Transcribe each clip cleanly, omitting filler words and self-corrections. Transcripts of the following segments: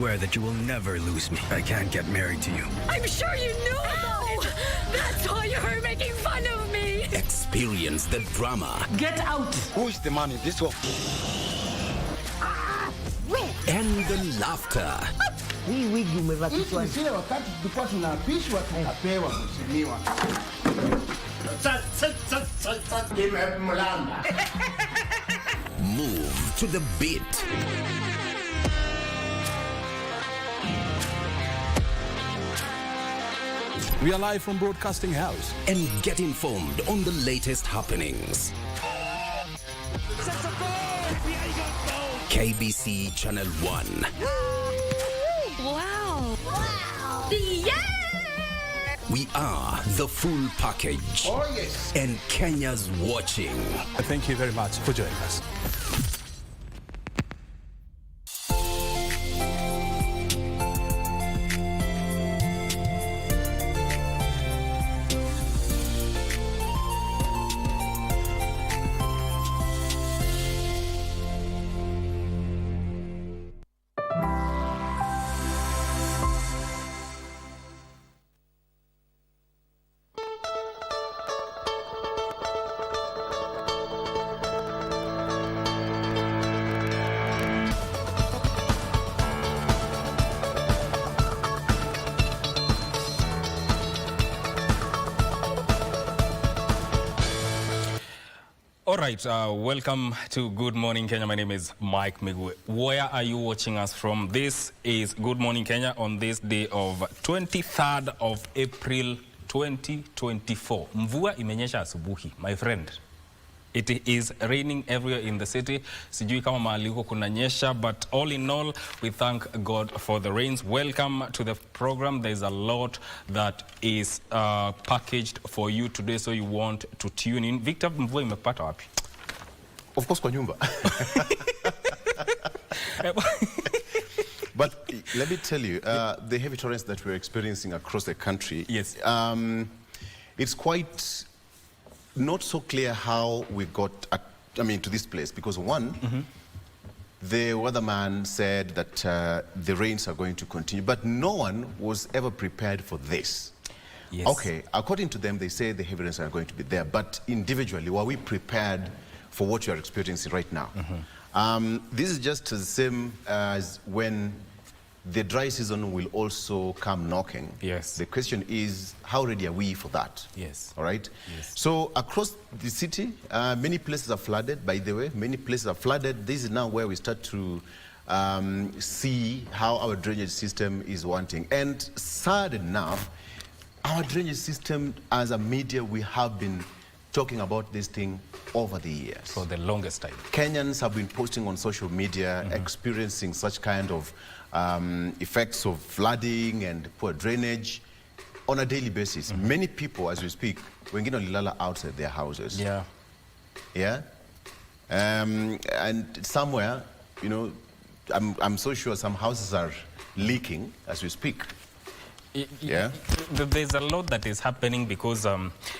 Swear that you will never lose me. I can't get married to you. I'm sure you knew about it. That's why you're making fun of me. Experience the drama. Get out. Who is the man in this one? And the laughter. Hii wigi umevatishwa. Sile wakati tulikuwa tunaapishwa tunapewa mheshimiwa. Move to the beat. We are live from Broadcasting House. And get informed on the latest happenings. KBC Channel 1. Wow. Yeah! We are the full package. Oh yes. And Kenya's watching. Thank you very much for joining us. All right, welcome to Good Morning Kenya. My name is Mike Migwe. Where are you watching us from? This is Good Morning Kenya on this day of 23rd of April 2024. Mvua imenyesha asubuhi, my friend. It is raining everywhere in the city. Sijui kama mahali huko kunanyesha, but all in all, we thank God for the rains. Welcome to the program. There's a lot that is packaged for you today, so you want to tune in. Victor, mvua imepata wapi? Of course, kwa nyumba. But let me tell you, the heavy torrents that we're experiencing across the country, yes, it's quite not so clear how we got, to this place, because one, the weatherman said that the rains are going to continue, but no one was ever prepared for this. Yes. Okay, according to them, they say the heavy rains are going to be there, but individually, were we prepared for what you are experiencing right now? This is just the same as when the dry season will also come knocking. Yes. The question is, how ready are we for that? Yes. All right? Yes. So across the city, many places are flooded, by the way. Many places are flooded. This is now where we start to see how our drainage system is wanting. And sad enough, our drainage system, as a media, we have been talking about this thing over the years. For the longest time. Kenyans have been posting on social media, experiencing such kind of effects of flooding and poor drainage on a daily basis. Many people, as we speak, wengine walilala outside their houses. Yeah. Yeah. And somewhere, you know, I'm so sure some houses are leaking as we speak. Yeah. There's a lot that is happening because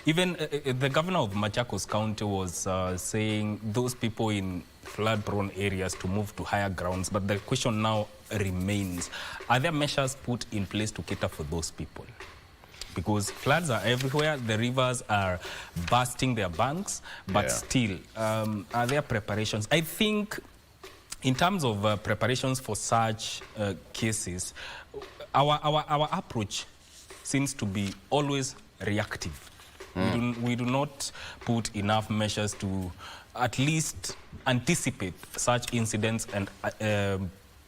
even the governor of Machakos County was saying those people in flood-prone areas to move to higher grounds. But the question now remains, are there measures put in place to cater for those people? Because floods are everywhere, the rivers are bursting their banks, but still, are there preparations? I think in terms of preparations for such cases, our approach seems to be always reactive. We do not put enough measures to at least anticipate such incidents and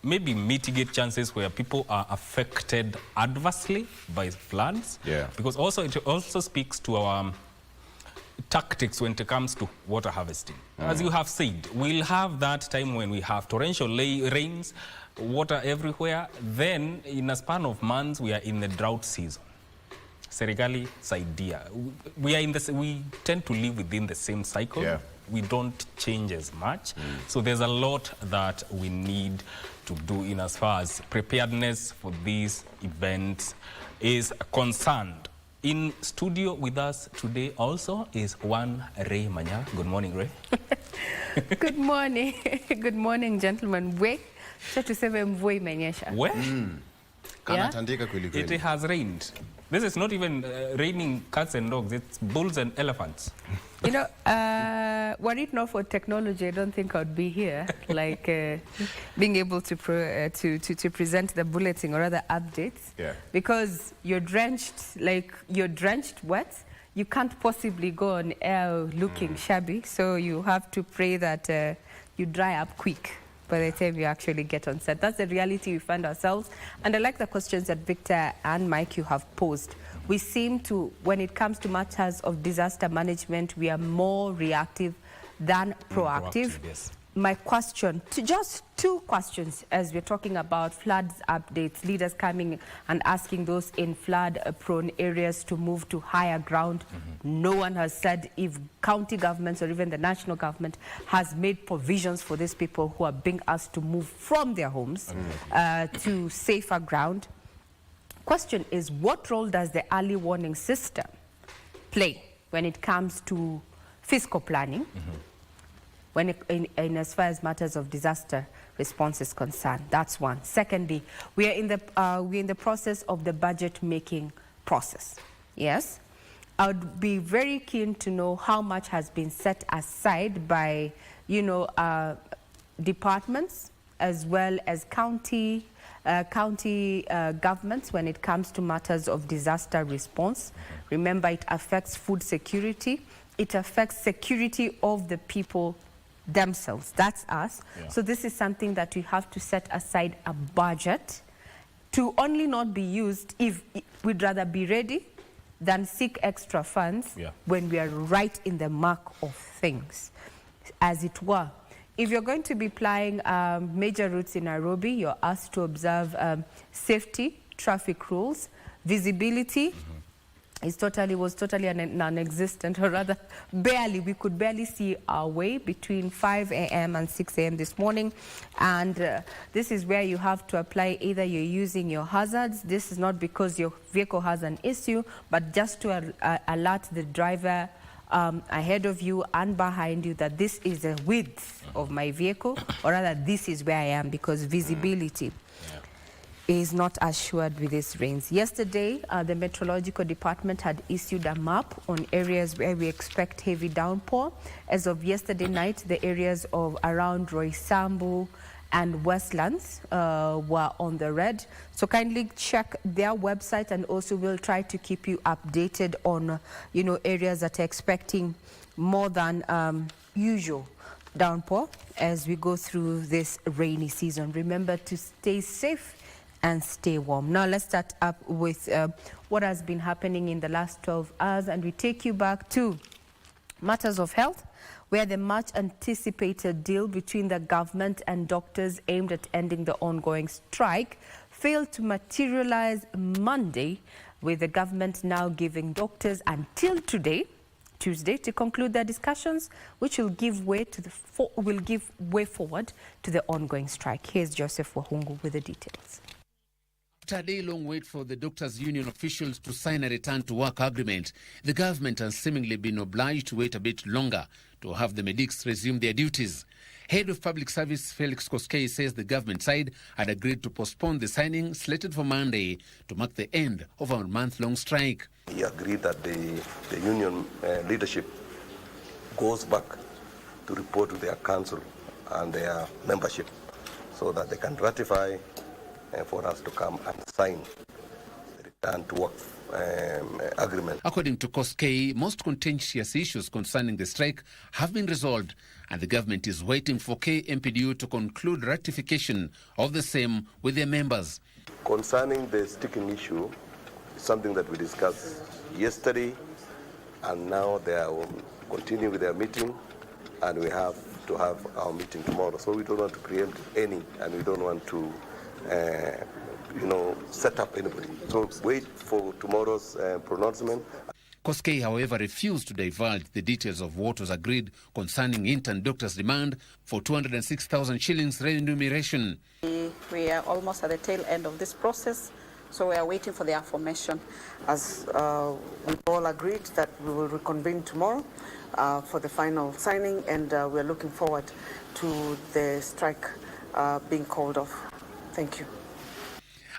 maybe mitigate chances where people are affected adversely by floods. Yeah. Because it also speaks to our tactics when it comes to water harvesting. As you have said, we'll have that time when we have torrential rains, water everywhere. Then, in a span of months, we are in the drought season. Serikali saidia. We tend to live within the same cycle. Yeah. We don't change as much. So there's a lot that we need to do in as far as preparedness for these events is concerned. In studio with us today also is one Ray Manya. Good morning, Ray. Good morning. Good morning, gentlemen. Wake Cha tuseme mvua imenyesha. Where? Kanatandika kweli It kweli. has rained. This is not even raining cats and dogs, it's bulls and elephants. You know, were it not for technology, I don't think I'd be here, like being able to present the bulletin or rather updates. Yeah. Because you're drenched wet. You can't possibly go on air looking shabby, so you have to pray that you dry up quick by the time you actually get on set. That's the reality we find ourselves. And I like the questions that Victor and Mike you have posed. We seem to, when it comes to matters of disaster management, we are more reactive than proactive. Yes. My question, just two questions as we're talking about floods updates, leaders coming and asking those in flood-prone areas to move to higher ground. No one has said if county governments or even the national government has made provisions for these people who are being asked to move from their homes to safer ground. Question is, what role does the early warning system play when it comes to fiscal planning? When in as far as matters of disaster response is concerned. That's one. Secondly, we're in the process of the budget making process. Yes, I would be very keen to know how much has been set aside by, departments as well as county governments when it comes to matters of disaster response. Remember, it affects food security. It affects security of the people themselves. That's us. Yeah. So this is something that we have to set aside a budget to only not be used if we'd rather be ready than seek extra funds when we are right in the mark of things, as it were. If you're going to be plying major routes in Nairobi, you're asked to observe safety, traffic rules, visibility. Was totally non-existent, or rather we could barely see our way between 5 a.m. and 6 a.m. this morning. And this is where you have to apply, either you're using your hazards. This is not because your vehicle has an issue, but just to alert the driver ahead of you and behind you that this is the width of my vehicle, or rather this is where I am, because visibility is not assured with these rains. Yesterday, the Meteorological Department had issued a map on areas where we expect heavy downpour. As of yesterday night, the areas of around Roysambu and Westlands were on the red. So kindly check their website, and also we'll try to keep you updated on, areas that are expecting more than usual downpour as we go through this rainy season. Remember to stay safe and stay warm. Now let's start up with what has been happening in the last 12 hours, and we take you back to matters of health, where the much anticipated deal between the government and doctors aimed at ending the ongoing strike failed to materialize Monday, with the government now giving doctors until today, Tuesday, to conclude their discussions, which will give way forward to the ongoing strike. Here's Joseph Wahungu with the details. After a day-long wait for the doctors' union officials to sign a return-to-work agreement, the government has seemingly been obliged to wait a bit longer to have the medics resume their duties. Head of Public Service Felix Koskei says the government side had agreed to postpone the signing slated for Monday to mark the end of our month-long strike. He agreed that the union leadership goes back to report to their council and their membership so that they can ratify for us to come and sign the return to work agreement. According to Koskei, most contentious issues concerning the strike have been resolved, and the government is waiting for KMPDU to conclude ratification of the same with their members. Concerning the sticking issue, something that we discussed yesterday, and now they are continuing with their meeting, and we have to have our meeting tomorrow. So we don't want to preempt any, and we don't want to set up anybody. So wait for tomorrow's pronouncement. Koskei, however, refused to divulge the details of what was agreed concerning intern doctors' demand for 206,000 shillings remuneration. We are almost at the tail end of this process, so we are waiting for the affirmation. As we all agreed that we will reconvene tomorrow for the final signing, and we're looking forward to the strike being called off. Thank you.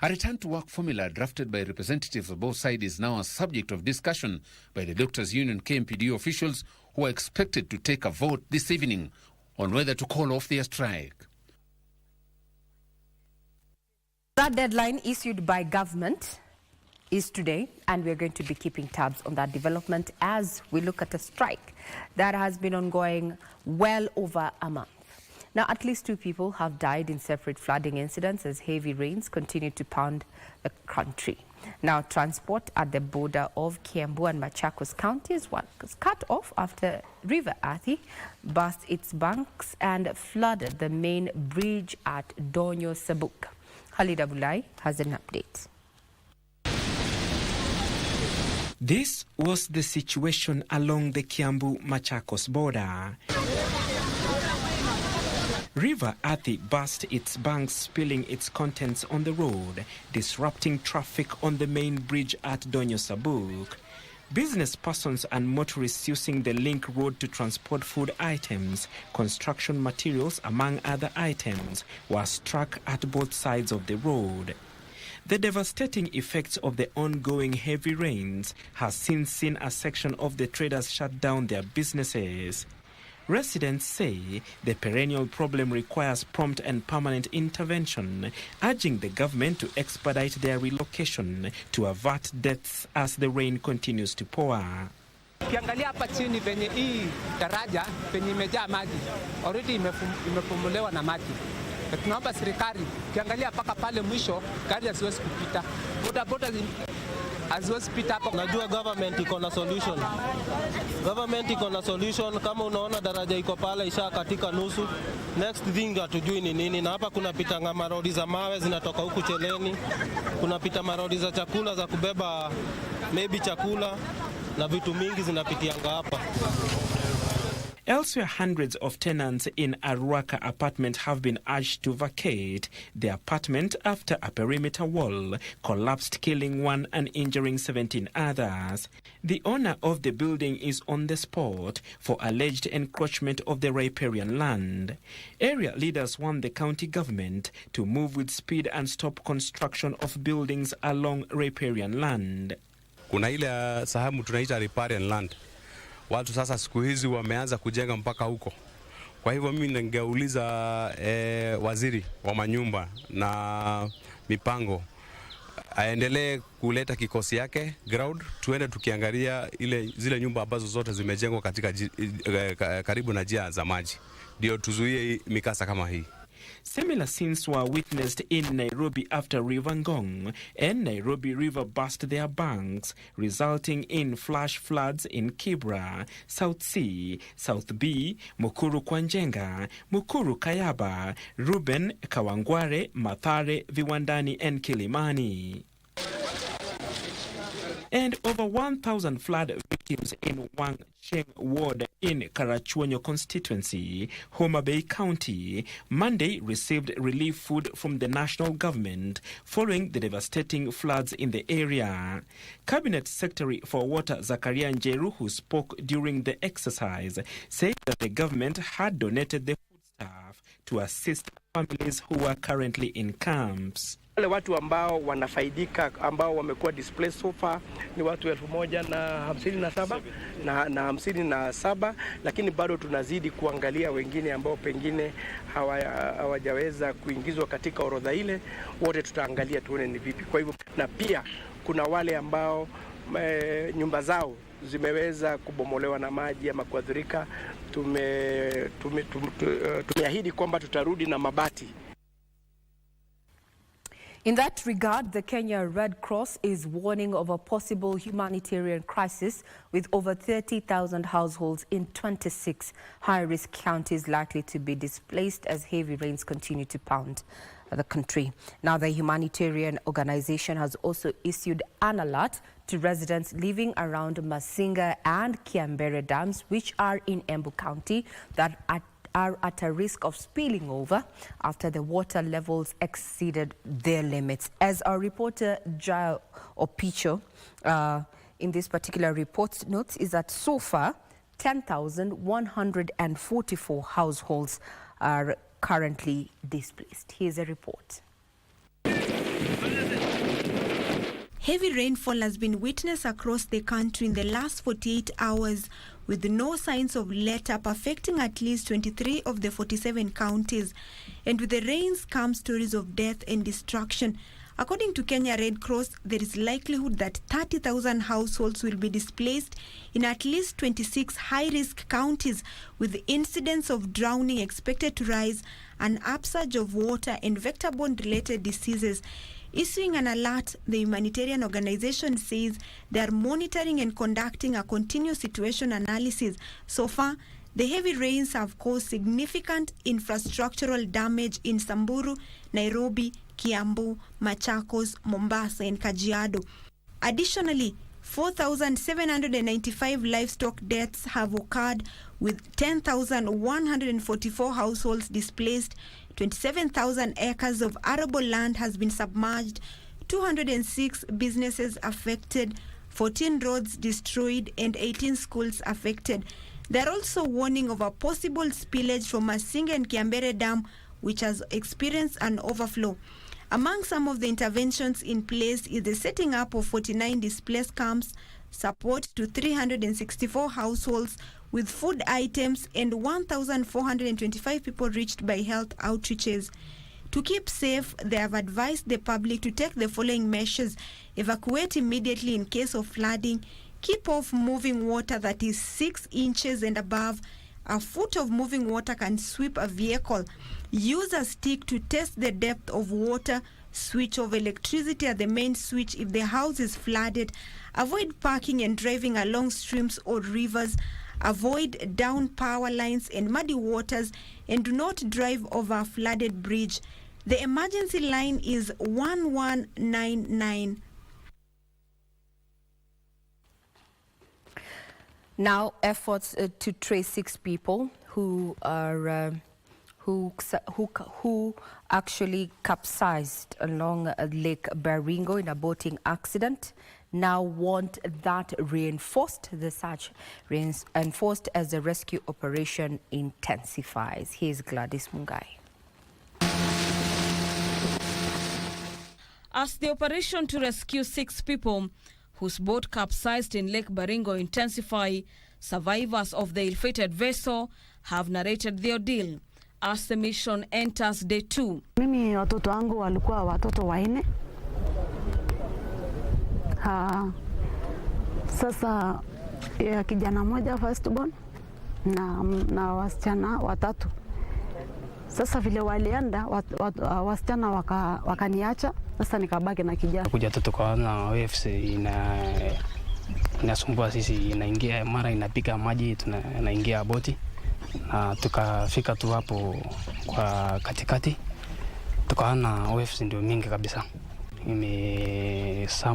A return-to-work formula drafted by representatives of both sides is now a subject of discussion by the Doctors' Union KMPD officials, who are expected to take a vote this evening on whether to call off their strike. That deadline issued by government is today, and we're going to be keeping tabs on that development as we look at a strike that has been ongoing well over a month. Now, at least 2 people have died in separate flooding incidents as heavy rains continue to pound the country. Now, transport at the border of Kiambu and Machakos counties was cut off after River Athi burst its banks and flooded the main bridge at Donyo Sabuk. Khalid Abulai has an update. This was the situation along the Kiambu-Machakos border. River Athi burst its banks, spilling its contents on the road, disrupting traffic on the main bridge at Donyo Sabuk. Business persons and motorists using the link road to transport food items, construction materials, among other items, were struck at both sides of the road. The devastating effects of the ongoing heavy rains has since seen a section of the traders shut down their businesses. Residents say the perennial problem requires prompt and permanent intervention, urging the government to expedite their relocation to avert deaths as the rain continues to pour. Ukiangalia hapa chini penye hii daraja penye imejaa maji, already imefumulewa na maji. Tunaomba serikali, ukiangalia mpaka pale mwisho gari haziwezi kupita. Bodaboda haziwezi kupita hapo. Najua government iko na solution. Government iko na solution. Kama unaona daraja iko pale isha katika nusu, next thing hatujui ni nini. Na hapa kuna pita marodi za mawe zinatoka huku Cheleni. Kuna pita marodi za chakula za kubeba maybe chakula na vitu mingi zinapitianga hapa. Elsewhere, hundreds of tenants in a Ruaka apartment have been urged to vacate the apartment after a perimeter wall collapsed, killing 1 and injuring 17 others. The owner of the building is on the spot for alleged encroachment of the riparian land. Area leaders want the county government to move with speed and stop construction of buildings along riparian land. Kuna ile sehemu tunaita riparian land. Watu sasa siku hizi wameanza kujenga mpaka huko. Kwa hivyo mimi ningeuliza waziri wa manyumba na mipango aendelee kuleta kikosi yake ground, tuende tukiangalia zile nyumba ambazo zote zimejengwa katika karibu na njia za maji, ndio tuzuie mikasa kama hii. Similar scenes were witnessed in Nairobi after River Ngong and Nairobi River burst their banks, resulting in flash floods in Kibra, South C, South B, Mukuru Kwanjenga, Mukuru Kayaba, Ruben, Kawangware, Mathare, Viwandani and Kilimani. And over 1,000 flood victims in Wangcheng ward in Karachuonyo constituency, Homa Bay County, Monday received relief food from the national government following the devastating floods in the area. Cabinet Secretary for Water Zakaria Njeru, who spoke during the exercise, said that the government had donated the foodstuff to assist families who are currently in camps. Wale watu ambao wanafaidika ambao wamekuwa displaced so far ni watu 1,057 lakini bado tunazidi kuangalia wengine ambao pengine hawajaweza kuingizwa katika orodha ile. Wote tutaangalia tuone ni vipi. Kwa hivyo, na pia kuna wale ambao nyumba zao zimeweza kubomolewa na maji ama kuathirika. Tumeahidi kwamba tutarudi na mabati. In that regard, the Kenya Red Cross is warning of a possible humanitarian crisis with over 30,000 households in 26 high-risk counties likely to be displaced as heavy rains continue to pound the country. Now, the humanitarian organization has also issued an alert to residents living around Masinga and Kiambere dams, which are in Embu County, that are at a risk of spilling over after the water levels exceeded their limits. As our reporter Jael Opicho in this particular report notes, is that so far 10,144 households are currently displaced. Here's a report. Heavy rainfall has been witnessed across the country in the last 48 hours, with no signs of let-up affecting at least 23 of the 47 counties. And with the rains come stories of death and destruction. According to Kenya Red Cross, there is likelihood that 30,000 households will be displaced in at least 26 high-risk counties, with the incidence of drowning expected to rise, an upsurge of water and vector-borne-related diseases. Issuing an alert, the humanitarian organization says they are monitoring and conducting a continuous situation analysis. So far, the heavy rains have caused significant infrastructural damage in Samburu, Nairobi, Kiambu, Machakos, Mombasa, and Kajiado. Additionally, 4,795 livestock deaths have occurred, with 10,144 households displaced. 27,000 acres of arable land has been submerged, 206 businesses affected, 14 roads destroyed, and 18 schools affected. There are also warning of a possible spillage from Masinga and Kiambere Dam, which has experienced an overflow. Among some of the interventions in place is the setting up of 49 displaced camps, support to 364 households with food items, and 1,425 people reached by health outreaches. To keep safe, they have advised the public to take the following measures: evacuate immediately in case of flooding, keep off moving water that is 6 inches and above. A foot of moving water can sweep a vehicle. Use a stick to test the depth of water. Switch off electricity at the main switch if the house is flooded. Avoid parking and driving along streams or rivers. Avoid down power lines and muddy waters, and do not drive over a flooded bridge. The emergency line is 1199. Now, efforts to trace 6 people who are who actually capsized along Lake Baringo in a boating accident now want that reinforced. The search reinforced as the rescue operation intensifies. Here's Gladys Mungai. As the operation to rescue 6 people whose boat capsized in Lake Baringo intensify, survivors of the ill-fated vessel have narrated the ordeal as the mission enters day 2. Mimi watoto wangu walikuwa watoto 4. Sasa kijana moja firstborn na wasichana 3. Sasa vile walienda wasichana wakaniacha, sasa nikabaki na kijana. Kuja tu tukaona waves inasumbua sisi, inaingia mara inapiga maji, tunaingia boti na tukafika tu hapo kwa katikati, tukaona waves ndio mingi kabisa.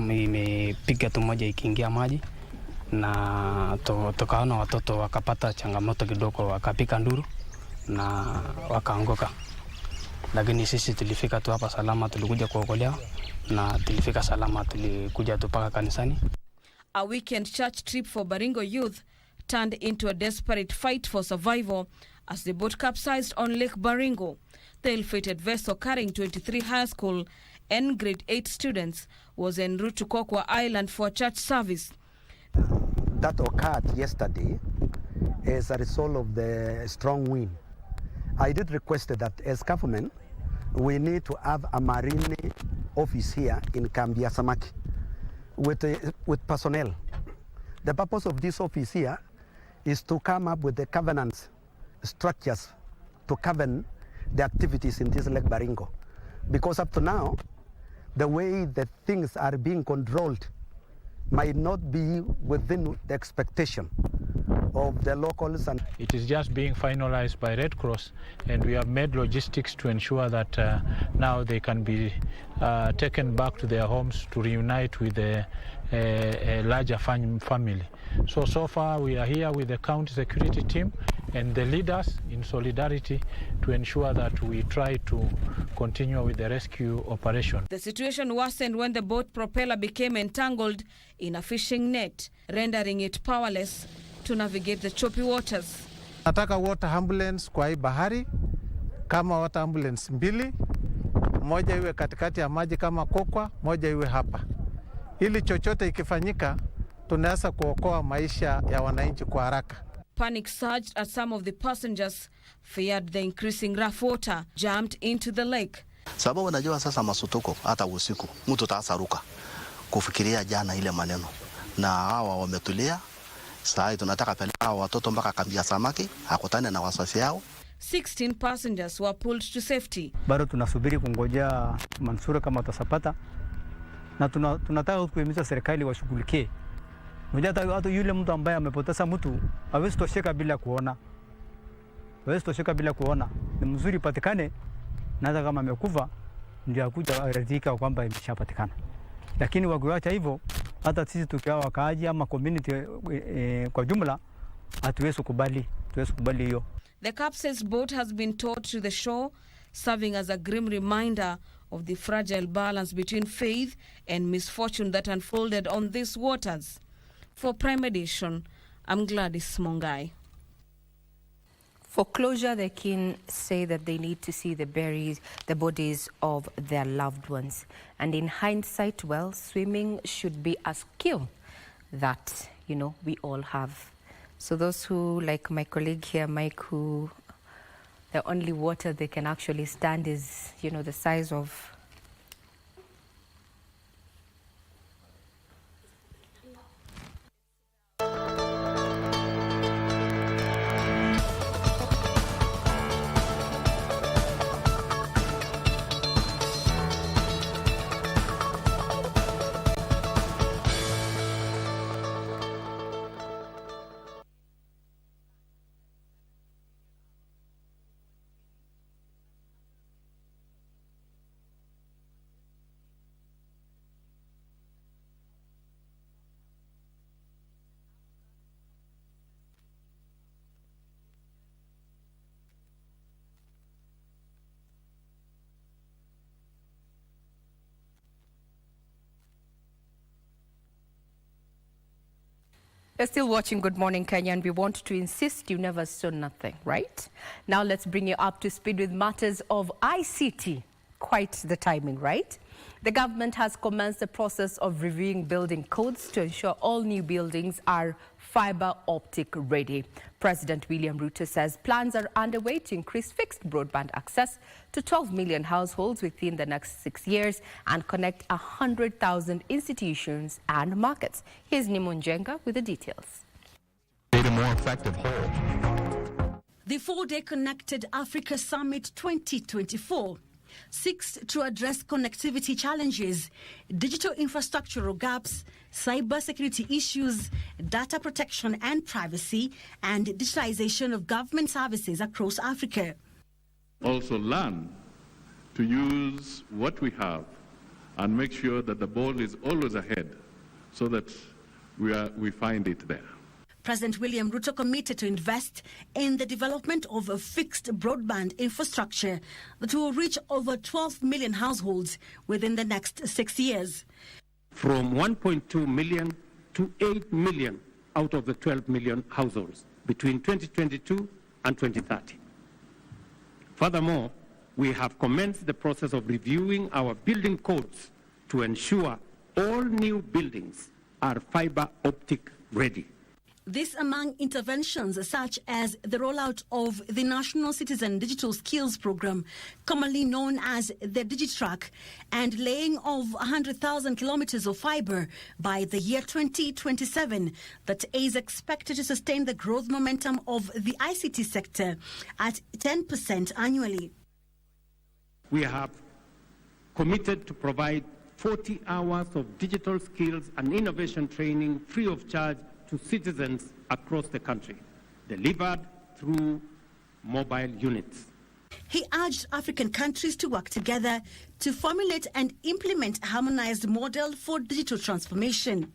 Imepiga tu moja ikiingia maji, na tukaona watoto wakapata changamoto kidogo, wakapika nduru na wakaanguka. Lakini sisi tulifika tu hapa salama, tulikuja kuokolea na tulifika salama, tulikuja tu paka kanisani. A weekend church trip for Baringo youth turned into a desperate fight for survival as the boat capsized on Lake Baringo. The ill-fated vessel carrying 23 high school and grade 8 students was en route to Kokwa Island for a church service. That occurred yesterday as a result of the strong wind. I did request that as government, we need to have a marine office here in Kambia Samaki with personnel. The purpose of this office here is to come up with the governance structures to govern the activities in this Lake Baringo. Because up to now, the way that things are being controlled might not be within the expectation of the locals. And it is just being finalized by Red Cross, and we have made logistics to ensure that now they can be taken back to their homes to reunite with a larger family. So far we are here with the county security team and the leaders in solidarity to ensure that we try to continue with the rescue operation. The situation worsened when the boat propeller became entangled in a fishing net, rendering it powerless to navigate the choppy waters. Nataka water ambulance kwa hii bahari kama water ambulance 2, moja iwe katikati ya maji kama Kokwa, moja iwe hapa. Ili chochote ikifanyika, tunaweza kuokoa maisha ya wananchi kwa haraka. Panic surged as some of the passengers feared the increasing rough water jumped into the lake. Sababu unajua sasa masutuko hata usiku mtu taasaruka kufikiria jana ile maneno, na hawa wametulia. Sasa tunataka peleka watoto mpaka kambi ya samaki akutane na wazazi yao. 16 passengers were pulled to safety. Bado tunasubiri kungojea manusura kama tutasapata, na tunataka kuhimiza serikali washughulikie. Unajua hata yule mtu ambaye amepoteza mtu hawezi tosheka bila kuona. Hawezi tosheka bila kuona. Ni mzuri patikane, na hata kama amekufa ndio akuja aridhika kwamba imeshapatikana. Lakini wakiacha hivyo, hata sisi tukiwa wakaaji ama community kwa jumla hatuwezi kubali hiyo. The capsized boat has been towed to the shore, serving as a grim reminder of the fragile balance between faith and misfortune that unfolded on these waters. For Prime Edition, I'm Gladys Mongai. For closure, the kin say that they need to see the bodies of their loved ones. And in hindsight, well, swimming should be a skill that, we all have. So those who, like my colleague here, Mike, who the only water they can actually stand is, the size of... You're still watching Good Morning Kenya, and we want to insist you never saw nothing, right? Now let's bring you up to speed with matters of ICT. Quite the timing, right? The government has commenced the process of reviewing building codes to ensure all new buildings are fiber optic ready. President William Ruto says plans are underway to increase fixed broadband access to 12 million households within the next 6 years and connect 100,000 institutions and markets. Here's Nimon Jenga with the details. A more effective whole. The 4-day Connected Africa Summit 2024 seeks to address connectivity challenges, digital infrastructural gaps, cybersecurity issues, data protection and privacy, and digitalization of government services across Africa. Also learn to use what we have and make sure that the ball is always ahead so that we find it there. President William Ruto committed to invest in the development of a fixed broadband infrastructure that will reach over 12 million households within the next 6 years. From 1.2 million to 8 million out of the 12 million households between 2022 and 2030. Furthermore, we have commenced the process of reviewing our building codes to ensure all new buildings are fiber optic ready. This among interventions such as the rollout of the National Citizen Digital Skills Program, commonly known as the DigiTrack, and laying of 100,000 kilometers of fiber by the year 2027 that is expected to sustain the growth momentum of the ICT sector at 10% annually. We have committed to provide 40 hours of digital skills and innovation training free of charge to citizens across the country, delivered through mobile units. He urged African countries to work together to formulate and implement a harmonized model for digital transformation.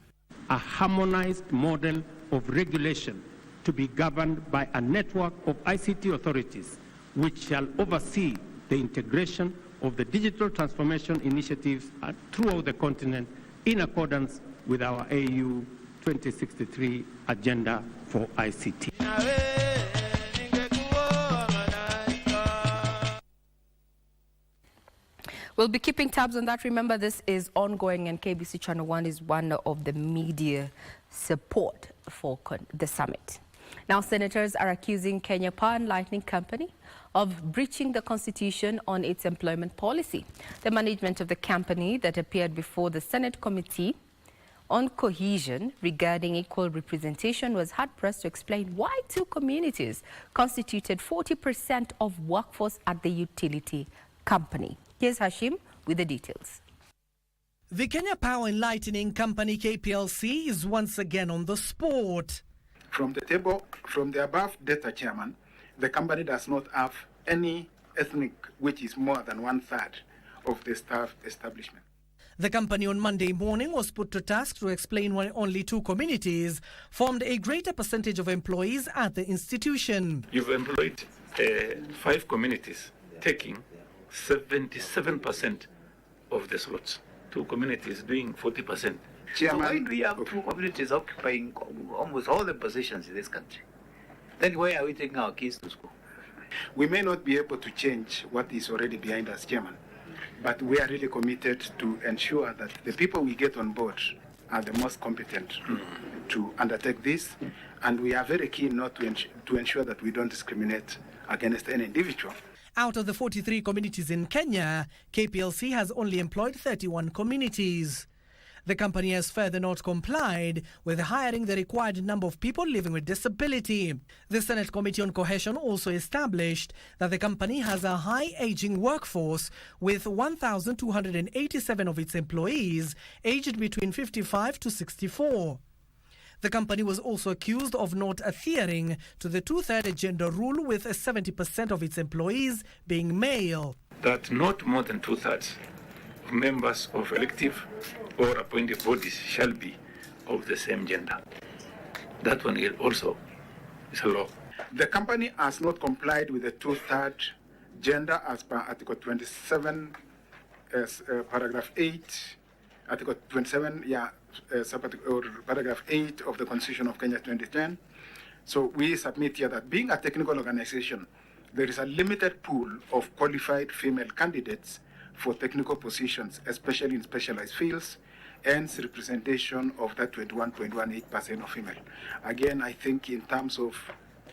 A harmonized model of regulation to be governed by a network of ICT authorities which shall oversee the integration of the digital transformation initiatives throughout the continent in accordance with our AU 2063 agenda for ICT. We'll be keeping tabs on that. Remember, this is ongoing, and KBC Channel 1 is one of the media support for the summit. Now, senators are accusing Kenya Power and Lighting Company of breaching the constitution on its employment policy. The management of the company that appeared before the Senate Committee on Cohesion regarding equal representation was hard-pressed to explain why two communities constituted 40% of workforce at the utility company. Here's Hashim with the details. The Kenya Power and Lighting Company KPLC is once again on the spot. From the table, from the above data, Chairman, the company does not have any ethnic which is more than 1/3 of the staff establishment. The company on Monday morning was put to task to explain why only two communities formed a greater percentage of employees at the institution. You've employed 5 communities, taking 77% of the slots. 2 communities doing 40%. Chairman, so why do we have 2 communities occupying almost all the positions in this country? Then why are we taking our kids to school? We may not be able to change what is already behind us, Chairman, but we are really committed to ensure that the people we get on board are the most competent to undertake this, and we are very keen not to ensure that we don't discriminate against any individual. Out of the 43 communities in Kenya, KPLC has only employed 31 communities. The company has further not complied with hiring the required number of people living with disability. The Senate Committee on Cohesion also established that the company has a high aging workforce, with 1,287 of its employees aged between 55 to 64. The company was also accused of not adhering to the 2/3 gender rule, with 70% of its employees being male. That not more than 2/3 of members of elective or appointed bodies shall be of the same gender. That one also is a law. The company has not complied with the 2/3 gender as per Article 27, paragraph 8, Article 27, paragraph 8 of the Constitution of Kenya 2010. So we submit here that being a technical organization, there is a limited pool of qualified female candidates for technical positions, especially in specialized fields, and representation of that 21.18% of female. Again, I think in terms of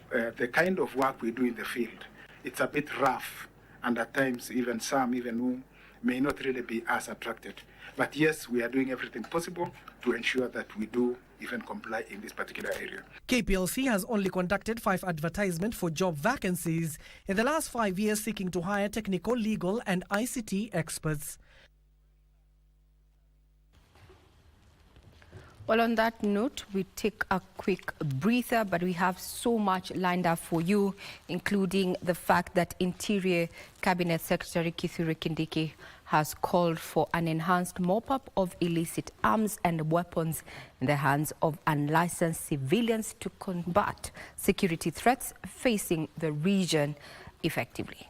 the kind of work we do in the field, it's a bit rough, and at times even who may not really be as attracted. But yes, we are doing everything possible to ensure that we do even comply in this particular area. KPLC has only conducted 5 advertisements for job vacancies in the last 5 years, seeking to hire technical, legal and ICT experts. Well, on that note, we take a quick breather, but we have so much lined up for you, including the fact that Interior Cabinet Secretary Githunguri Kindiki has called for an enhanced mop-up of illicit arms and weapons in the hands of unlicensed civilians to combat security threats facing the region effectively.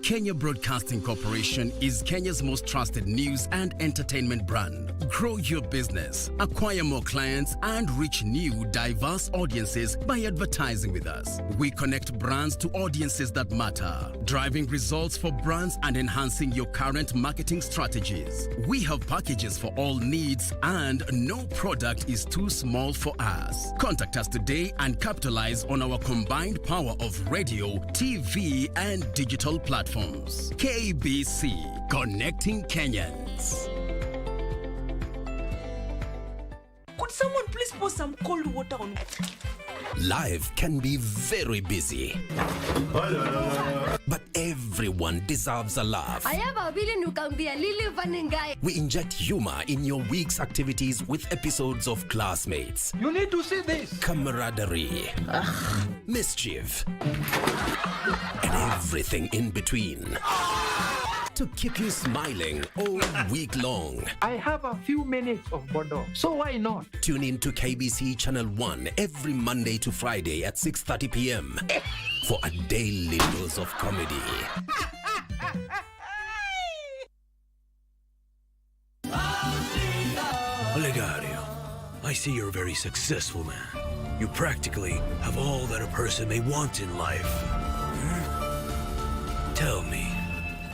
Kenya Broadcasting Corporation is Kenya's most trusted news and entertainment brand. Grow your business, acquire more clients, and reach new, diverse audiences by advertising with us. We connect brands to audiences that matter, driving results for brands and enhancing your current marketing strategies. We have packages for all needs, and no product is too small for us. Contact us today and capitalize on our combined power of radio, TV, and digital platforms. KBC, connecting Kenyans. Could someone please pour some cold water on it? Life can be very busy. But everyone deserves a laugh. We inject humor in your week's activities with episodes of Classmates. You need to see this. Camaraderie. Mischief. And everything in between. To keep you smiling all week long. I have a few minutes of Bordeaux, so why not? Tune in to KBC Channel 1 every Monday to Friday at 6:30 p.m. for a daily dose of comedy. Olegario, I see you're a very successful man. You practically have all that a person may want in life. Tell me.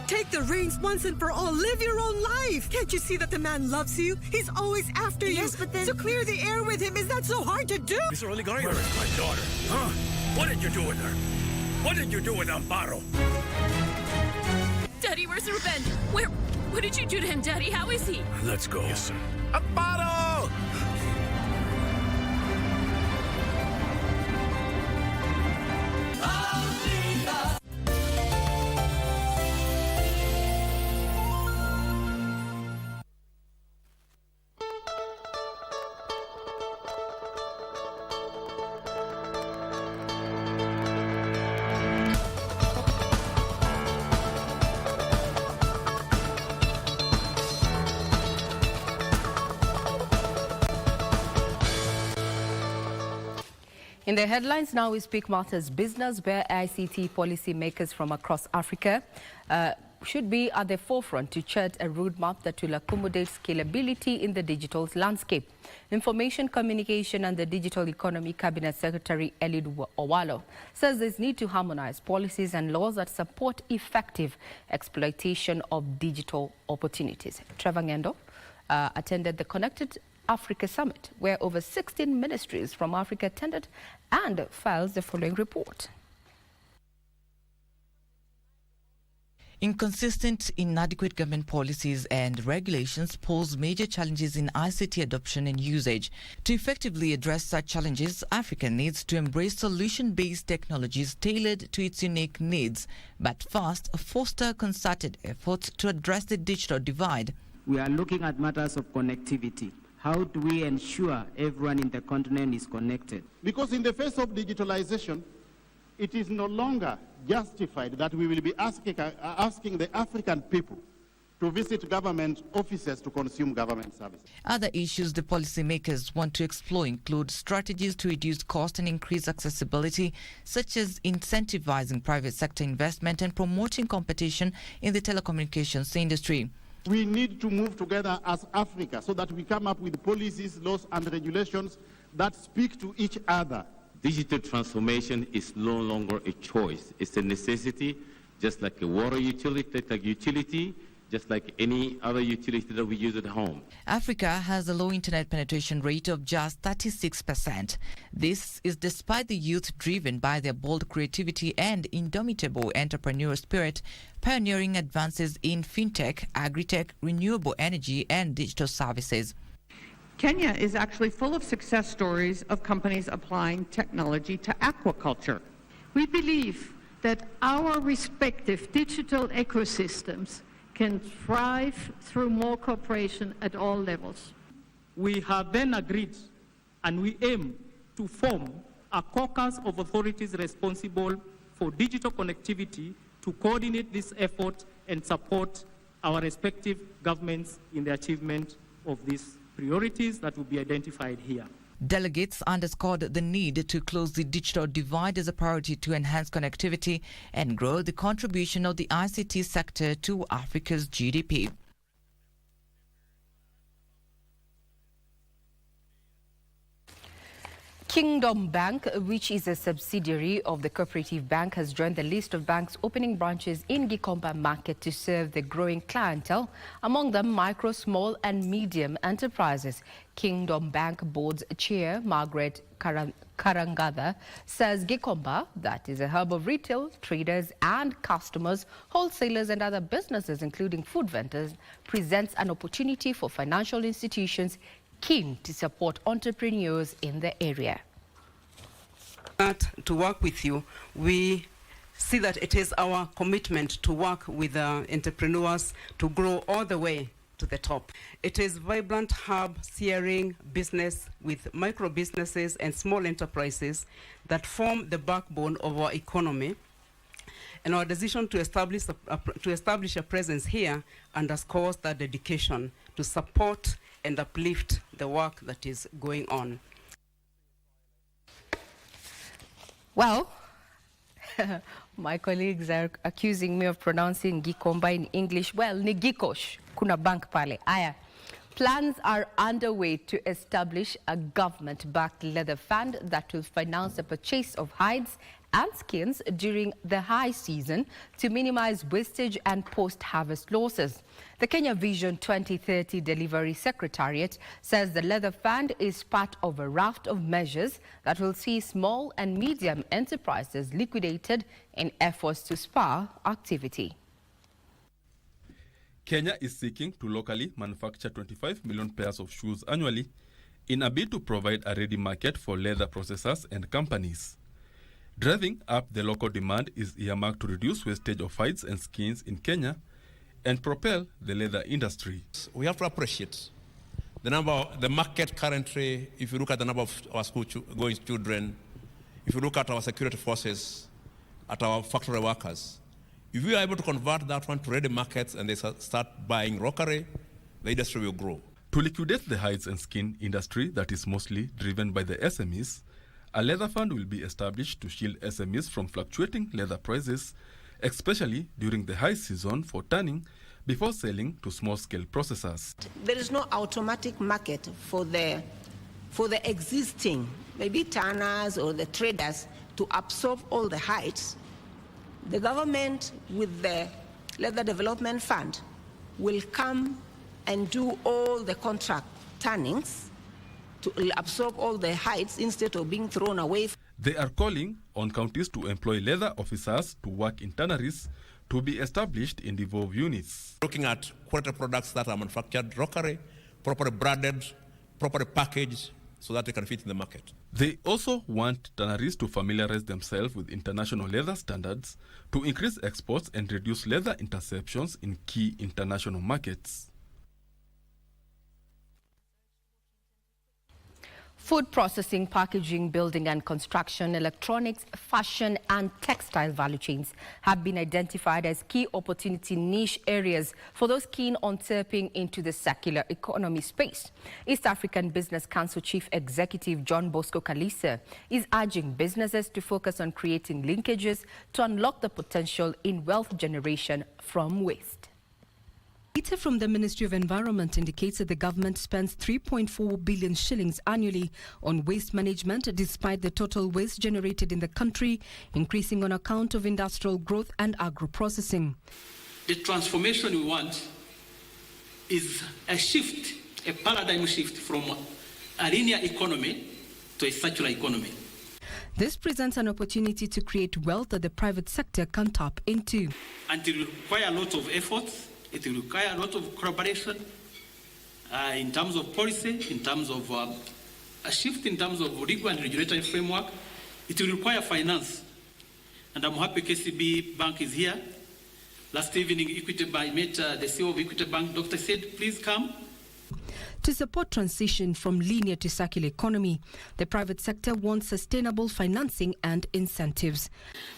Take the reins once and for all. Live your own life. Can't you see that the man loves you? He's always after you. Yes, but then... So clear the air with him. Is that so hard to do? Mr. Olegario, where is my daughter? Huh? What did you do with her? What did you do with Amparo? Daddy, where's Ruben? What did you do to him, Daddy? How is he? Let's go. Yes, sir. Amparo! In the headlines now, we speak matters business, where ICT policy makers from across Africa should be at the forefront to chart a roadmap that will accommodate scalability in the digital landscape. Information Communication and the Digital Economy Cabinet Secretary Eliud Owalo says there's need to harmonize policies and laws that support effective exploitation of digital opportunities. Trevor Ngendo attended the Connected Africa Summit, where over 16 ministries from Africa attended, and files the following report. Inconsistent, inadequate government policies and regulations pose major challenges in ICT adoption and usage. To effectively address such challenges, Africa needs to embrace solution-based technologies tailored to its unique needs, but first foster concerted efforts to address the digital divide. We are looking at matters of connectivity. How do we ensure everyone in the continent is connected? Because in the face of digitalization, it is no longer justified that we will be asking the African people to visit government offices to consume government services. Other issues the policymakers want to explore include strategies to reduce cost and increase accessibility, such as incentivizing private sector investment and promoting competition in the telecommunications industry. We need to move together as Africa so that we come up with policies, laws, and regulations that speak to each other. Digital transformation is no longer a choice. It's a necessity, just like a water utility, just like any other utility that we use at home. Africa has a low internet penetration rate of just 36%. This is despite the youth driven by their bold creativity and indomitable entrepreneurial spirit, pioneering advances in fintech, agri-tech, renewable energy, and digital services. Kenya is actually full of success stories of companies applying technology to aquaculture. We believe that our respective digital ecosystems can thrive through more cooperation at all levels. We have then agreed and we aim to form a caucus of authorities responsible for digital connectivity to coordinate this effort and support our respective governments in the achievement of these priorities that will be identified here. Delegates underscored the need to close the digital divide as a priority to enhance connectivity and grow the contribution of the ICT sector to Africa's GDP. Kingdom Bank, which is a subsidiary of the Cooperative Bank, has joined the list of banks opening branches in Githunguri market to serve the growing clientele, among them micro, small and medium enterprises. Kingdom Bank Board's chair, Margaret Karangatha, says Githunguri, that is a hub of retail, traders and customers, wholesalers and other businesses, including food vendors, presents an opportunity for financial institutions keen to support entrepreneurs in the area. to work with you. We see that it is our commitment to work with entrepreneurs to grow all the way to the top. It is vibrant hub steering business with micro businesses and small enterprises that form the backbone of our economy. And our decision to establish a presence here underscores that dedication to support and uplift the work that is going on. Well, my colleagues are accusing me of pronouncing Gikomba in English. Well, ni Gikosh, kuna bank pale. Aya. Plans are underway to establish a government-backed leather fund that will finance the purchase of hides and skins during the high season to minimize wastage and post-harvest losses. The Kenya Vision 2030 Delivery Secretariat says the leather fund is part of a raft of measures that will see small and medium enterprises liquidated in efforts to spur activity. Kenya is seeking to locally manufacture 25 million pairs of shoes annually in a bid to provide a ready market for leather processors and companies. Driving up the local demand is earmarked to reduce wastage of hides and skins in Kenya and propel the leather industry. We have to appreciate the market currently. If you look at the number of our school-going children, if you look at our security forces, at our factory workers, if we are able to convert that one to ready markets and they start buying rockery, the industry will grow. To liquidate the hides and skin industry that is mostly driven by the SMEs, a leather fund will be established to shield SMEs from fluctuating leather prices, especially during the high season for tanning before selling to small-scale processors. There is no automatic market for the existing, maybe tanners or the traders, to absorb all the hides. The government, with the Leather Development Fund, will come and do all the contract tannings to absorb all the hides instead of being thrown away. They are calling on counties to employ leather officers to work in tanneries to be established in devolved units. Looking at quality products that are manufactured locally, properly branded, properly packaged, so that they can fit in the market. They also want tanneries to familiarize themselves with international leather standards to increase exports and reduce leather interceptions in key international markets. Food processing, packaging, building and construction, electronics, fashion and textile value chains have been identified as key opportunity niche areas for those keen on tapping into the circular economy space. East African Business Council Chief Executive John Bosco Kalisa is urging businesses to focus on creating linkages to unlock the potential in wealth generation from waste. Data from the Ministry of Environment indicates that the government spends 3.4 billion shillings annually on waste management, despite the total waste generated in the country increasing on account of industrial growth and agro-processing. The transformation we want is a shift, a paradigm shift from a linear economy to a circular economy. This presents an opportunity to create wealth that the private sector can tap into. And it will require a lot of efforts. It will require a lot of collaboration in terms of policy, in terms of a shift in terms of legal and regulatory framework. It will require finance. And I'm happy KCB Bank is here. Last evening, I met the CEO of Equity Bank. Doctor said, please come. To support transition from linear to circular economy, the private sector wants sustainable financing and incentives.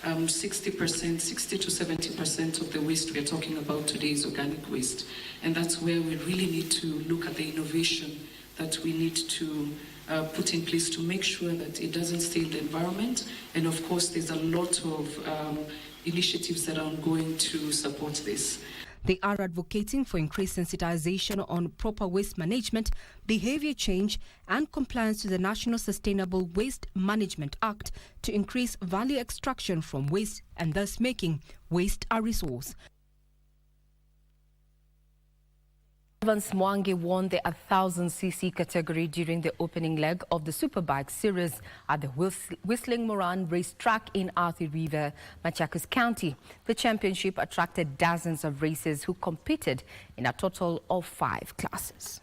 60% to 70% of the waste we are talking about today is organic waste. And that's where we really need to look at the innovation that we need to put in place to make sure that it doesn't stay in the environment. And of course, there's a lot of initiatives that are ongoing to support this. They are advocating for increased sensitization on proper waste management, behavior change and compliance to the National Sustainable Waste Management Act to increase value extraction from waste and thus making waste a resource. Evans Mwangi won the 1,000cc category during the opening leg of the Superbike series at the Whistling Moran racetrack in Athi River, Machakos County. The championship attracted dozens of racers who competed in a total of 5 classes.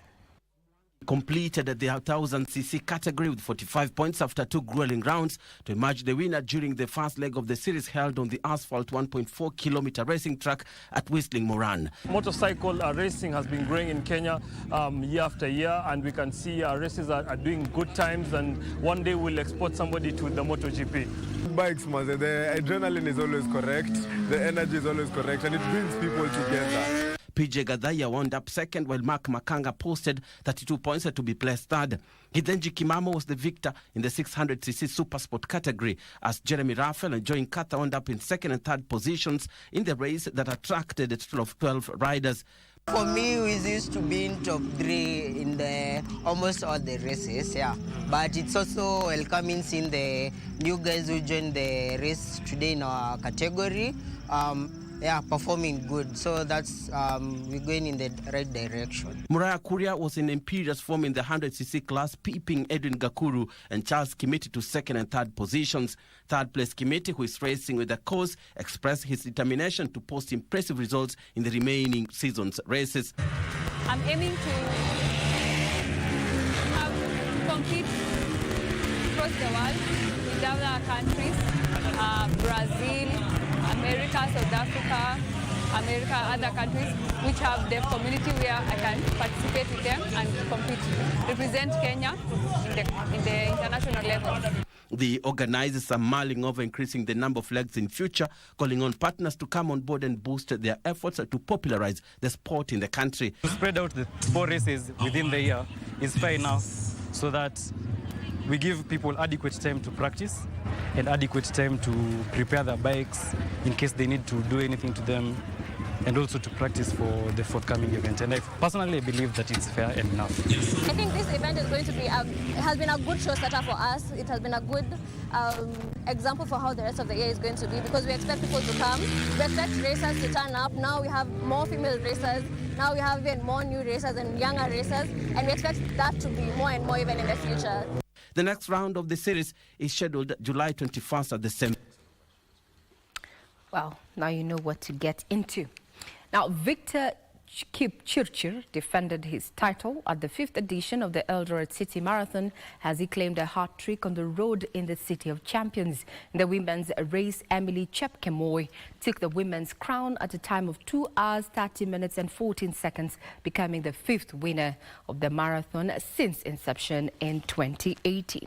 Completed the 1000cc category with 45 points after 2 grueling rounds to emerge the winner during the first leg of the series held on the asphalt 1.4-kilometer racing track at Whistling Moran. Motorcycle racing has been growing in Kenya year after year, and we can see races are doing good times, and one day we'll export somebody to the MotoGP. Bikes, the adrenaline is always correct, the energy is always correct, and it brings people together. PJ Gadhaya wound up second, while Mark Makanga posted 32 points to be placed third. Githenji Kimamo was the victor in the 600cc Super Sport category, as Jeremy Raphael and Joy Nkatha wound up in second and third positions in the race that attracted a total of 12 riders. For me, we used to be in top 3 in almost all the races, yeah. But it's also welcoming seeing the new guys who joined the race today in our category. Performing good. So that's we're going in the right direction. Muraya Kuria was in imperious form in the 100cc class, peeping Edwin Gakuru and Charles Kimiti to second and third positions. Third place Kimiti, who is racing with the cause, expressed his determination to post impressive results in the remaining season's races. I'm aiming to compete across the world with other countries, Brazil, America, South Africa, other countries which have the community where I can participate with them and compete, represent Kenya in the international level. The organizers are mulling over increasing the number of legs in future, calling on partners to come on board and boost their efforts to popularize the sport in the country. To spread out the 4 races within the year is fair enough, so that we give people adequate time to practice and adequate time to prepare their bikes in case they need to do anything to them, and also to practice for the forthcoming event. And I personally believe that it's fair and enough. I think this event is going to be, it has been a good showstopper for us. It has been a good example for how the rest of the year is going to be, because we expect people to come. We expect racers to turn up. Now we have more female racers. Now we have even more new racers and younger racers. And we expect that to be more and more even in the future. The next round of the series is scheduled July 21st at the same. Well, now you know what to get into. Now, Victor Kipchirchir defended his title at the 5th edition of the Eldoret City Marathon as he claimed a hat trick on the road in the City of Champions. In the women's race, Emily Chepkemoi took the women's crown at a time of 2 hours, 30 minutes and 14 seconds, becoming the 5th winner of the marathon since inception in 2018.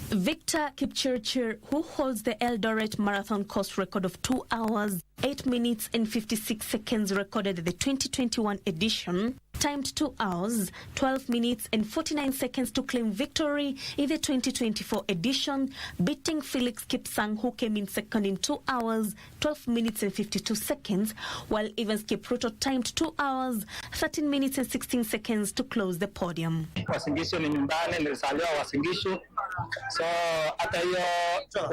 Victor Kipchirchir, who holds the Eldoret Marathon course record of 2 hours, 8 minutes and 56 seconds, recorded the 2021 edition, timed 2 hours, 12 minutes and 49 seconds to claim victory in the 2024 edition, beating Felix Kipsang, who came in second in 2 hours, 12 minutes and 52 seconds, while Evans Kipruto timed 2 hours, 13 minutes and 16 seconds to close the podium. Wasingishu ni nyumbani, nilizaliwa Wasingishu. So hata hiyo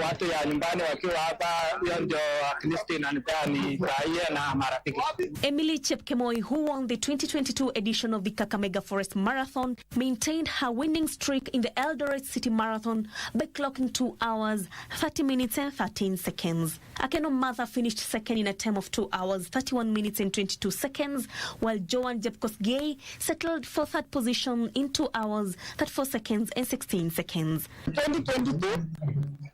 watu ya nyumbani wakiwa hapa, hiyo ndio at least inanipea ni furahie na marafiki. Emily Chepkemoi, who won the 2022 edition of the Kakamega Forest Marathon, maintained her winning streak in the Eldoret City Marathon by clocking 2 hours, 30 minutes and 13 seconds. Akeno Matha finished second in a time of 2 hours, 31 minutes and 22 seconds, while Joan Jepkosgei settled for third position in 2 hours, 34 seconds and 16 seconds. 2022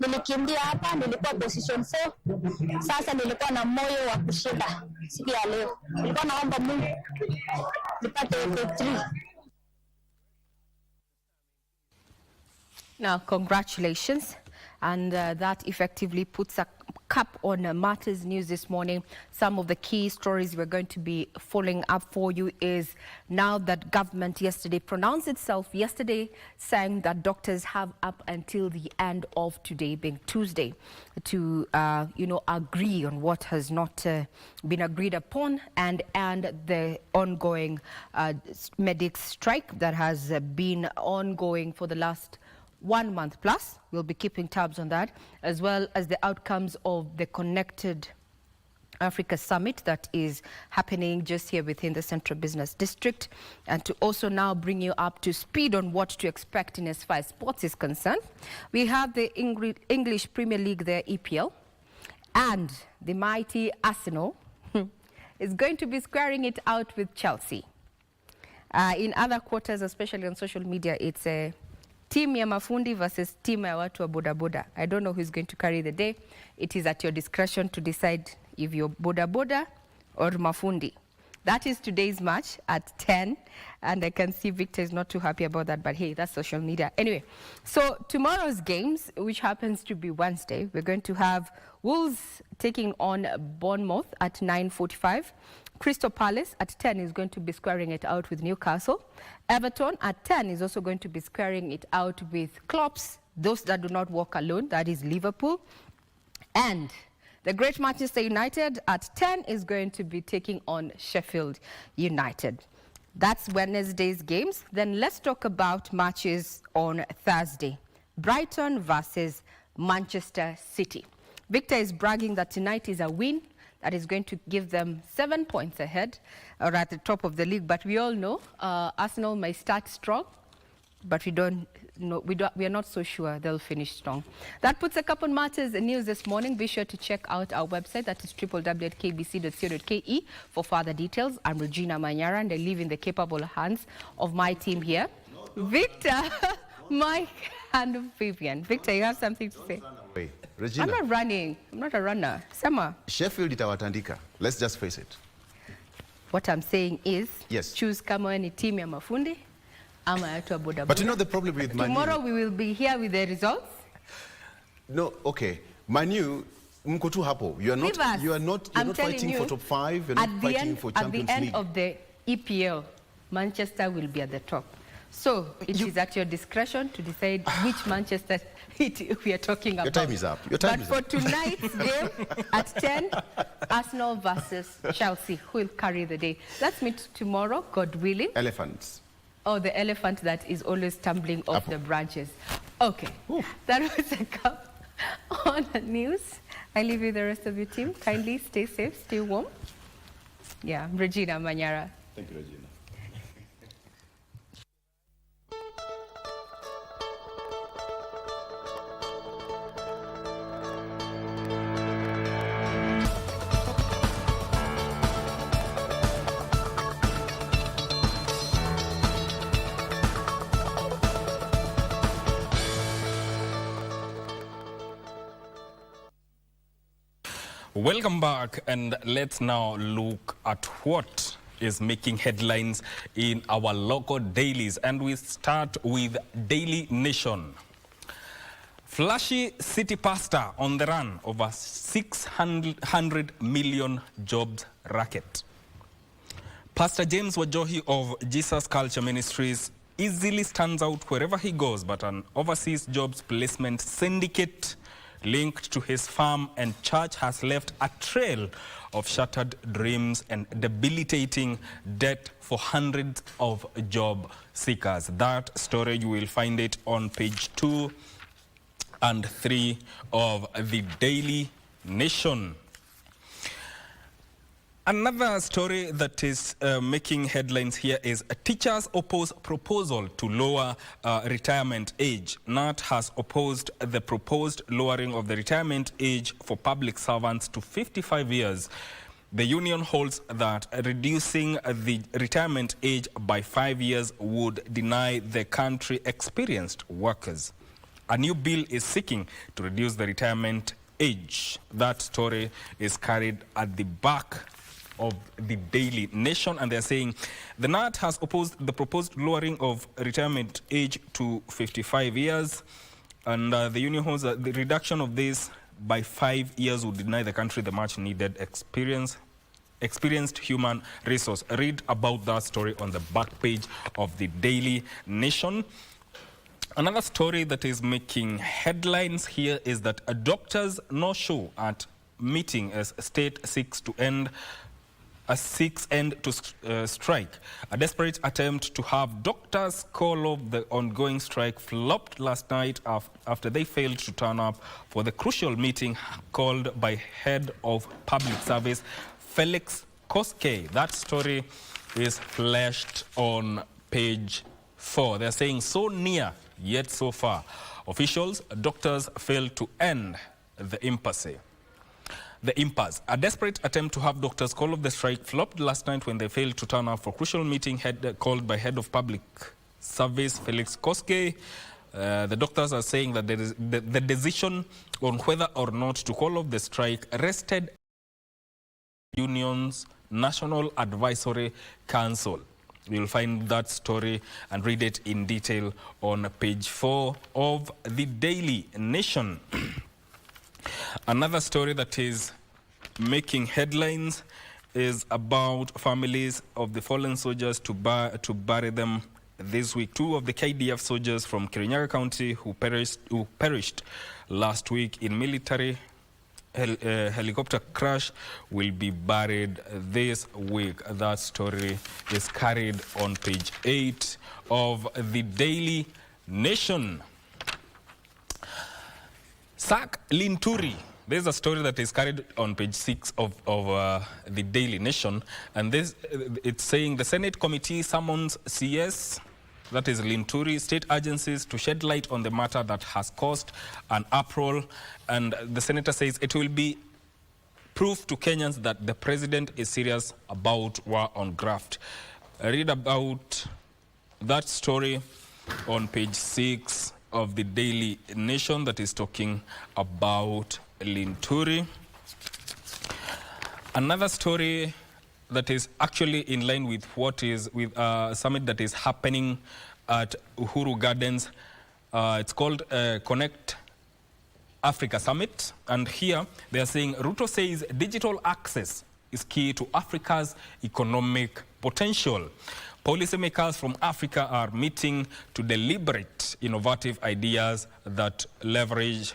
nilikimbia hapa, nilikuwa position 4. Sasa nilikuwa na moyo wa kushinda siku ya leo. Nilikuwa naomba Mungu nipate victory. Now, congratulations. And that effectively puts a cap on Matters News this morning. Some of the key stories we're going to be following up for you is now that government yesterday pronounced itself saying that doctors have up until the end of today, being Tuesday, to agree on what has not been agreed upon, and the ongoing medics strike that has been ongoing for the last 1 month plus. We'll be keeping tabs on that, as well as the outcomes of the Connected Africa Summit that is happening just here within the Central Business District, and to also now bring you up to speed on what to expect in as far as sports is concerned. We have the English Premier League there, EPL, and the mighty Arsenal is going to be squaring it out with Chelsea. In other quarters, especially on social media, it's a team ya mafundi versus team ya watu wa boda boda. I don't know who's going to carry the day. It is at your discretion to decide if you're boda boda or mafundi. That is today's match at 10, and I can see Victor is not too happy about that, but hey, that's social media. Anyway, so tomorrow's games, which happens to be Wednesday, we're going to have Wolves taking on Bournemouth at 9:45. Crystal Palace at 10 is going to be squaring it out with Newcastle. Everton at 10 is also going to be squaring it out with Klopp's, those that do not walk alone, that is Liverpool. And the great Manchester United at 10 is going to be taking on Sheffield United. That's Wednesday's games. Then let's talk about matches on Thursday. Brighton versus Manchester City. Victor is bragging that tonight is a win that is going to give them 7 points ahead or at the top of the league. But we all know Arsenal may start strong, but we are not so sure they'll finish strong. That puts a couple matters in news this morning. Be sure to check out our website, that is www.kbc.co.ke for further details. I'm Regina Manyara, and I leave in the capable hands of my team here. Victor, Mike, and Vivian. Victor, you have something to say? Wait, Regina. I'm not running. I'm not a runner. Sama. Sheffield itawatandika. Let's just face it. What I'm saying is, yes, choose kama any team ya mafundi. But you know the problem with Manu. Tomorrow we will be here with the results. No, okay. Manu, mko tu hapo. You are not fighting for top 5. You're not fighting for Champions League. At the end of the EPL, Manchester will be at the top. So it is at your discretion to decide which Manchester we are talking about. Your time is up. Your time is up. But for tonight's game at 10, Arsenal versus Chelsea, who will carry the day. Let's meet tomorrow, God willing. Elephants. Oh, the elephant that is always tumbling off the branches. Okay, that was a cup on the news. I leave you the rest of your team. Kindly stay safe, stay warm. Yeah, Regina Manyara. Thank you, Regina. Welcome back, and let's now look at what is making headlines in our local dailies. And we start with Daily Nation. Flashy city pastor on the run over 600 million jobs racket. Pastor James Wajohi of Jesus Culture Ministries easily stands out wherever he goes, but an overseas jobs placement syndicate linked to his farm and church has left a trail of shattered dreams and debilitating debt for hundreds of job seekers. That story, you will find it on page 2 and 3 of the Daily Nation. Another story that is making headlines here is teachers oppose proposal to lower retirement age. NAT has opposed the proposed lowering of the retirement age for public servants to 55 years. The union holds that reducing the retirement age by 5 years would deny the country experienced workers. A new bill is seeking to reduce the retirement age. That story is carried at the back of the Daily Nation, and they're saying the NAT has opposed the proposed lowering of retirement age to 55 years, and the union holds that the reduction of this by 5 years would deny the country the much needed experienced human resource. Read about that story on the back page of the Daily Nation. Another story that is making headlines here is that a doctor's no-show at meeting as state seeks to end to strike. A desperate attempt to have doctors call off the ongoing strike flopped last night after they failed to turn up for the crucial meeting called by Head of Public Service Felix Koske. That story is flashed on page 4. They're saying so near yet so far. Officials, doctors failed to end the impasse. the impasse. A desperate attempt to have doctors call off the strike flopped last night when they failed to turn up for crucial meeting called by Head of Public Service Felix Koske. The doctors are saying that the decision on whether or not to call off the strike rested Union's National Advisory Council. You'll find that story and read it in detail on page 4 of the Daily Nation. Another story that is making headlines is about families of the fallen soldiers to bury them this week. 2 of the KDF soldiers from Kirinyaga County who perished last week in military helicopter crash will be buried this week. That story is carried on page 8 of the Daily Nation. Sack Linturi. There's a story that is carried on page 6 of the Daily Nation, and it's saying the Senate committee summons CS, that is Linturi, state agencies to shed light on the matter that has caused an uproar. And the senator says it will be proof to Kenyans that the president is serious about war on graft. Read about that story on page 6 of the Daily Nation that is talking about Linturi. Another story that is actually in line with what is with a summit that is happening at Uhuru Gardens. It's called Connect Africa Summit, and here they are saying Ruto says digital access is key to Africa's economic potential. Policymakers from Africa are meeting to deliberate innovative ideas that leverage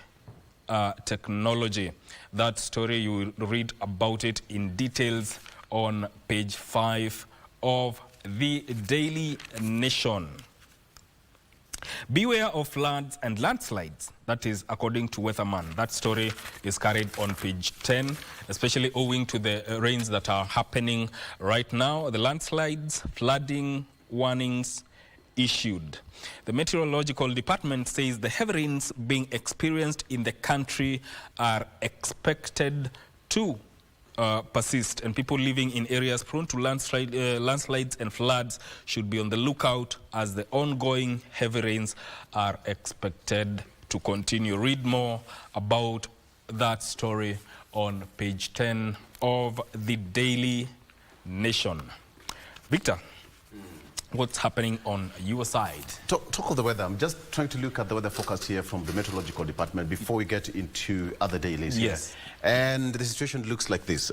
technology. That story, you will read about it in details on page 5 of the Daily Nation. Beware of floods and landslides. That is according to Weatherman. That story is carried on page 10, especially owing to the rains that are happening right now. The landslides, flooding warnings issued. The Meteorological Department says the heavy rains being experienced in the country are expected to persist, and people living in areas prone to landslides and floods should be on the lookout as the ongoing heavy rains are expected to continue. Read more about that story on page 10 of the Daily Nation. Victor, what's happening on your side? Talk of the weather. I'm just trying to look at the weather forecast here from the Meteorological Department before we get into other dailies. Yes. Here. And the situation looks like this.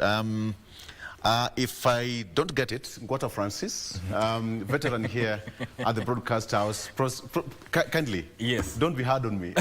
If I don't get it, Ngwata Francis, veteran here at the broadcast house, kindly, yes, don't be hard on me.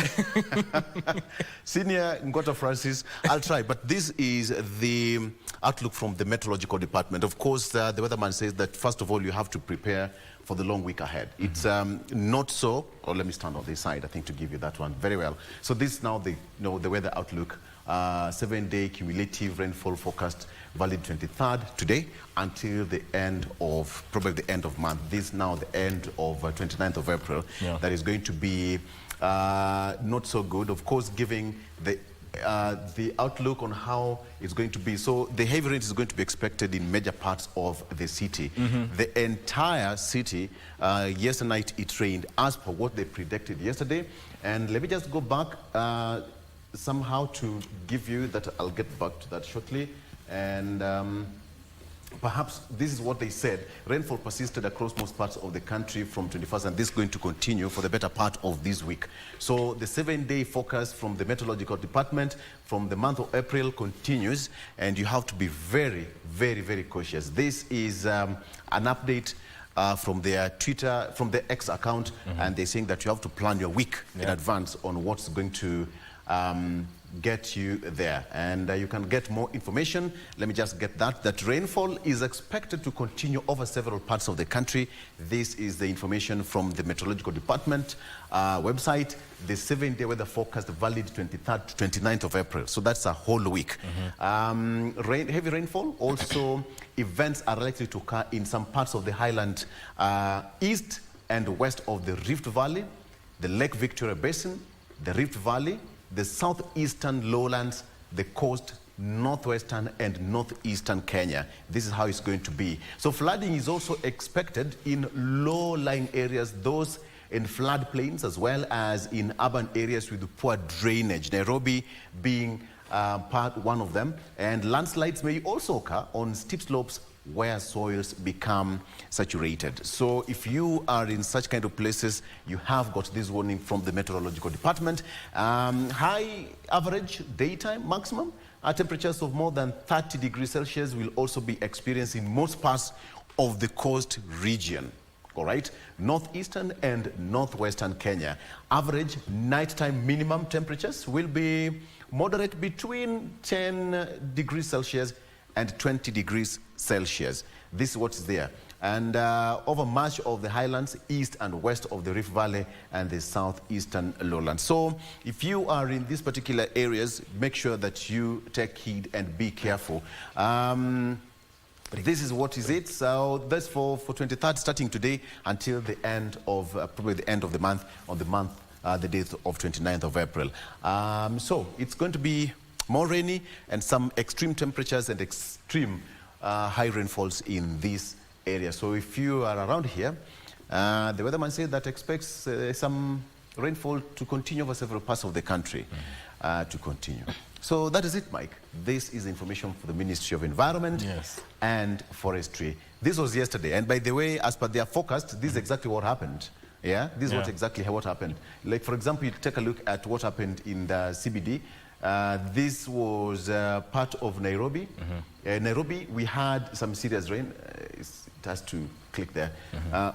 Senior Ngwata Francis, I'll try, but this is the outlook from the Meteorological Department. Of course, the weatherman says that first of all, you have to prepare for the long week ahead. It's not so, or let me stand on this side, I think, to give you that one very well. So this is now the weather outlook, 7-day cumulative rainfall forecast, valid 23rd today until the end of, probably the end of month. This is now the end of 29th of April. Yeah. That is going to be not so good, of course, giving the outlook on how it's going to be. So the heavy rain is going to be expected in major parts of the city. The entire city, yesterday night it rained as per what they predicted yesterday. And let me just go back somehow to give you that. I'll get back to that shortly. And perhaps this is what they said. Rainfall persisted across most parts of the country from 21st, and this is going to continue for the better part of this week. So the 7-day forecast from the Meteorological Department from the month of April continues, and you have to be very, very, very cautious. This is an update from their Twitter, from their X account, and they're saying that you have to plan your week in advance on what's going to get you there. And you can get more information. Let me just get that rainfall is expected to continue over several parts of the country. This is the information from the Meteorological Department website. The 7-day weather forecast valid 23rd to 29th of April. So that's a whole week. Heavy rainfall. Also, events are likely to occur in some parts of the highland east and west of the Rift Valley, the Lake Victoria Basin, the Rift Valley, the southeastern lowlands, the coast, northwestern and northeastern Kenya. This is how it's going to be. So flooding is also expected in low-lying areas, those in floodplains as well as in urban areas with poor drainage, Nairobi being one of them. And landslides may also occur on steep slopes where soils become saturated. So if you are in such kind of places, you have got this warning from the meteorological department. High average daytime maximum temperatures of more than 30 degrees Celsius will also be experienced in most parts of the coast region. All right, northeastern and northwestern Kenya. Average nighttime minimum temperatures will be moderate between 10 degrees Celsius and 20 degrees Celsius. This is what is there. And over much of the highlands, east and west of the Rift Valley and the southeastern lowlands. So if you are in these particular areas, make sure that you take heed and be careful. This is what is it. So that's for 23rd, starting today until the end of, probably the end of the month, the date of 29th of April. So it's going to be more rainy and some extreme temperatures and extreme high rainfalls in this area. So if you are around here, the weatherman said that expects some rainfall to continue over several parts of the country to continue. So that is it, Mike. This is information for the Ministry of Environment and Forestry. This was yesterday. And by the way, as per their forecast, this is exactly what happened. Yeah, this is exactly what happened. Like, for example, you take a look at what happened in the CBD. This was part of Nairobi. Nairobi, we had some serious rain. It has to click there.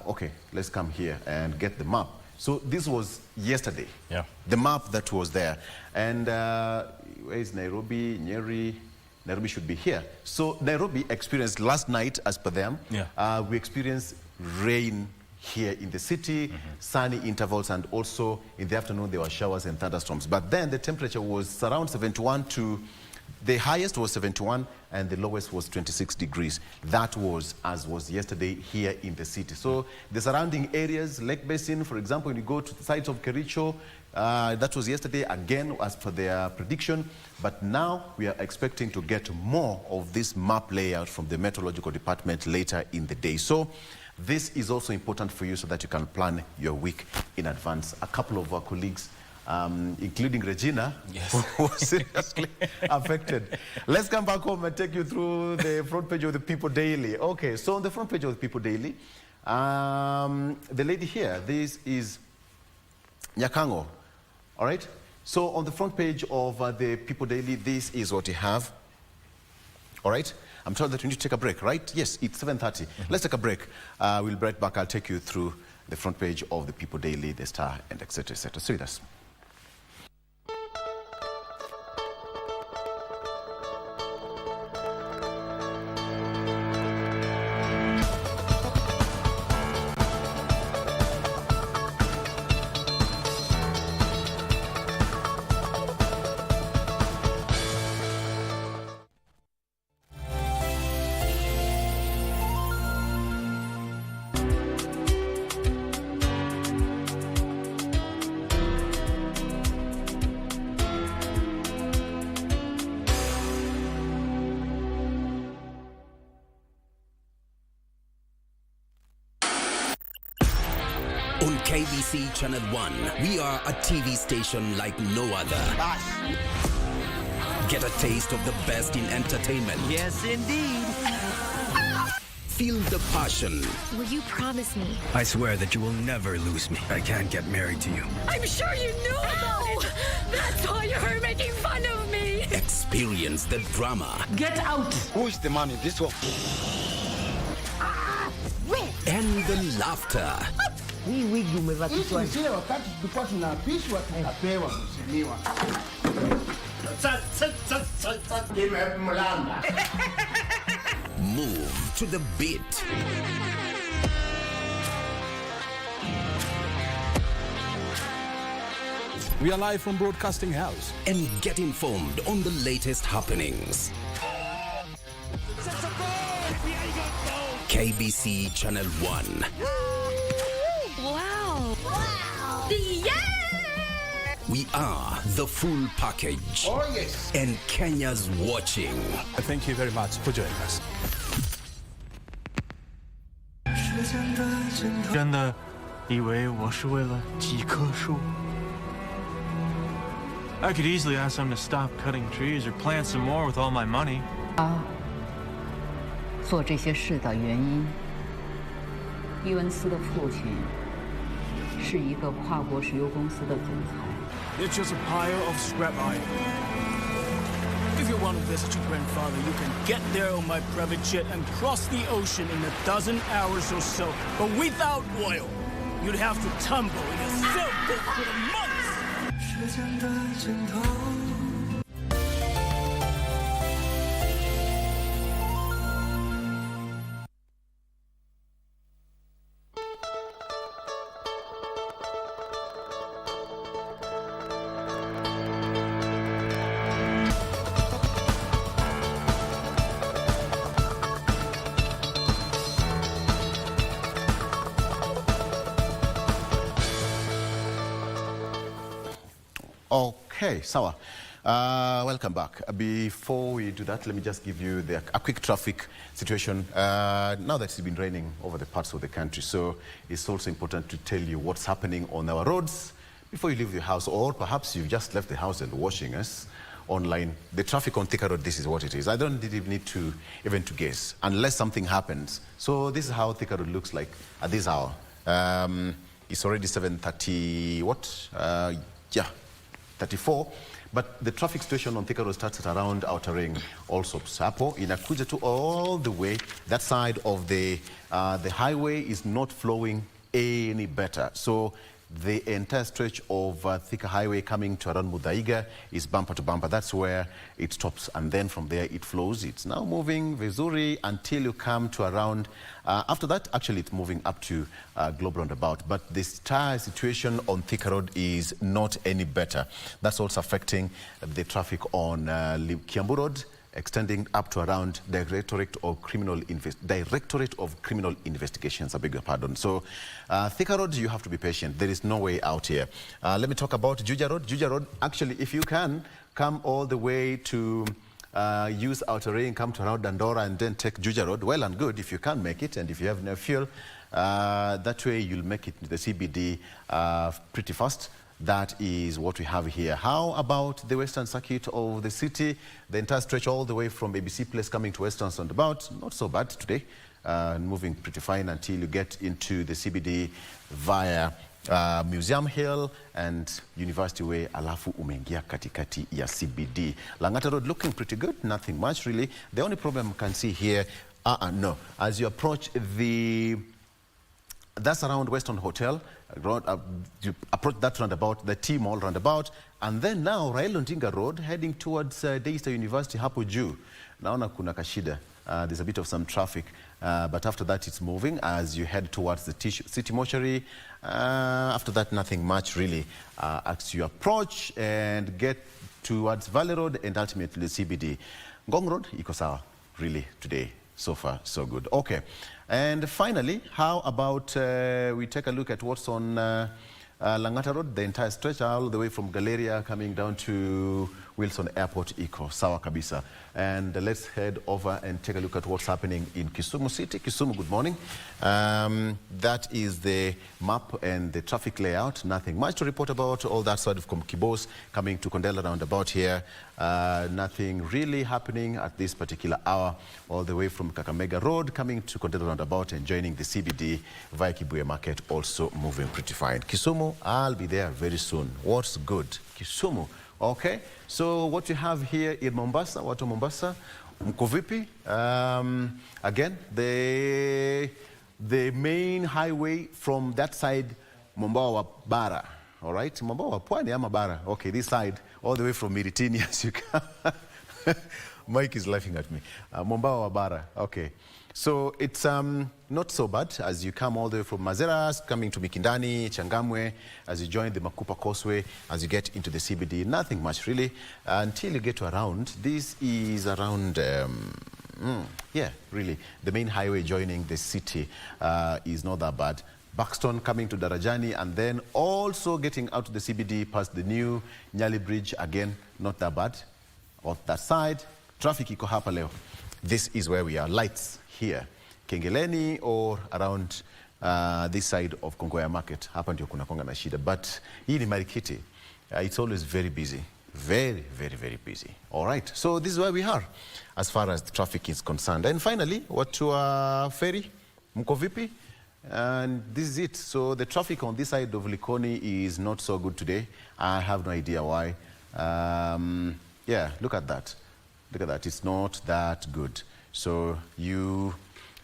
Okay, let's come here and get the map. So this was yesterday, the map that was there. And where is Nairobi? Nyeri. Nairobi should be here. So Nairobi experienced last night, as per them, we experienced rain here in the city, sunny intervals, and also in the afternoon there were showers and thunderstorms. But then the temperature was around 71 to, the highest was 71 and the lowest was 26 degrees. That was as was yesterday here in the city. So the surrounding areas, Lake Basin, for example, when you go to the sides of Kericho, that was yesterday again as per their prediction. But now we are expecting to get more of this map layout from the meteorological department later in the day. So this is also important for you so that you can plan your week in advance. A couple of our colleagues, including Regina, who was seriously affected. Let's come back home and take you through the front page of the People Daily. Okay, so on the front page of the People Daily, the lady here, this is Nyakango, all right? So on the front page of the People Daily, this is what you have, all right? I'm told that we need to take a break, right? Yes, it's 7:30. Let's take a break. We'll be right back. I'll take you through the front page of the People Daily, the Star, and etc. etc. Stay with us. On KBC Channel 1, we are a TV station like no other. Get a taste of the best in entertainment. Yes, indeed. Feel the passion. Will you promise me? I swear that you will never lose me. I can't get married to you. I'm sure you knew about it. That's why you're making fun of me. Experience the drama. Get out. Who is the man in this one? And the laughter. Hii wigi umevatishwa. Sile wakati tulikuwa tunaapishwa tunapewa mheshimiwa. Move to the beat. We are live from Broadcasting House. And get informed on the latest happenings. KBC Channel 1. Wow. Wow. Yeah! We are the full package. Oh, yes. And Kenya's watching. Thank you very much for joining us. 真的以为我是为了几棵树 I could easily ask them to stop cutting trees or plant some more with all my money. 做这些事的原因，伊文斯的父亲是一个跨国石油公司的总裁。 It's just a pile of scrap iron. If you want to visit your grandfather, you can get there on my private jet and cross the ocean in 12 hours or so. But without oil, you'd have to tumble in a sailboat for months. 时间的尽头。 Okay, sawa. Welcome back. Before we do that, let me just give you a quick traffic situation. Now that it's been raining over the parts of the country, so it's also important to tell you what's happening on our roads before you leave your house, or perhaps you've just left the house and watching us online. The traffic on Thika Road, this is what it is. I don't need to even to guess, unless something happens. So this is how Thika Road looks like at this hour. It's already 7:30, what? Yeah. 34, but the traffic situation on Thika Road starts at around Outer Ring, also Sapo, inakuja to all the way. That side of the highway is not flowing any better. So the entire stretch of Thika Highway coming to around Mudaiga is bumper to bumper. That's where it stops, and then from there it flows. It's now moving Vizuri until you come to around, after that actually it's moving up to Globe Roundabout. But this entire situation on Thika Road is not any better. That's also affecting the traffic on Kiambu Road, extending up to around Directorate of Criminal Investigations, I beg your pardon. So Thika Road, you have to be patient. There is no way out here. Let me talk about Juja Road. Juja Road, actually, if you can, come all the way to use Outer Ring, come to around Dandora and then take Juja Road, well and good if you can make it, and if you have no fuel, that way you'll make it to the CBD pretty fast. That is what we have here. How about the western circuit of the city? The entire stretch all the way from ABC Place coming to Western Roundabout, not so bad today. Moving pretty fine until you get into the CBD via Museum Hill and University Way, alafu umeingia katikati ya CBD. Langata Road looking pretty good, nothing much really. The only problem you can see here, no, as you approach that's around Western Hotel, you approach that roundabout, the T-Mall roundabout, and then now Raila Odinga Road heading towards Daystar University hapo juu. Naona kuna kashida. There's a bit of some traffic, but after that it's moving as you head towards the City Mortuary. After that, nothing much really. As you approach and get towards Valley Road and ultimately CBD. Ngong Road, iko sawa, really, today. So far, so good. Okay. And finally, how about we take a look at what's on Langata Road, the entire stretch all the way from Galleria coming down to Wilson Airport, Iko, sawa kabisa. And let's head over and take a look at what's happening in Kisumu City. Kisumu, good morning. That is the map and the traffic layout. Nothing much to report about. All that side of Kibos coming to Kondela roundabout here. Nothing really happening at this particular hour. All the way from Kakamega Road coming to Kondela roundabout and joining the CBD via Kibuye Market, also moving pretty fine. Kisumu, I'll be there very soon. What's good? Kisumu. Okay, so what you have here in Mombasa, watu Mombasa, mko vipi? Again, the main highway from that side, Mombawa wa Bara, all right? Mombawa wa Pwani ama Bara, okay, this side, all the way from Miritini, as you can. Mike is laughing at me. Mombawa wa Bara, okay. So it's not so bad as you come all the way from Mazeras, coming to Mikindani, Changamwe, as you join the Makupa Causeway, as you get into the CBD. Nothing much really until you get to around. This is around, yeah, really. The main highway joining the city is not that bad. Buxton coming to Darajani, and then also getting out to the CBD past the new Nyali Bridge. Again, not that bad. On that side, traffic iko hapa leo. This is where we are. Lights here. Kengeleni or around this side of Kongoya Market. Hapa ndio kuna konga na shida. But hii ni Marikiti. It's always very busy. Very, very, very busy. All right. So this is where we are as far as the traffic is concerned. And finally, watu wa ferry, mko vipi? And this is it. So the traffic on this side of Likoni is not so good today. I have no idea why. Yeah, look at that. Look at that. It's not that good. So you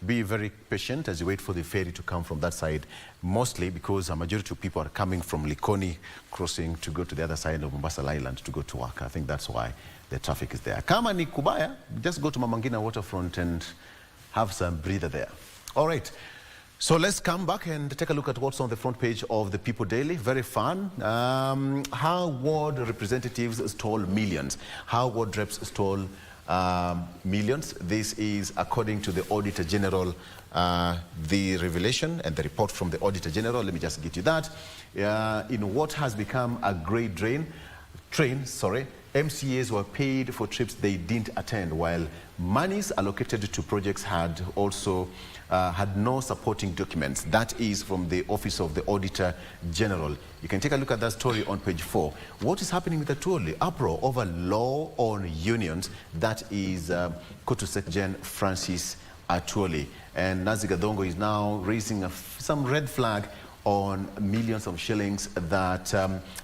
be very patient as you wait for the ferry to come from that side, mostly because a majority of people are coming from Likoni crossing to go to the other side of Mombasa Island to go to work. I think that's why the traffic is there. Kama ni kubaya, just go to Mamangina waterfront and have some breather there. All right. So let's come back and take a look at what's on the front page of the People Daily. Very fun. How ward representatives stole millions. How ward reps stole millions. This is according to the Auditor General, the revelation and the report from the Auditor General. Let me just get you that. In what has become a great train, MCAs were paid for trips they didn't attend, while monies allocated to projects had also had no supporting documents. That is from the Office of the Auditor General. You can take a look at that story on page 4. What is happening with Atuoli? Uproar over law on unions. That is Kotu Sekjen Francis Atuoli. And Nazi Githunguri is now raising some red flag on millions of shillings that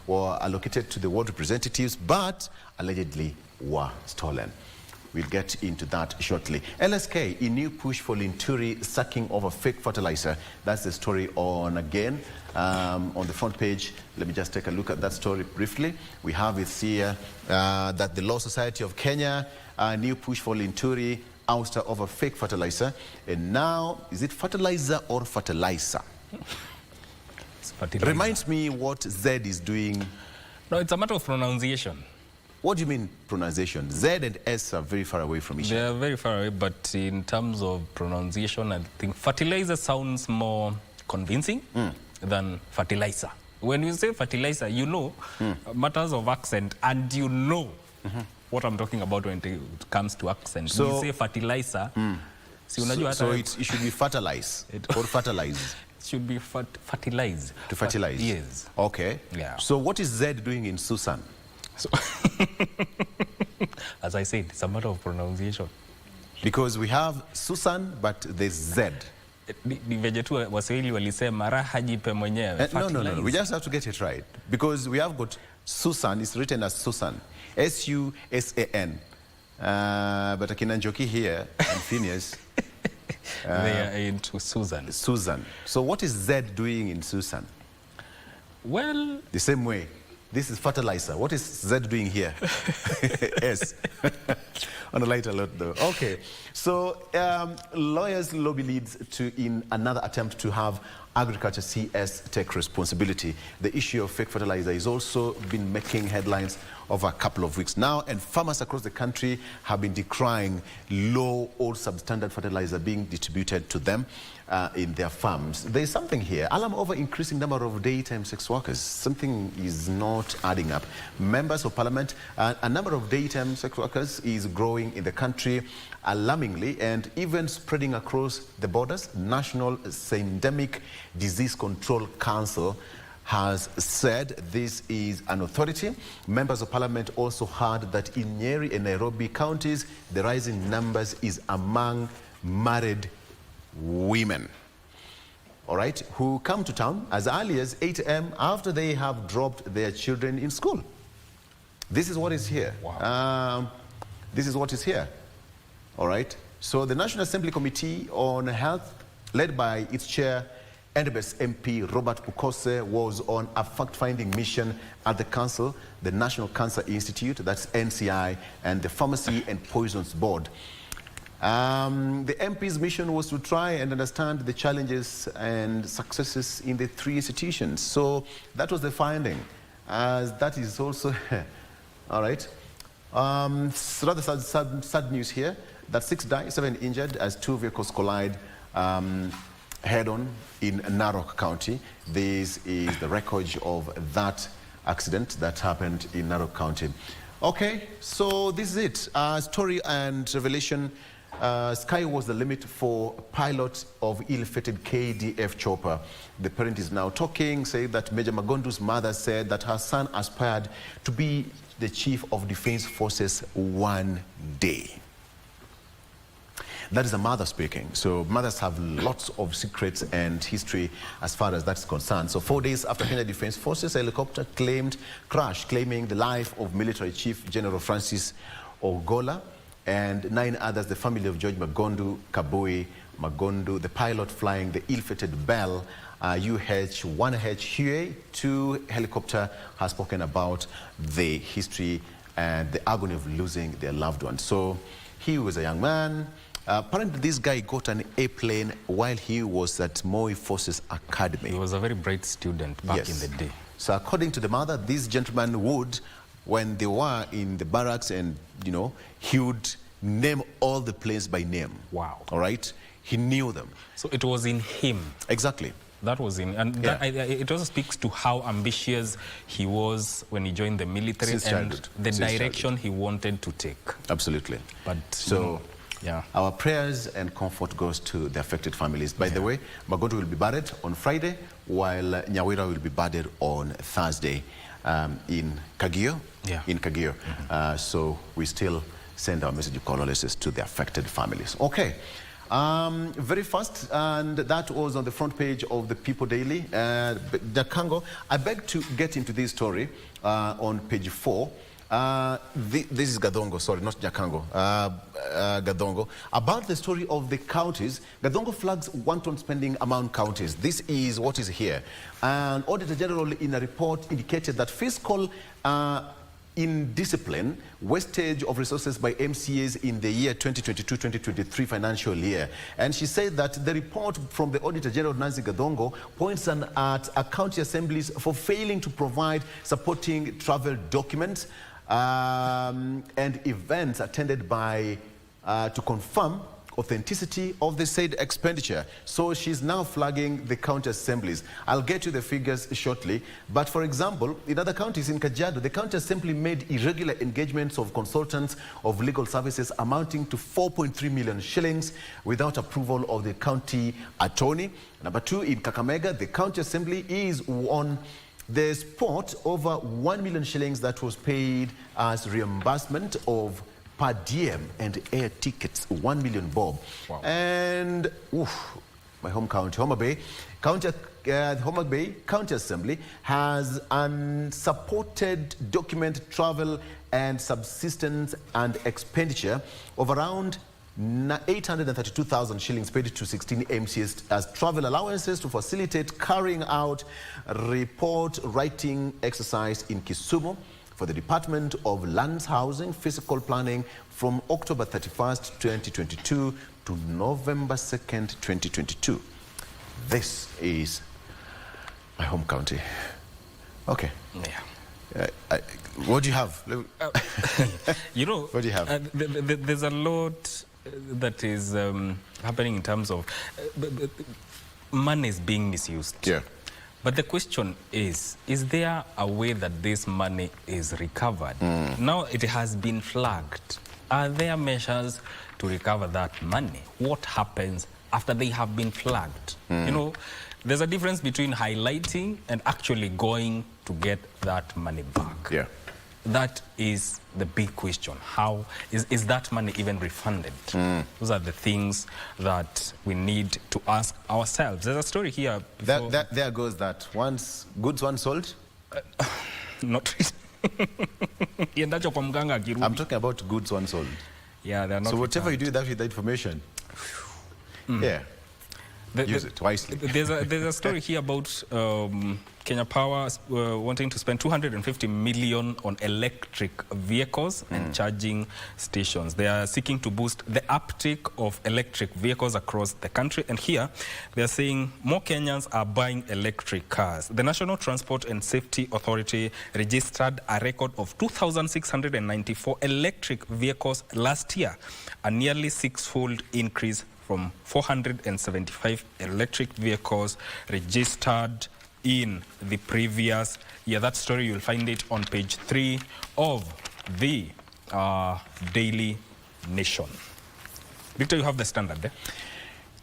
were allocated to the ward representatives, but allegedly were stolen. We'll get into that shortly. LSK, a new push for Linturi sucking of a fake fertilizer. That's the story on again. On the front page, let me just take a look at that story briefly. We have it here that the Law Society of Kenya, a new push for Linturi, ouster of a fake fertilizer. And now, is it fertilizer or fertilizer? Reminds me what Z is doing. No, it's a matter of pronunciation. What do you mean pronunciation? Z and S are very far away from each other. They are very far away, but in terms of pronunciation, I think fertilizer sounds more convincing than fertilizer. When you say fertilizer, you know matters of accent, and you know what I'm talking about when it comes to accent. So, when you say fertilizer, so it should be fertilize or fertilize. It should be fertilize. To fertilize? Yes. Okay. Yeah. So what is Z doing in Susan? So as I said, it's a matter of pronunciation. Because we have Susan, but there's Z. No. We just have to get it right. Because we have got Susan, it's written as Susan. S-U-S-A-N. But Akina Njoki here and Phineas, they are into Susan. Susan. So what is Z doing in Susan? Well, the same way. This is fertilizer. What is Z doing here? S. On a lighter note, though. Okay. So lawyers lobby leads in another attempt to have agriculture CS take responsibility. The issue of fake fertilizer has also been making headlines over a couple of weeks now, and farmers across the country have been decrying low or substandard fertilizer being distributed to them in their farms. There is something here. Alarm over increasing number of daytime sex workers. Something is not adding up. Members of Parliament, a number of daytime sex workers is growing in the country alarmingly and even spreading across the borders. National Syndemic Disease Control Council has said this is an authority. Members of Parliament also heard that in Nyeri and Nairobi counties, the rising numbers is among married women, all right, who come to town as early as 8 a.m. after they have dropped their children in school. This is what is here. Wow. This is what is here, all right. So the National Assembly Committee on Health, led by its chair, NBS MP Robert Ukose, was on a fact-finding mission at the council, the National Cancer Institute, that's NCI, and the Pharmacy and Poisons Board. The MP's mission was to try and understand the challenges and successes in the three institutions. So that was the finding. That is also, all right. Rather sad news here, that 6 died, 7 injured as 2 vehicles collide head-on in Narok County. This is the record of that accident that happened in Narok County. Okay, so this is it. Story and revelation. Sky was the limit for pilot of ill-fated KDF chopper. The parent is now talking, saying that Major Magondu's mother said that her son aspired to be the Chief of Defense Forces one day. That is a mother speaking. So mothers have lots of secrets and history as far as that's concerned. So 4 days after Kenya Defense Forces, a helicopter crashed, claiming the life of Military Chief General Francis Ogola and 9 others, the family of George Magondu, Kabui Magondu, the pilot flying the ill-fated Bell UH-1H Huey 2 helicopter, has spoken about the history and the agony of losing their loved one. So he was a young man. Apparently, this guy got an airplane while he was at Moi Forces Academy. He was a very bright student back in the day. So according to the mother, this gentleman would, when they were in the barracks and, you know, he would name all the planes by name. Wow. All right? He knew them. So it was in him. Exactly. That was in, and that, it also speaks to how ambitious he was when he joined the military and the direction he wanted to take. Absolutely. But so, our prayers and comfort goes to the affected families. By the way, Magondu will be buried on Friday, while Nyawira will be buried on Thursday in Kagio. In Kagio. So we still send our message of condolences to the affected families. Okay. Very fast, and that was on the front page of the People Daily. Jakango, I beg to get into this story on page 4. This is Githunguri, sorry, not Jakango. Githunguri. About the story of the counties, Githunguri flags wanton spending among counties. This is what is here. And Auditor General in a report indicated that fiscal indiscipline, wastage of resources by MCAs in the year 2022-2023 financial year. And she said that the report from the Auditor General, Nancy Githunguri, points at county assemblies for failing to provide supporting travel documents and events attended by to confirm authenticity of the said expenditure. So she's now flagging the county assemblies. I'll get you the figures shortly. But for example, in other counties in Kajiado, the county assembly made irregular engagements of consultants of legal services amounting to 4.3 million shillings without approval of the county attorney. Number 2, in Kakamega, the county assembly is on the spot over 1 million shillings that was paid as reimbursement of per diem and air tickets, 1 million bob. Wow. And my home county, Homa Bay County Assembly has unsupported document travel and subsistence and expenditure of around 832,000 shillings paid to 16 MCs as travel allowances to facilitate carrying out report writing exercise in Kisumu for the Department of Lands, Housing, Physical Planning from October 31st, 2022 to November 2nd, 2022. This is my home county. Okay. Yeah. What do you have? You know, what do you have? There's a lot that is happening in terms of money is being misused. Yeah. But the question is there a way that this money is recovered? Now it has been flagged. Are there measures to recover that money? What happens after they have been flagged? You know, there's a difference between highlighting and actually going to get that money back. Yeah. That is the big question. How is that money even refunded? Those are the things that we need to ask ourselves. There's a story here. There goes that. Once goods, once sold? Not really. I'm talking about goods, once sold. Yeah, they're not. So whatever you do with that information, yeah. Use it wisely. There's a story here about Kenya Power wanting to spend 250 million on electric vehicles and charging stations. They are seeking to boost the uptake of electric vehicles across the country. And here they are saying more Kenyans are buying electric cars. The National Transport and Safety Authority registered a record of 2,694 electric vehicles last year, a nearly 6-fold increase from 475 electric vehicles registered in the previous year. That story, you'll find it on page 3 of the Daily Nation. Victor, you have the Standard there?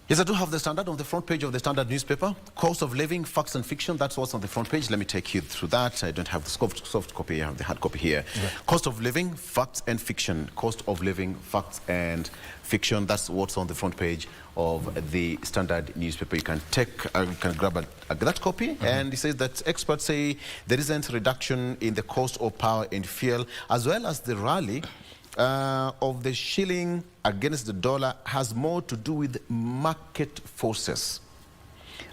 Yes, I do have the Standard on the front page of the Standard newspaper. Cost of living, facts and fiction. That's what's on the front page. Let me take you through that. I don't have the soft copy. I have the hard copy here. Okay. Cost of living, facts and fiction. Cost of living, facts and fiction. That's what's on the front page of the Standard newspaper. You can grab that copy. And it says that experts say there isn't reduction in the cost of power and fuel, as well as the rally of the shilling against the dollar has more to do with market forces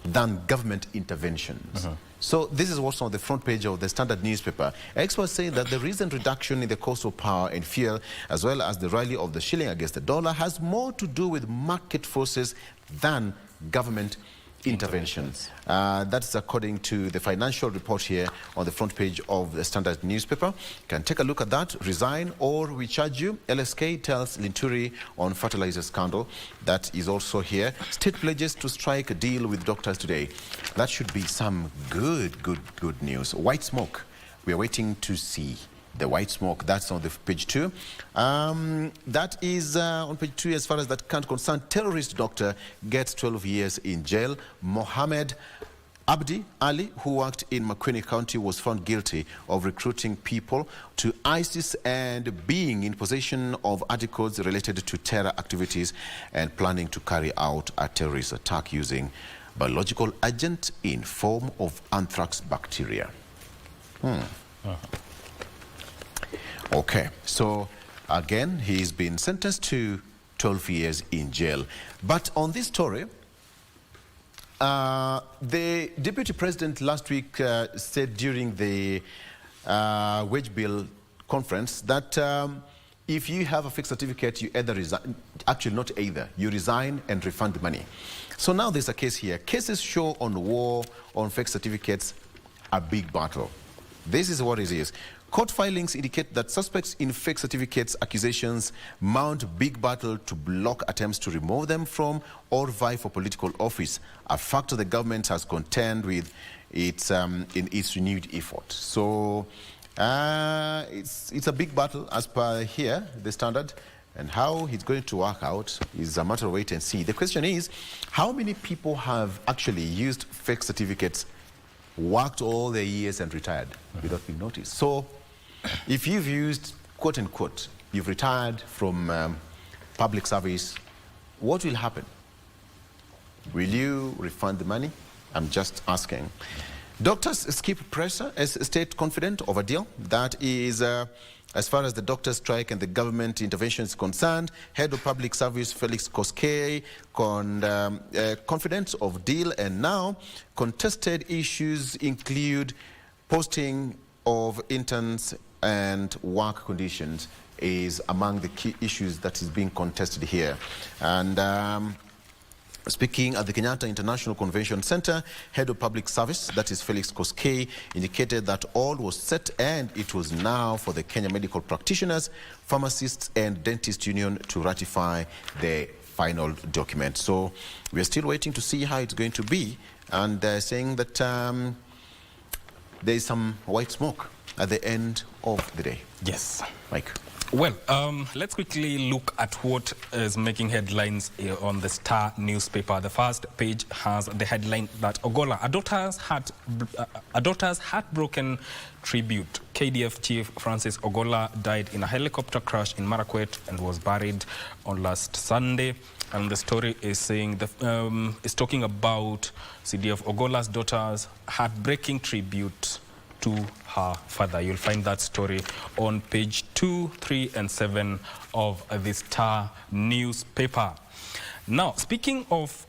than government interventions. So this is what's on the front page of the Standard newspaper. Experts say that the recent reduction in the cost of power and fuel, as well as the rally of the shilling against the dollar, has more to do with market forces than government interventions. That's according to the financial report here on the front page of the Standard newspaper. You can take a look at that. Resign or we charge you. LSK tells Linturi on fertilizer scandal. That is also here. State pledges to strike a deal with doctors today. That should be some good news. White smoke. We are waiting to see the white smoke. That's on the page 2. That is on page 2 as far as that can't concern. Terrorist doctor gets 12 years in jail. Mohammed Abdi Ali, who worked in Makwini County, was found guilty of recruiting people to ISIS and being in possession of articles related to terror activities and planning to carry out a terrorist attack using biological agent in form of anthrax bacteria. Okay, so again, he's been sentenced to 12 years in jail. But on this story, the Deputy President last week said during the wage bill conference that if you have a fixed certificate, you either resign, actually not either, you resign and refund the money. So now there's a case here. Cases show on war on fixed certificates a big battle. This is what it is. Court filings indicate that suspects in fake certificates accusations mount big battle to block attempts to remove them from or vie for political office, a factor the government has contend with in its renewed effort. So it's a big battle as per here, the Standard, and how it's going to work out is a matter of wait and see. The question is, how many people have actually used fake certificates, worked all their years and retired without being noticed? So if you've used, quote unquote, you've retired from public service, what will happen? Will you refund the money? I'm just asking. Doctors skip pressure as state confident of a deal. That is, as far as the doctors' strike and the government intervention is concerned, Head of Public Service Felix Koskei confident of deal, and now contested issues include posting of interns and work conditions is among the key issues that is being contested here. And speaking at the Kenyatta International Convention Center, Head of Public Service, that is Felix Koskei, indicated that all was set and it was now for the Kenya Medical Practitioners, Pharmacists and Dentist Union to ratify the final document. So we're still waiting to see how it's going to be, and saying that there is some white smoke at the end of the day. Yes. Mike. Well, let's quickly look at what is making headlines on the Star newspaper. The first page has the headline that Ogolla, a daughter's heartbroken tribute. KDF Chief Francis Ogolla died in a helicopter crash in Marakwet and was buried on last Sunday. And the story is saying is talking about CDF Ogolla's daughter's heartbreaking tribute to her father. You'll find that story on page 2, 3, and 7 of the Star newspaper. Now, speaking of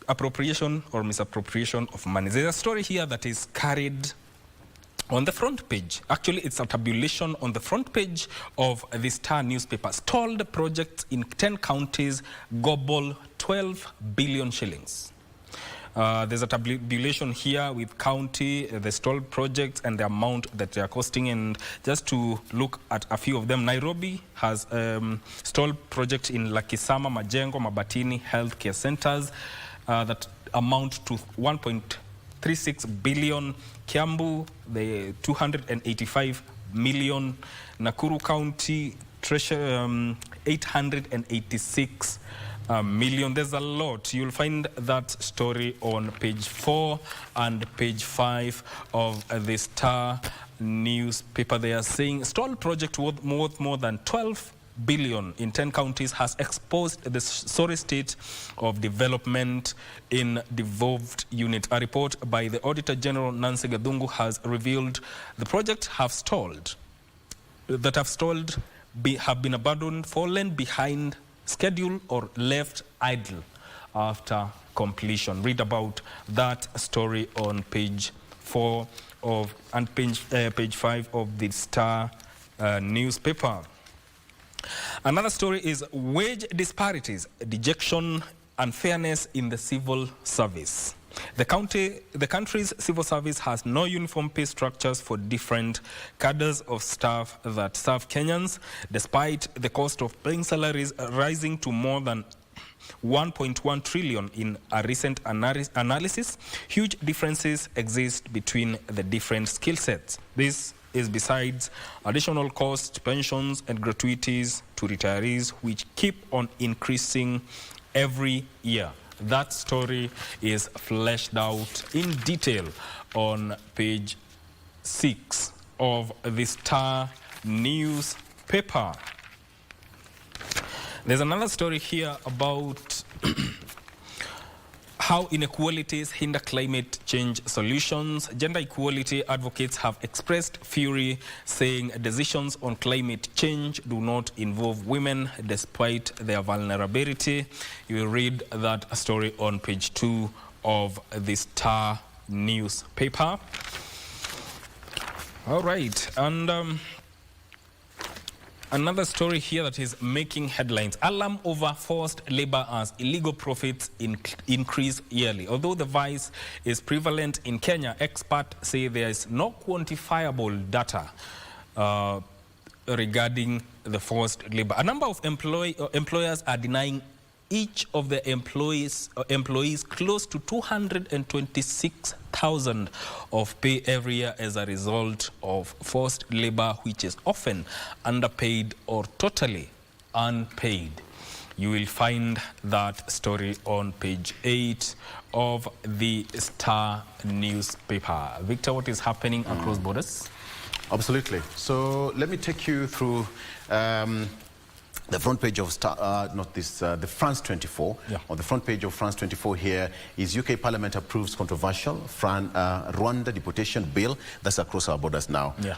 appropriation or misappropriation of money, there's a story here that is carried on the front page. Actually, it's a tabulation on the front page of the Star newspaper. Stalled projects in 10 counties gobble 12 billion shillings. There's a tabulation here with county, the stalled projects and the amount that they are costing. And just to look at a few of them, Nairobi has stalled projects in Lakisama, Majengo, Mabatini healthcare centers that amount to 1.36 billion. Kiambu, the 285 million. Nakuru County, Treasure, 886 million. There's a lot. You'll find that story on page 4 and page 5 of the Star newspaper. They are saying stalled project worth more than 12 billion in 10 counties has exposed the sorry state of development in devolved unit. A report by the Auditor General Nancy Githunguri has revealed the projects have been abandoned, fallen behind schedule or left idle after completion. Read about that story on page 4 and page 5 of the Star newspaper. Another story is wage disparities, dejection, unfairness in the civil service. The country's civil service has no uniform pay structures for different cadres of staff that serve Kenyans, despite the cost of paying salaries rising to more than 1.1 trillion in a recent analysis. Huge differences exist between the different skill sets. This is besides additional costs, pensions and gratuities to retirees, which keep on increasing every year. That story is fleshed out in detail on page 6 of the Star newspaper. There's another story here about how inequalities hinder climate change solutions. Gender equality advocates have expressed fury, saying decisions on climate change do not involve women despite their vulnerability. You will read that story on page 2 of the Star newspaper. All right, and another story here that is making headlines. Alarm over forced labor as illegal profits increase yearly. Although the vice is prevalent in Kenya, experts say there is no quantifiable data regarding the forced labor. A number of employers are denying each of the employees close to 226,000 of pay every year as a result of forced labor, which is often underpaid or totally unpaid. You will find that story on page 8 of the Star newspaper. Victor, what is happening across borders? Absolutely. So let me take you through the front page of the France 24. Yeah. On the front page of France 24 here is UK Parliament approves controversial Rwanda deportation bill. That's across our borders now. Yeah.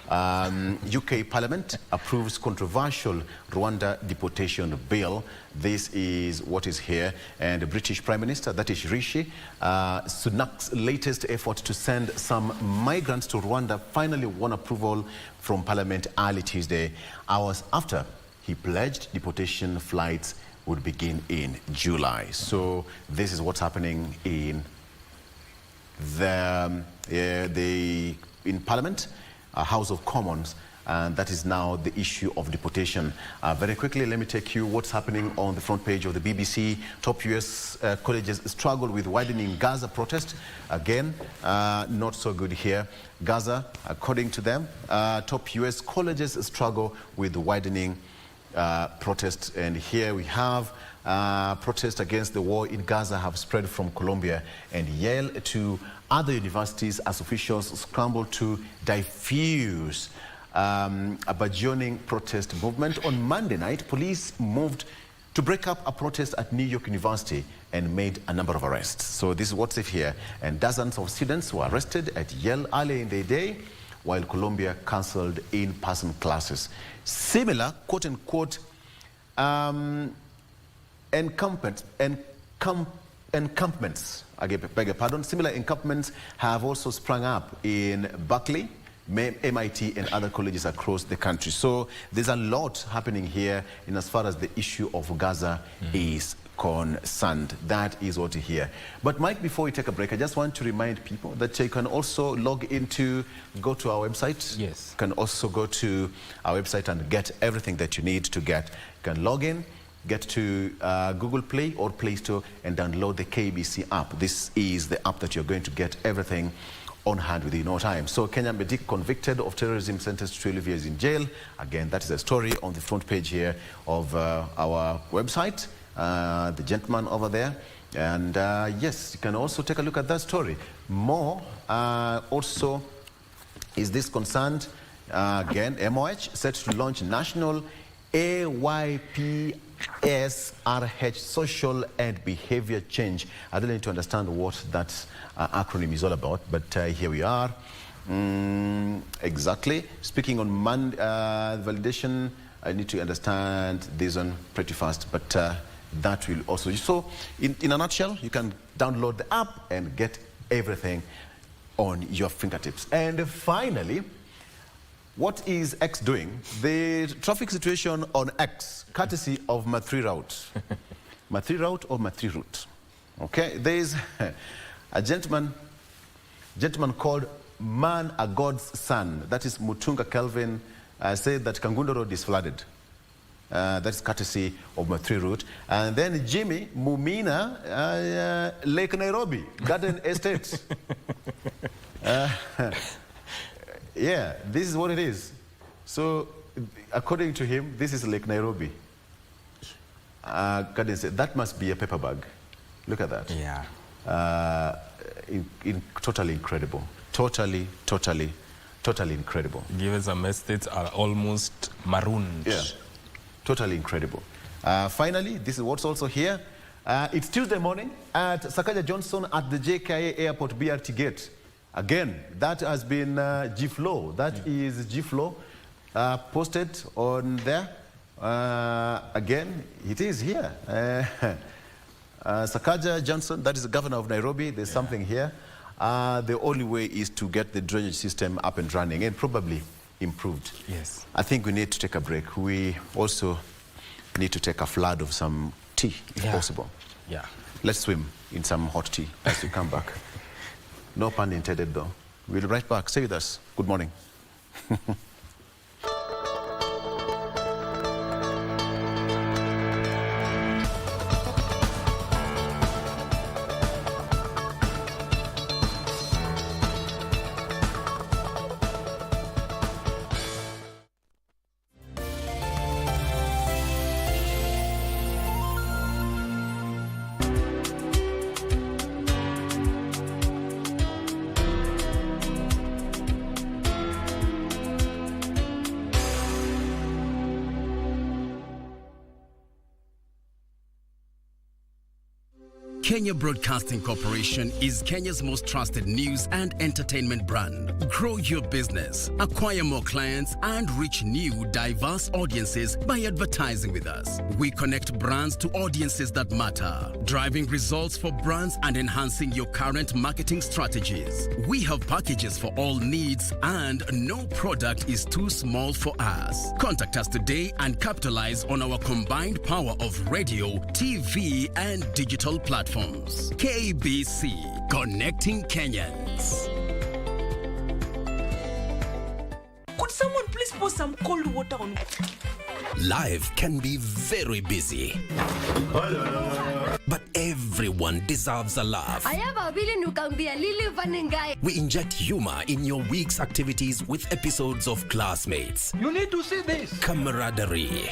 UK Parliament approves controversial Rwanda deportation bill. This is what is here. And the British Prime Minister, that is Rishi Sunak's latest effort to send some migrants to Rwanda finally won approval from Parliament early Tuesday, hours after he pledged deportation flights would begin in July. So this is what's happening in in Parliament, House of Commons, and that is now the issue of deportation. Very quickly, let me take you what's happening on the front page of the BBC. Top US colleges struggle with widening Gaza protest. Again, not so good here. Gaza, according to them, top US colleges struggle with widening protests, and here we have protests against the war in Gaza have spread from Colombia and Yale to other universities as officials scramble to diffuse a burgeoning protest movement. On Monday night, police moved to break up a protest at New York University and made a number of arrests. So this is what's here, and dozens of students were arrested at Yale early in the day, while Colombia cancelled in-person classes. Similar, quote-unquote, encampments, I beg your pardon, similar encampments have also sprung up in Berkeley, MIT and other colleges across the country. So there's a lot happening here in as far as the issue of Gaza is concerned. That is what you hear. But Mike, before we take a break, I just want to remind people that you can also go to our website. Yes. You can also go to our website and get everything that you need to get. You can log in, get to Google Play or Play Store and download the KBC app. This is the app that you're going to get everything on hand within no time. So Kenya medic convicted of terrorism sentenced to 12 years in jail. Again, that is a story on the front page here of our website. The gentleman over there. And yes, you can also take a look at that story. More also is this concerned, again, MOH set to launch national AYPSRH, social and behavior change. I don't need to understand what that acronym is all about, but here we are. Exactly. Speaking on validation, I need to understand this one pretty fast, but that will also. So, in a nutshell, you can download the app and get everything on your fingertips. And finally, what is X doing? The traffic situation on X, courtesy of Mathri Route. Mathri Route or Mathri Route. Okay, there is a gentleman called Man a God's Son. That is Mutunga Kelvin. Said that Kangundo Road is flooded. That's courtesy of Mathri Route. And then Jimmy Mumina, Lake Nairobi, Garden Estate. Yeah, this is what it is. So, according to him, this is Lake Nairobi. Garden Estate. That must be a paper bag. Look at that. Yeah. Totally incredible. Totally incredible. Given some estates are almost marooned. Yeah. Totally incredible. Finally, this is what's also here. It's Tuesday morning at Sakaja Johnson at the JKIA Airport BRT gate. Again, that has been G-Flow. That is G-Flow posted on there. Again, it is here. Sakaja Johnson, that is the governor of Nairobi. There's something here. The only way is to get the drainage system up and running and probably improved. Yes. I think we need to take a break. We also need to take a flood of some tea, if possible. Yeah. Let's swim in some hot tea as we come back. No pun intended, though. We'll be right back. Stay with us. Good morning. Kenya Broadcasting Corporation is Kenya's most trusted news and entertainment brand. Grow your business, acquire more clients, and reach new, diverse audiences by advertising with us. We connect brands to audiences that matter, driving results for brands and enhancing your current marketing strategies. We have packages for all needs, and no product is too small for us. Contact us today and capitalize on our combined power of radio, TV, and digital platforms. KBC, connecting Kenyans. Could someone please pour some cold water on? Life can be very busy. But everyone deserves a laugh. We inject humor in your week's activities with episodes of Classmates. You need to see this. Camaraderie.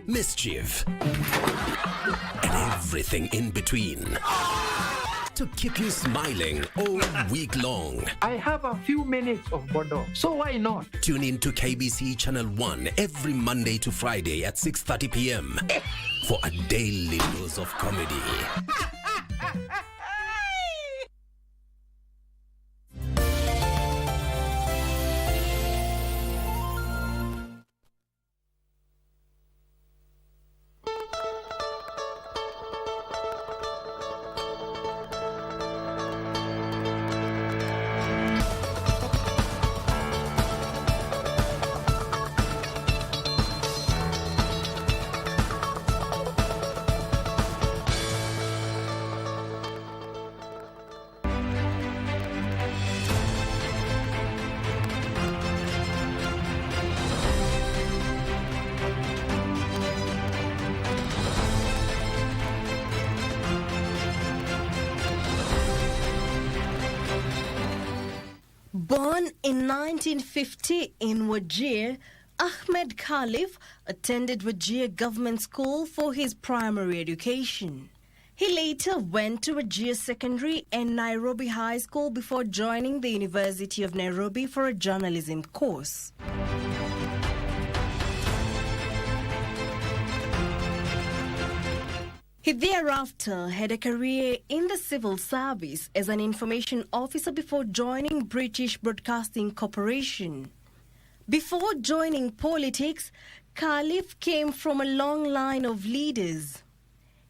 Mischief. And everything in between. To keep you smiling all week long. I have a few minutes of Bordeaux, so why not? Tune in to KBC Channel 1 every Monday to Friday at 6:30 p.m. for a daily dose of comedy. Born in 1950 in Wajir, Ahmed Khalif attended Wajir Government School for his primary education. He later went to Wajir Secondary and Nairobi High School before joining the University of Nairobi for a journalism course. He thereafter had a career in the civil service as an information officer before joining British Broadcasting Corporation. Before joining politics, Khalif came from a long line of leaders.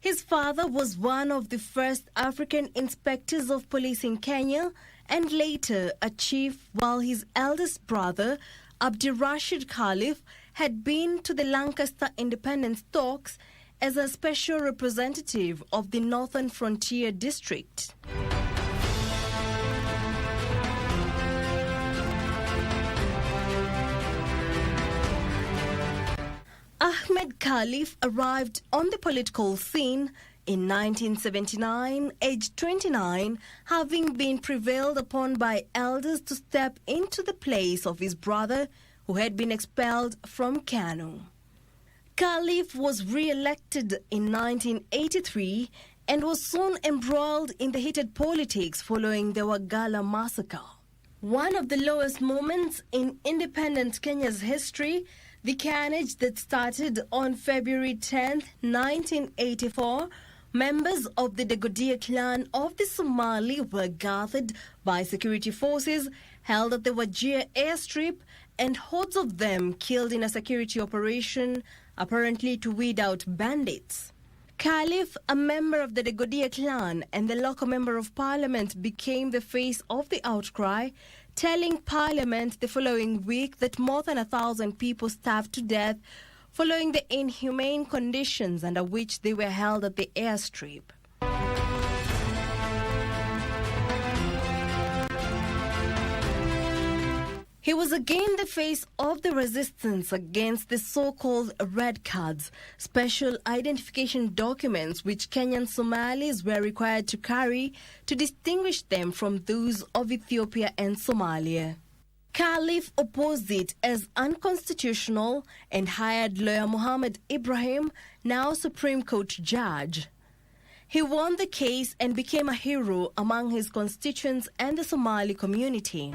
His father was one of the first African inspectors of police in Kenya and later a chief, while his eldest brother, Abdirashid Khalif, had been to the Lancaster independence talks as a special representative of the Northern Frontier District. Ahmed Khalif arrived on the political scene in 1979, aged 29, having been prevailed upon by elders to step into the place of his brother, who had been expelled from Kano. Khalif was re-elected in 1983 and was soon embroiled in the heated politics following the Wagala massacre. One of the lowest moments in independent Kenya's history, the carnage that started on February 10, 1984, members of the Dagodia clan of the Somali were gathered by security forces held at the Wajir airstrip, and hordes of them killed in a security operation, apparently to weed out bandits. Khalif, a member of the Dagodia clan and the local member of parliament, became the face of the outcry, telling parliament the following week that more than 1,000 people starved to death following the inhumane conditions under which they were held at the airstrip. He was again the face of the resistance against the so-called red cards, special identification documents which Kenyan Somalis were required to carry to distinguish them from those of Ethiopia and Somalia. Khalif opposed it as unconstitutional and hired lawyer Mohammed Ibrahim, now Supreme Court judge. He won the case and became a hero among his constituents and the Somali community.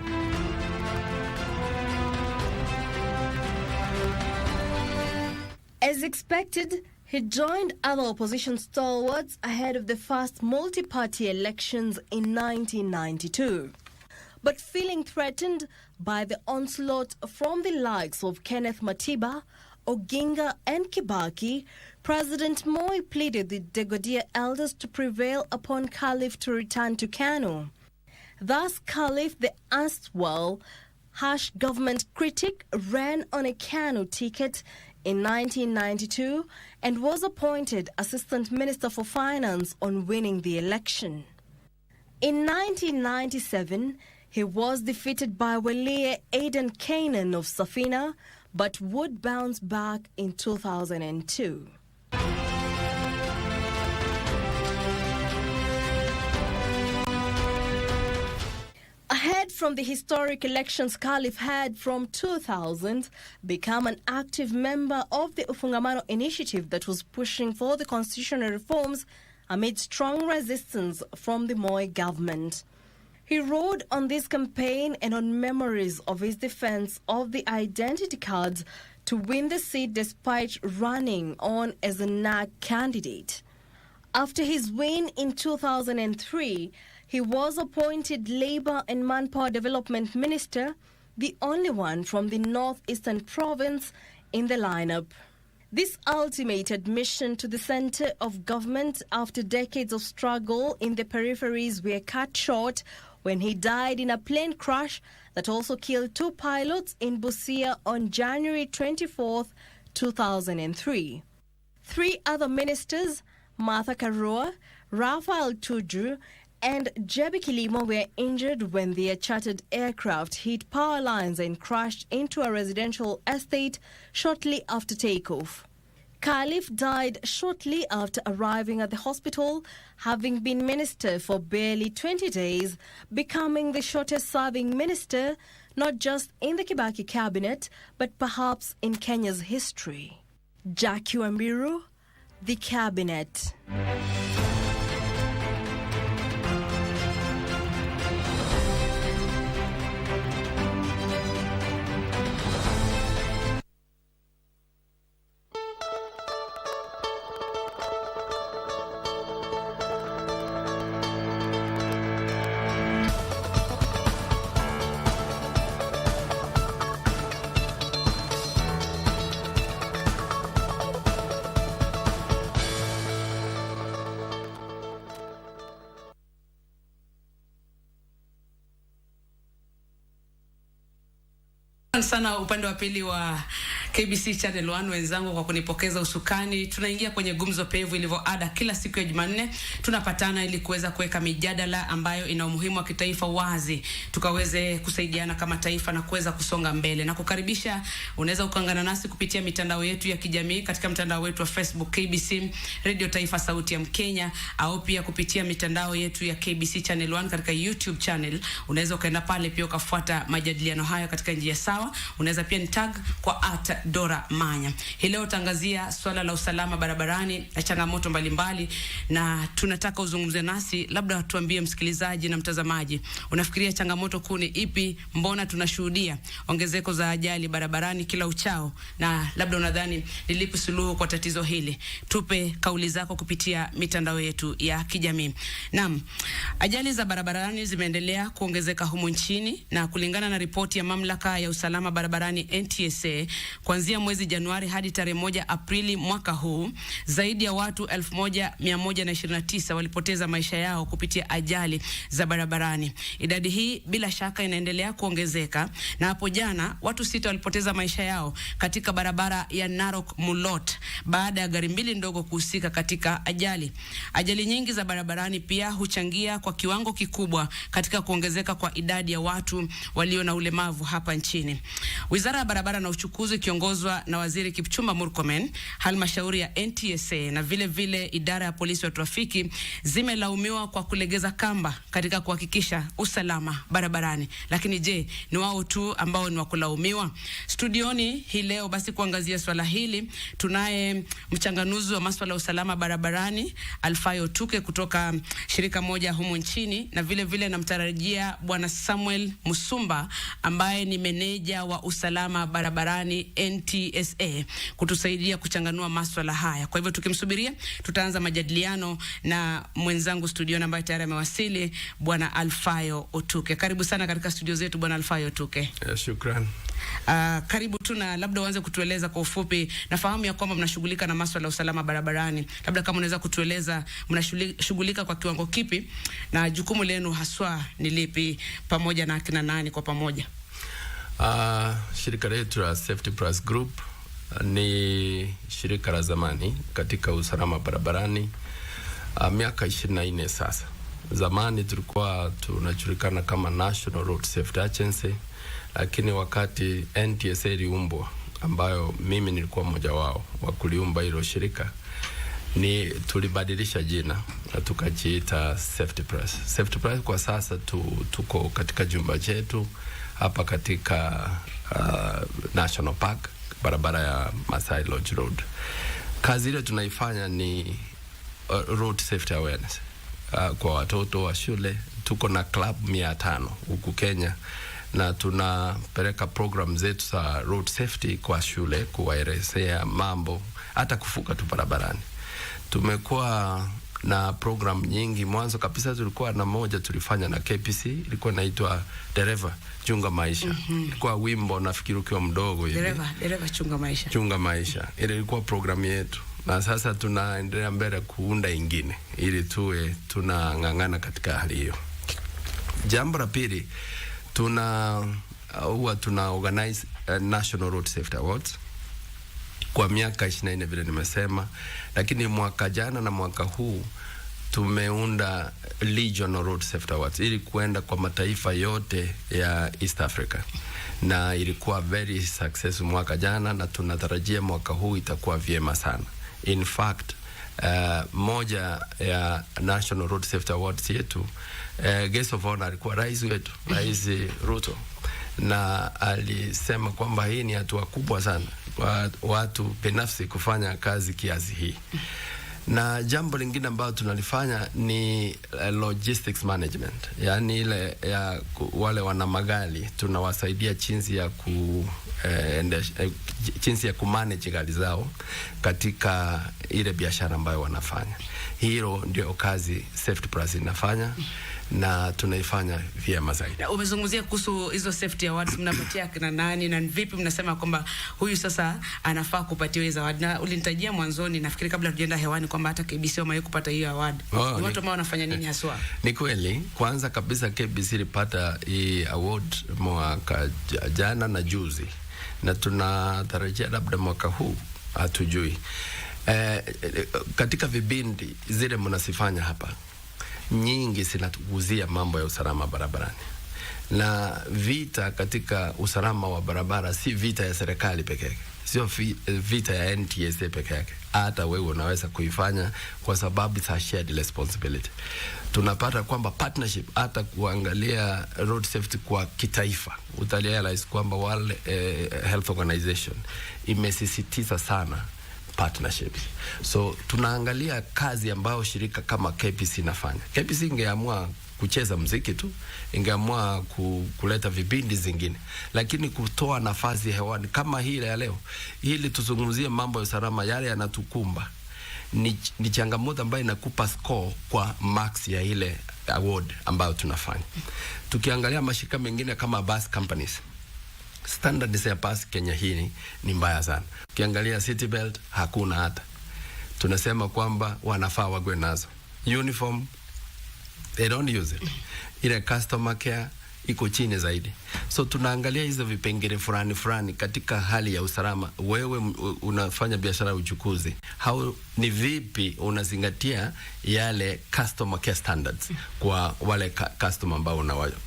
As expected, he joined other opposition stalwarts ahead of the first multi-party elections in 1992. But feeling threatened by the onslaught from the likes of Kenneth Matiba, Oginga and Kibaki, President Moi pleaded the Dagodia elders to prevail upon Khalif to return to Kano. Thus, Khalif, the erstwhile harsh government critic, ran on a Kano ticket in 1992 and was appointed Assistant Minister for Finance on winning the election. In 1997, he was defeated by Walia Aidan Canaan of Safina, but would bounce back in 2002. Ahead from the historic elections, Khalif had from 2000 become an active member of the Ufungamano initiative that was pushing for the constitutional reforms amid strong resistance from the Moi government. He rode on this campaign and on memories of his defense of the identity cards to win the seat despite running on as a NAG candidate. After his win in 2003, he was appointed Labour and Manpower Development Minister, the only one from the Northeastern Province in the lineup. This ultimate admission to the centre of government after decades of struggle in the peripheries were cut short when he died in a plane crash that also killed 2 pilots in Busia on January 24, 2003. 3 other ministers, Martha Karua, Raphael Tuju, and Jebi Kilimo, were injured when their chartered aircraft hit power lines and crashed into a residential estate shortly after takeoff. Khalif died shortly after arriving at the hospital, having been minister for barely 20 days, becoming the shortest-serving minister, not just in the Kibaki cabinet, but perhaps in Kenya's history. Jackie Wambiru, The Cabinet. Sana upande wa pili wa KBC Channel 1 wenzangu kwa kunipokeza usukani. Tunaingia kwenye gumzo pevu ilivyo ada kila siku ya Jumanne. Tunapatana ili kuweza kuweka mijadala ambayo ina umuhimu wa kitaifa wazi. Tukaweze kusaidiana kama taifa na kuweza kusonga mbele. Na kukaribisha, unaweza ukaungana nasi kupitia mitandao yetu ya kijamii katika mtandao wetu wa Facebook KBC Radio Taifa Sauti ya Mkenya, au pia kupitia mitandao yetu ya KBC Channel 1 katika YouTube channel. Unaweza ukaenda pale pia ukafuata majadiliano hayo katika njia sawa. Unaweza pia nitag kwa @Dora Manya. Hii leo tangazia swala la usalama barabarani na changamoto mbalimbali, na tunataka uzungumze nasi. Labda tuambie msikilizaji na mtazamaji, unafikiria changamoto kuu ni ipi? Mbona tunashuhudia ongezeko za ajali barabarani kila uchao, na labda unadhani ni lipi suluhu kwa tatizo hili? Tupe kauli zako kupitia mitandao yetu ya kijamii. Naam, ajali za barabarani zimeendelea kuongezeka humu nchini, na kulingana na ripoti ya mamlaka ya usalama barabarani NTSA, kuanzia mwezi Januari hadi tarehe 1 Aprili mwaka huu, zaidi ya watu 1129 walipoteza maisha yao kupitia ajali za barabarani. Idadi hii bila shaka inaendelea kuongezeka, na hapo jana watu 6 walipoteza maisha yao katika barabara ya Narok Mulot baada ya gari mbili ndogo kuhusika katika ajali. Ajali nyingi za barabarani pia huchangia kwa kiwango kikubwa katika kuongezeka kwa idadi ya watu walio na ulemavu hapa nchini. Wizara ya Barabara na Uchukuzi kiongozwa na Waziri Kipchumba Murkomen, halmashauri ya NTSA na vile vile idara ya polisi wa trafiki zimelaumiwa kwa kulegeza kamba katika kuhakikisha usalama barabarani. Lakini je, ni wao tu ambao ni wakulaumiwa? Studioni hii leo basi kuangazia swala hili tunaye mchanganuzi wa masuala ya usalama barabarani Alfayo Tuke kutoka shirika moja humu nchini, na vile vile namtarajia Bwana Samuel Musumba ambaye ni meneja wa usalama barabarani NTSA kutusaidia kuchanganua masuala haya. Kwa hivyo tukimsubiria, tutaanza majadiliano na mwenzangu studioni ambaye tayari amewasili, Bwana Alfayo Otuke. Karibu sana katika studio zetu Bwana Alfayo Otuke. Shukran. Karibu tu, na labda uanze kutueleza kwa ufupi. Nafahamu ya kwamba mnashughulika na masuala ya usalama barabarani. Labda kama unaweza kutueleza mnashughulika kwa kiwango kipi na jukumu lenu haswa ni lipi, pamoja na akina nani kwa pamoja? Shirika letu la Safety Plus Group ni shirika la zamani katika usalama barabarani, miaka 24 sasa. Zamani tulikuwa tunajulikana kama National Road Safety Agency, lakini wakati NTSA iliumbwa, ambayo mimi nilikuwa mmoja wao wa kuliumba hilo shirika, tulibadilisha jina na tukajiita Safety Plus. Safety Plus kwa sasa tuko katika jumba chetu hapa katika National Park, barabara ya Masai Lodge Road. Kazi ile tunaifanya ni road safety awareness kwa watoto wa shule. Tuko na club 500 huku Kenya, na tunapeleka program zetu za road safety kwa shule, kuwaelezea mambo hata kufuka tu barabarani. Tumekuwa na program nyingi. Mwanzo kabisa tulikuwa na moja tulifanya na KPC, ilikuwa inaitwa Dereva Chunga Maisha. Ilikuwa wimbo, nafikiri ukiwa mdogo hivi. Dereva Chunga Maisha. Chunga Maisha. Ile ilikuwa program yetu. Na sasa tunaendelea mbele kuunda ingine ili tuwe tunang'ang'ana katika hali hiyo. Jambo la pili, huwa tuna organize National Road Safety Awards kwa miaka 24 vile nimesema, lakini mwaka jana na mwaka huu tumeunda Regional Road Safety Awards ili kuenda kwa mataifa yote ya East Africa, na ilikuwa very successful mwaka jana, na tunatarajia mwaka huu itakuwa vyema sana. In fact, moja ya National Road Safety Awards yetu, guest of honor alikuwa rais wetu, Rais Ruto, na alisema kwamba hii ni hatua kubwa sana kwa watu binafsi kufanya kazi kiasi hii. Na jambo lingine ambalo tunalifanya ni logistics management, yani ile ya wale wana magari tunawasaidia jinsi ya kumanage gari zao katika ile biashara ambayo wanafanya. Hilo ndio kazi Safety Plus inafanya, na tunaifanya vyema zaidi. Umezungumzia kuhusu hizo safety awards, mnapatia kina nani na vipi mnasema kwamba huyu sasa anafaa kupatiwa hizo award? Na ulinitajia mwanzoni, nafikiri kabla tujaenda hewani, kwamba hata KBC wamewahi kupata hiyo award. Ni watu ambao wanafanya nini haswa? Ni kweli, kwanza kabisa KBC ilipata hii award mwaka jana na juzi, na tunatarajia labda mwaka huu, hatujui. Katika vibindi zile mnasifanya hapa, nyingi zinatuguzia mambo ya usalama barabarani. Na vita katika usalama wa barabara si vita ya serikali peke yake, sio vita ya NTSA peke yake. Hata wewe unaweza kuifanya kwa sababu za shared responsibility. Tunapata kwamba partnership, hata kuangalia road safety kwa kitaifa, utarealize kwamba World Health Organization imesisitiza sana partnerships. So tunaangalia kazi ambayo shirika kama KPC inafanya. KPC ingeamua kucheza muziki tu, ingeamua kuleta vipindi zingine, lakini kutoa nafasi hewani kama hii ya leo, ili tuzungumzie mambo ya usalama yale yanatukumba, ni changamoto ambayo inakupa score kwa marks ya ile award ambayo tunafanya. Tukiangalia mashirika mengine kama bus companies, standards ya bus Kenya hii ni mbaya sana. Ukiangalia City Belt hakuna hata. Tunasema kwamba wanafaa wagwe nazo. Uniform, they don't use it. Ile customer care iko chini zaidi. So tunaangalia hizo vipengele fulani katika hali ya usalama. Wewe unafanya biashara ya uchukuzi, ni vipi unazingatia yale customer care standards kwa wale customer ambao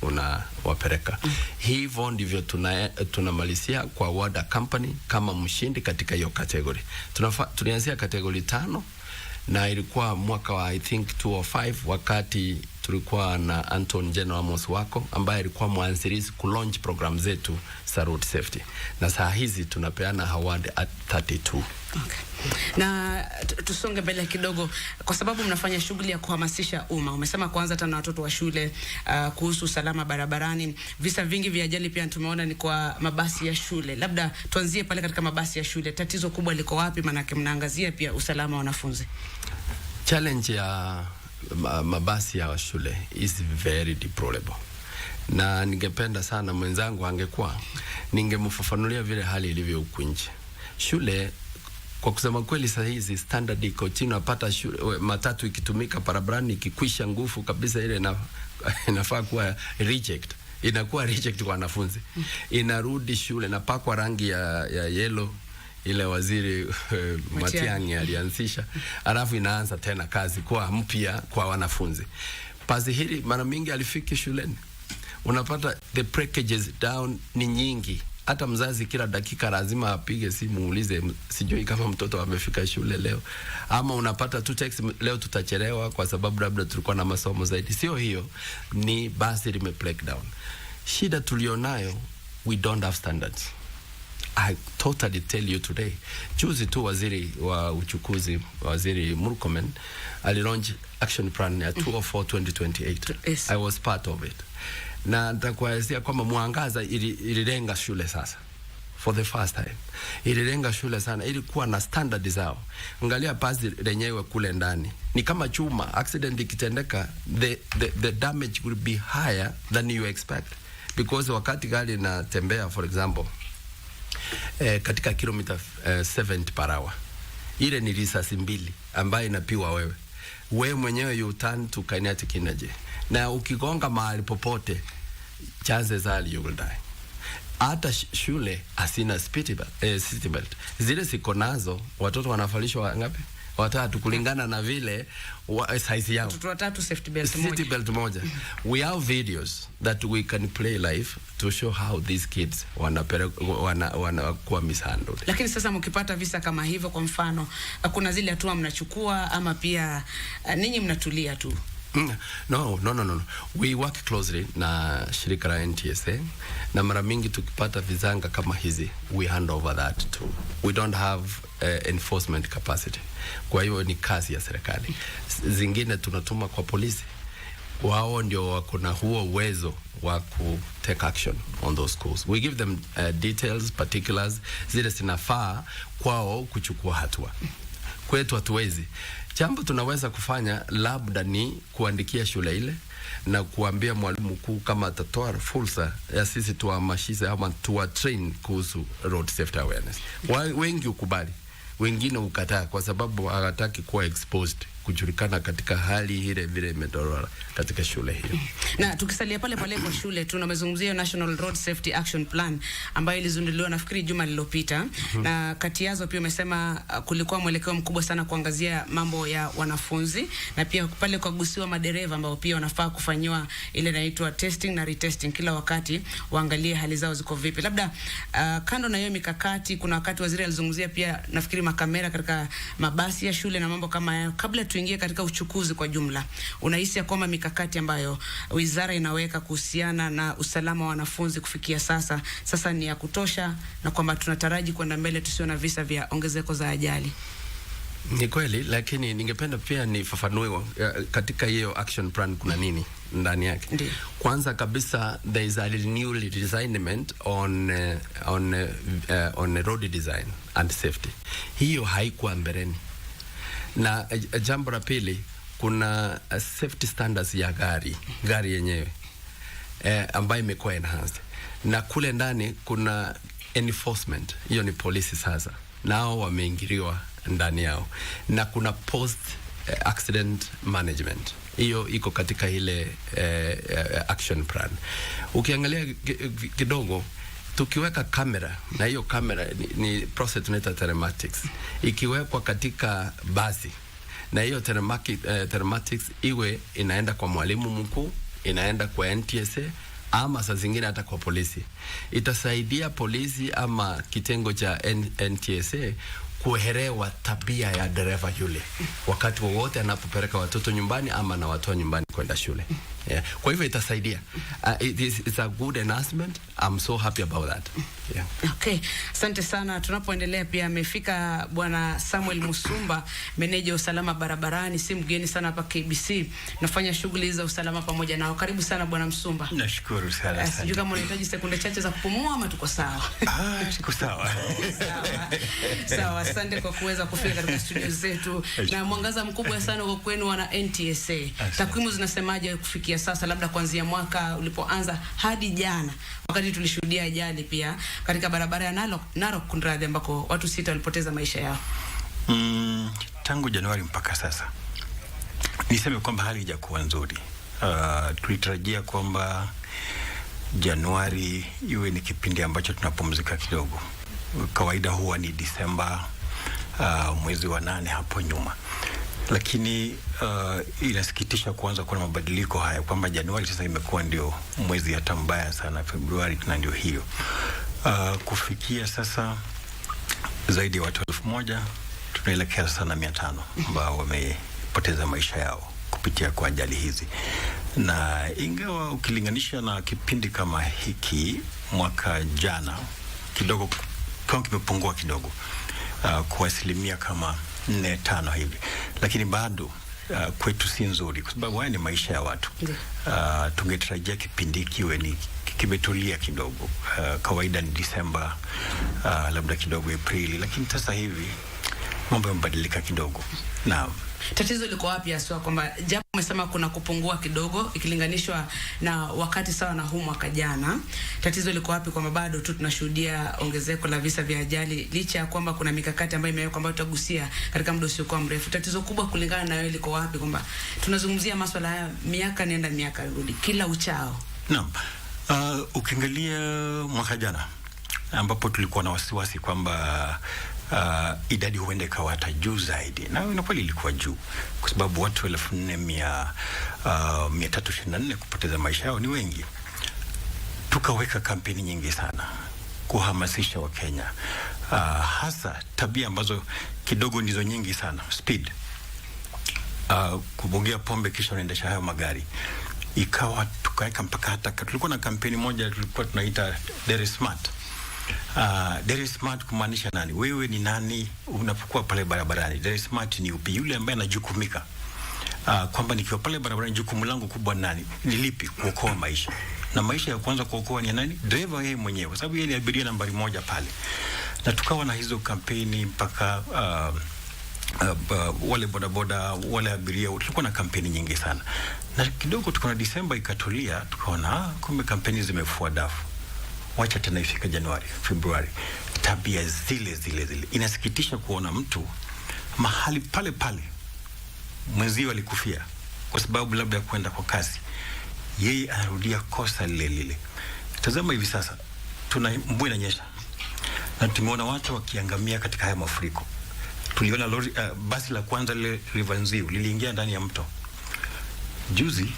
unawapeleka. Hivyo ndivyo tunamalizia kwa Water Company kama mshindi katika hiyo category. Tulianzia category 5, na ilikuwa mwaka wa I think 2005, wakati tulikuwa na Auditor General Amos wako ambaye alikuwa mwanzilishi ku launch program zetu za road safety, na saa hizi tunapeana award at 32. Okay. Na tusonge mbele kidogo, kwa sababu mnafanya shughuli ya kuhamasisha umma. Umesema kwanza hata na watoto wa shule kuhusu usalama barabarani. Visa vingi vya ajali pia tumeona ni kwa mabasi ya shule. Labda tuanzie pale katika mabasi ya shule. Tatizo kubwa liko wapi, manake mnaangazia pia usalama wa wanafunzi? Challenge ya mabasi ya shule is very deplorable. Na ningependa sana mwenzangu angekuwa, ningemfafanulia vile hali ilivyo huku nje. Shule, kwa kusema kweli, saa hizi standard iko chini. Unapata matatu ikitumika barabarani ikikwisha nguvu kabisa, ile inafaa kuwa reject. Inakuwa reject kwa wanafunzi. Inarudi shule na pakwa rangi ya yellow, ile waziri Matiang'i alianzisha, alafu inaanza tena kazi kwa mpya kwa wanafunzi. Pasi hili mara mingi alifiki shuleni, unapata the packages down ni nyingi. Hata mzazi kila dakika lazima apige simu uulize, sijui kama mtoto amefika shule leo, ama unapata tu text, leo tutachelewa kwa sababu labda tulikuwa na masomo zaidi. Sio hiyo, ni basi lime breakdown. Shida tulionayo, we don't have standards. I totally tell you today. Juzi tu waziri wa uchukuzi, Waziri Murkomen, alilaunch action plan ya 2024-2028. Yes. I was part of it. Na nitakuelezea kwamba Mwangaza ililenga shule sasa. For the first time. Ililenga shule sana, ilikuwa na standard zao. Angalia basi lenyewe kule ndani. Ni kama chuma, accident ikitendeka, the damage will be higher than you expect. Because wakati gari inatembea, for example, katika kilomita 70 per hour, ile ni risasi 2 ambayo inapiwa wewe mwenyewe, you turn to kinetic energy, na ukigonga mahali popote, chances are you will die. Hata shule asina seat belt. Zile siko nazo, watoto wanafalishwa ngapi? watatu kulingana na vile size yao. Watoto watatu safety belt Safety belt moja. We have videos that we can play live to show how these kids wanakuwa mishandled. Lakini sasa mkipata visa kama hivyo, kwa mfano, kuna zile hatua mnachukua ama pia ninyi mnatulia tu? No. We work closely na shirika la NTSA, na mara mingi tukipata vizanga kama hizi, we hand over that to. We don't have enforcement capacity. Kwa hiyo ni kazi ya serikali. Zingine tunatuma kwa polisi. Wao ndio wako na huo uwezo wa ku take action on those schools. We give them details, particulars, zile zinafaa kwao kuchukua hatua. Kwetu hatuwezi. Jambo tunaweza kufanya labda ni kuandikia shule ile na kuambia mwalimu mkuu kama atatoa fursa ya sisi tuhamasishe ama train kuhusu road safety awareness. Wengi ukubali, wengine ukataa kwa sababu hawataki kuwa exposed, kujulikana katika hali ile vile imedorora katika shule hiyo. Na tukisalia pale pale kwa shule, tunamezungumzia National Road Safety Action Plan ambayo ilizinduliwa nafikiri juma lililopita. Na kati yazo pia umesema kulikuwa mwelekeo mkubwa sana kuangazia mambo ya wanafunzi, na pia pale kwa gusiwa madereva ambao pia wanafaa kufanywa ile inaitwa testing na retesting kila wakati, waangalie hali zao ziko vipi. Labda kando na hiyo mikakati, kuna wakati waziri alizungumzia pia nafikiri makamera katika mabasi ya shule na mambo kama hayo. Kabla tuingie katika uchukuzi kwa jumla, unahisi ya kwamba mikakati ambayo wizara inaweka kuhusiana na usalama wa wanafunzi kufikia sasa ni ya kutosha, na kwamba tunataraji kwenda mbele tusio na visa vya ongezeko za ajali? Ni kweli, lakini ningependa pia nifafanue katika hiyo action plan kuna nini ndani yake. Ndiyo. Kwanza kabisa, there is a new redesignment on road design and safety. Hiyo haikuwa mbeleni. Na jambo la pili, kuna safety standards ya gari yenyewe ambayo imekuwa enhanced, na kule ndani kuna enforcement, hiyo ni polisi sasa, nao wameingiliwa ndani yao, na kuna post accident management, hiyo iko katika ile action plan. Ukiangalia kidogo, tukiweka kamera, na hiyo kamera ni process tunaita telematics, ikiwekwa katika basi, na hiyo telematics iwe inaenda kwa mwalimu mkuu, inaenda kwa NTSA, ama saa zingine hata kwa polisi, itasaidia polisi ama kitengo cha NTSA kuelewa tabia ya dereva yule wakati wowote anapopeleka watoto nyumbani ama na watoa nyumbani kwenda shule. Yeah. Kwa hivyo itasaidia. It's a good announcement. I'm so happy about that. Yeah. Okay. Asante sana. Tunapoendelea pia amefika Bwana Samuel Musumba, meneja wa usalama barabarani, si mgeni sana hapa KBC. Nafanya shughuli za usalama pamoja nao. Karibu sana Bwana Musumba. Nashukuru sana. Sijui kama unahitaji sekunde chache za kupumua ama tuko sawa? Tuko sawa. Sawa. Asante kwa kuweza kufika katika studio zetu. Na mwangaza mkubwa sana kwa kwenu wana NTSA. Takwimu zinasemaje kufikia sasa, labda kuanzia mwaka ulipoanza hadi jana, wakati tulishuhudia ajali pia katika barabara ya Narok Kunradhi, ambako watu 6 walipoteza maisha yao? Tangu Januari mpaka sasa niseme kwamba hali haijakuwa nzuri. Tulitarajia kwamba Januari iwe ni kipindi ambacho tunapumzika kidogo. Kawaida huwa ni Disemba, mwezi wa 8 hapo nyuma. Lakini inasikitisha kuanza kuona mabadiliko haya, kwamba Januari sasa imekuwa ndio mwezi hata mbaya sana, Februari na ndio hiyo. Kufikia sasa zaidi ya watu 1000, tunaelekea sana 500 ambao wamepoteza maisha yao kupitia kwa ajali hizi. Na ingawa ukilinganisha na kipindi kama hiki mwaka jana, kidogo kama kimepungua kidogo kwa asilimia kama 4-5 hivi, lakini bado kwetu si nzuri, kwa sababu haya ni maisha ya watu. Tungetarajia kipindi kiwe ni kimetulia kidogo. Kawaida ni Disemba, labda kidogo Aprili, lakini sasa hivi mambo yamebadilika kidogo. Naam. Tatizo liko wapi hasa, kwamba japo umesema kuna kupungua kidogo ikilinganishwa na wakati sawa na huu mwaka jana, tatizo liko wapi kwamba bado tu tunashuhudia ongezeko la visa vya ajali, licha ya kwamba kuna mikakati ambayo imewekwa ambayo tutagusia katika muda usiokuwa mrefu? Tatizo kubwa kulingana na wewe liko wapi, kwamba tunazungumzia masuala haya miaka nenda miaka rudi kila uchao? Naam. Ukiangalia mwaka jana ambapo tulikuwa na wasiwasi kwamba idadi huenda ikawa hata juu zaidi, na kweli ilikuwa juu kwa sababu watu 4,324 kupoteza maisha yao ni wengi. Tukaweka kampeni nyingi sana kuhamasisha Wakenya, hasa tabia ambazo kidogo ndizo nyingi sana, speed, kubongea pombe kisha unaendesha hayo magari. Ikawa tukaweka mpaka hata tulikuwa na kampeni moja tulikuwa tunaita Very Smart. Very Smart kumaanisha nani? Wewe ni nani unapokuwa pale barabarani? Very Smart ni upi? Yule ambaye anajukumika. Kwamba nikiwa pale barabarani jukumu langu kubwa nani? Ni lipi? Kuokoa maisha. Na maisha ya kwanza kuokoa ni nani? Driver yeye mwenyewe, kwa sababu yeye ni abiria nambari 1 pale. Na tukawa na hizo kampeni mpaka wale bodaboda, wale abiria, tulikuwa na kampeni nyingi sana. Na kidogo tukaona Disemba ikatulia, tukaona kumbe kampeni zimefua dafu. Wacha tena ifika Januari, Februari, tabia zile. Inasikitisha kuona mtu mahali pale pale mwenzio alikufia kwa sababu labda ya kwenda kwa kasi, yeye anarudia kosa lile. Tazama hivi sasa, mvua inanyesha na tumeona watu wakiangamia katika haya mafuriko. Tuliona lori, basi la kwanza lile Rivanziu liliingia ndani ya mto. Juzi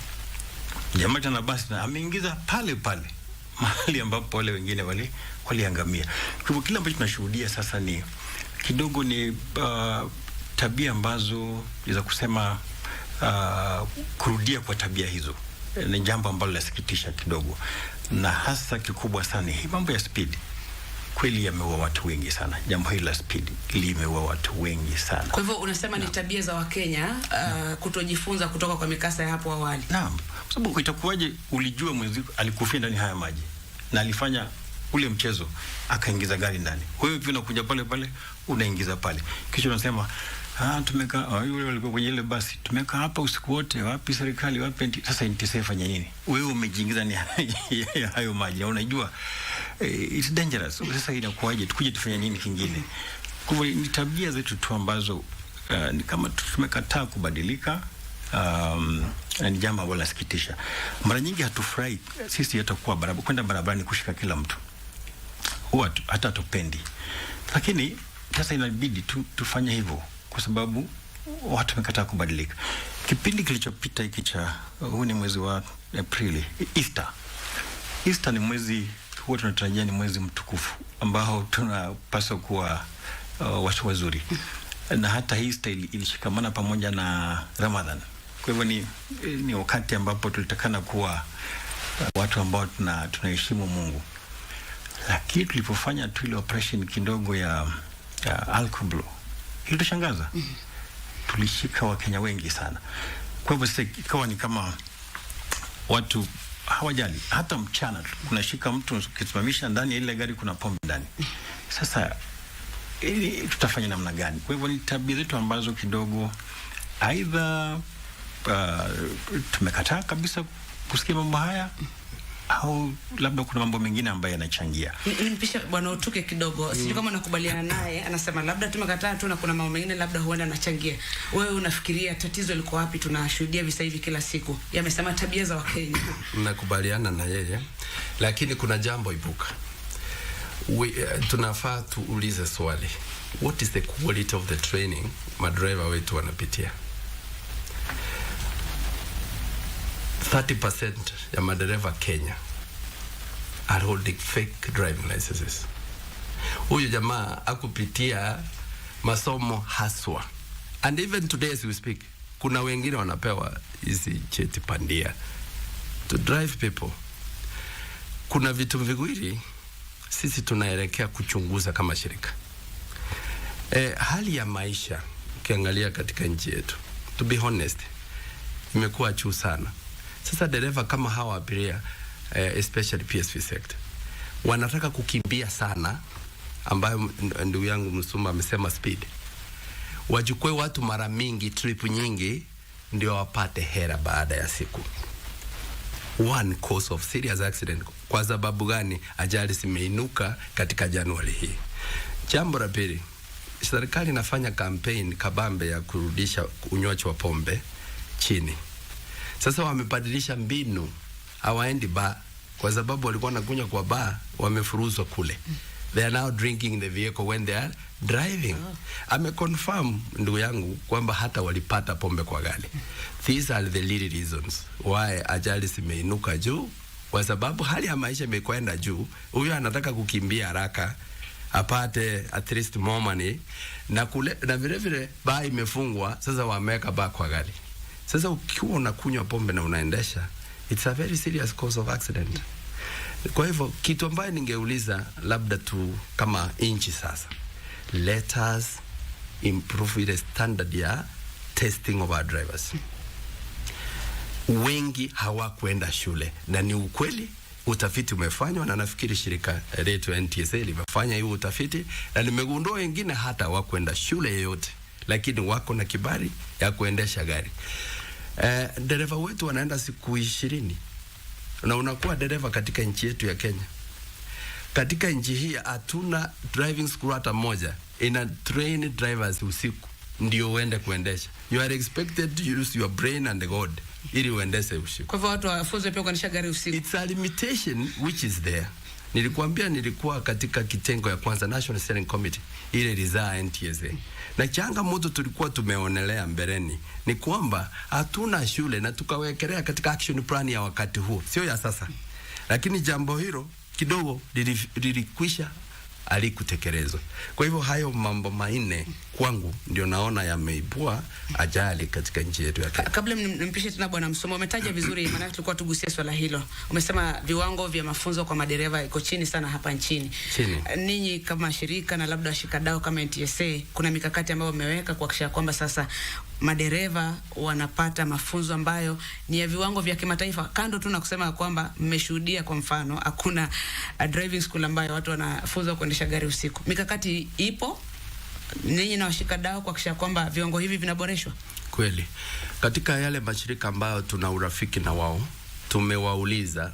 jamaa tena basi na ameingiza pale mahali ambapo wale wengine waliangamia. Kwa hivyo kile ambacho tunashuhudia sasa ni kidogo ni tabia ambazo za kusema kurudia kwa tabia hizo ni jambo ambalo lasikitisha kidogo, na hasa kikubwa sana hii mambo ya speed. Kweli yameua watu wengi sana. Jambo hili la speed limeua watu wengi sana. Kwa hivyo unasema ni tabia za Wakenya kutojifunza kutoka kwa mikasa ya hapo awali. Naam. Kwa sababu itakuwaje ulijua mwenzio alikufia ndani haya maji na alifanya ule mchezo akaingiza gari ndani. Wewe pia unakuja pale unaingiza pale. Kisha unasema tumekaa yule walikuwa kwenye ile basi, tumekaa hapa usiku wote, wapi serikali, wapi sasa NTSA fanya nini? Wewe umejiingiza ni hayo maji. Unajua it's dangerous. Sasa inakuwaje tukuje tufanye nini kingine? Kwa hivyo ni tabia zetu tu ambazo ni kama tumekataa kubadilika. Ni jambo ambalo lasikitisha. Mara nyingi hatufurahi sisi hata kuwa kwenda barabarani kushika kila mtu. Watu hata tupendi. Lakini sasa inabidi tufanye hivyo kwa sababu watu wamekataa kubadilika. Kipindi kilichopita hiki huu ni mwezi wa Aprili, Easter ni mwezi huwa tunatarajia ni mwezi mtukufu ambao tunapaswa kuwa watu wazuri. Na hata Easter ilishikamana pamoja na Ramadhan. Kwa hivyo ni wakati ambapo tulitakana kuwa watu ambao tunaheshimu Mungu. Lakini tulipofanya tu ile operation kidogo ya alcohol, ilitushangaza. Tulishika Wakenya wengi sana. Kwa hivyo sasa ikawa ni kama watu hawajali. Hata mchana kunashika mtu ukisimamisha ndani ya ile gari kuna pombe ndani. Sasa tutafanya namna gani? Kwa hivyo ni tabia zetu ambazo kidogo aidha tumekataa kabisa kusikia mambo haya au labda kuna mambo mengine ambayo yanachangia. Nimpisha bwana Utuke kidogo. Sijui kama nakubaliana naye. Anasema labda tumekataa tu na kuna mambo mengine labda huenda anachangia. Wewe unafikiria tatizo liko wapi? Tunashuhudia visa hivi kila siku. Yamesema tabia za Wakenya. Nakubaliana na yeye. Lakini kuna jambo ibuka. Tunafaa tuulize swali. What is the quality of the training madriver wetu wanapitia? 30% ya madereva Kenya are holding fake driving licenses. Huyu jamaa akupitia masomo haswa. And even today as we speak, kuna wengine wanapewa hizi cheti pandia to drive people. Kuna vitu viwili sisi tunaelekea kuchunguza kama shirika. Hali ya maisha ukiangalia katika nchi yetu, to be honest, imekuwa juu sana. Sasa dereva kama hawa abiria, especially PSV sector, wanataka kukimbia sana, ambayo ndugu yangu Msuma amesema speed. Wachukue watu mara mingi, trip nyingi, ndio wapate hera baada ya siku. One cause of serious accident. Kwa sababu gani ajali zimeinuka katika Januari hii? Jambo la pili, serikali inafanya campaign kabambe ya kurudisha unywaji wa pombe chini. Sasa wamebadilisha mbinu, hawaendi bar kwa sababu walikuwa wanakunywa kwa bar, wamefuruzwa kule. They are now drinking in the vehicle when they are driving. Ameconfirm ndugu yangu kwamba hata walipata pombe kwa gari. These are the lead reasons why ajali zimeinuka juu, kwa sababu hali ya maisha imekwenda juu. Huyo anataka kukimbia haraka apate at least more money, na vile vile baa imefungwa, sasa wameka baa kwa gari. Sasa ukiwa unakunywa pombe na unaendesha, it's a very serious cause of accident. Kwa hivyo kitu ambayo ningeuliza labda tu kama inchi sasa, let us improve the standard ya testing of our drivers. Wengi hawakwenda shule, na ni ukweli. Utafiti umefanywa, na nafikiri shirika letu NTSA limefanya hiyo utafiti, na nimegundua wengine hata hawakwenda shule yoyote, lakini wako na kibali ya kuendesha gari. Dereva wetu wanaenda siku 20, na unakuwa dereva katika nchi yetu ya Kenya. Katika nchi hii hatuna driving school hata moja ina train drivers usiku ndio uende kuendesha. You are expected to use your brain and God ili uendeshe usiku. Kwa hivyo watu wafunzwe pia kuendesha gari usiku. It's a limitation which is there. Nilikuambia nilikuwa katika kitengo ya kwanza National Steering Committee ile rizaa NTSA. Na changamoto tulikuwa tumeonelea mbeleni ni kwamba hatuna shule, na tukawekelea katika action plan ya wakati huo, sio ya sasa. Lakini jambo hilo kidogo lilikwisha alikutekelezwa. Kwa hivyo hayo mambo manne kwangu ndio naona yameibua ajali katika nchi yetu ya Kenya. Kabla nimpishe tena Bwana Msomo, umetaja vizuri, maana tulikuwa tugusie swala hilo. Umesema viwango vya mafunzo kwa madereva iko chini sana hapa nchini. Ninyi kama shirika na labda washikadau kama NTSA, kuna mikakati ambayo umeweka kuhakikisha kwamba sasa madereva wanapata mafunzo ambayo ni ya viwango vya kimataifa? Kando tu na kusema kwamba mmeshuhudia kwa mfano hakuna driving school ambayo watu wanafunzwa kuendesha gari usiku. Mikakati ipo, ninyi na washikadau kuhakikisha kwamba viwango hivi vinaboreshwa? Kweli. Katika yale mashirika ambayo tuna urafiki na wao, tumewauliza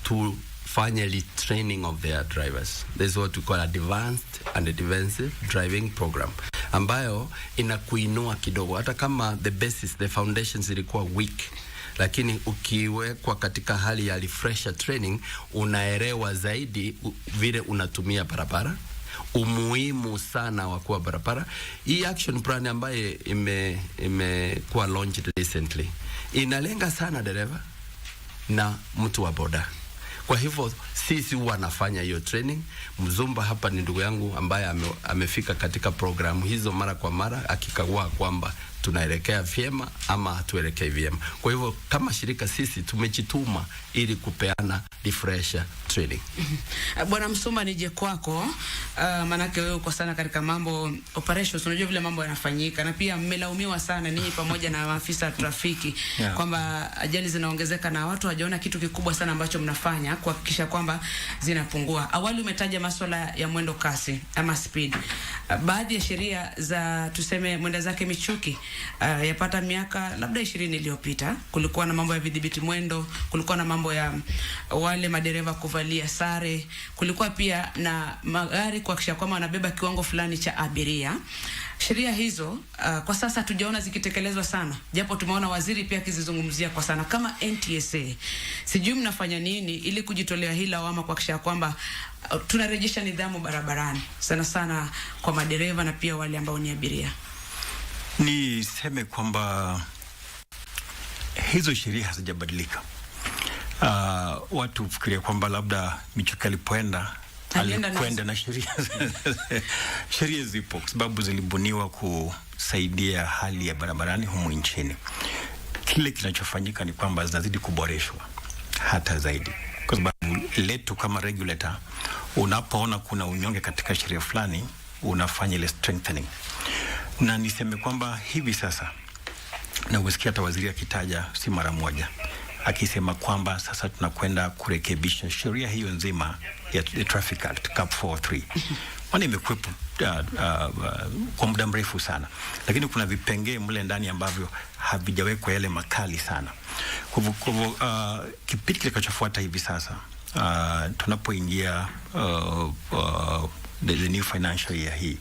tufanye training of their drivers. This is what we call advanced and advanced driving program, ambayo inakuinua kidogo, hata kama the basis, the foundations ilikuwa weak, lakini ukiwekwa katika hali ya refresher training unaelewa zaidi vile unatumia barabara, umuhimu sana wa kuwa barabara. Hii action plan ambayo imekuwa launched recently inalenga sana dereva na mtu wa boda. Kwa hivyo sisi huwa nafanya hiyo training. Mzumba hapa ni ndugu yangu ambaye amefika katika programu hizo mara kwa mara akikagua kwamba tunaelekea vyema ama hatuelekei vyema. Kwa hivyo kama shirika sisi tumejituma ili kupeana refresher training. Bwana Msumba, nije kwako, manake wewe uko sana katika mambo operations, unajua vile mambo yanafanyika, na pia mmelaumiwa sana ninyi pamoja na maafisa trafiki kwamba ajali zinaongezeka na watu hawajaona kitu kikubwa sana ambacho mnafanya kuhakikisha kwamba zinapungua. Awali umetaja masuala ya mwendo kasi ama speed. Baadhi ya sheria za tuseme mwenda zake michuki yapata miaka labda 20 iliyopita kulikuwa na mambo ya vidhibiti mwendo, kulikuwa na mambo ya wale madereva kuvalia sare, kulikuwa pia na magari kuhakikisha kwamba wanabeba kiwango fulani cha abiria. Sheria hizo kwa sasa tujaona zikitekelezwa sana, japo tumeona waziri pia akizizungumzia kwa sana. Kama NTSA, sijui mnafanya nini ili kujitolea hili lawama kuhakikisha kwamba tunarejesha nidhamu barabarani sana sana kwa madereva na pia wale ambao ni abiria? Niseme kwamba hizo sheria hazijabadilika. Watu fikiria kwamba labda Michuki alipoenda alikwenda na sheria. Sheria zipo kwa sababu zilibuniwa kusaidia hali ya barabarani humu nchini. Kile kinachofanyika ni kwamba zinazidi kuboreshwa hata zaidi, kwa sababu letu kama regulator, unapoona kuna unyonge katika sheria fulani unafanya ile strengthening. Na niseme kwamba hivi sasa, na usikia hata waziri akitaja si mara moja akisema kwamba sasa tunakwenda kurekebisha sheria hiyo nzima ya Traffic Act Cap 43. Maana imekuwepo kwa muda mrefu sana, lakini kuna vipengee mle ndani ambavyo havijawekwa yale makali sana. Kwa hivyo kipindi kitakachofuata hivi sasa, tunapoingia the new financial year hii,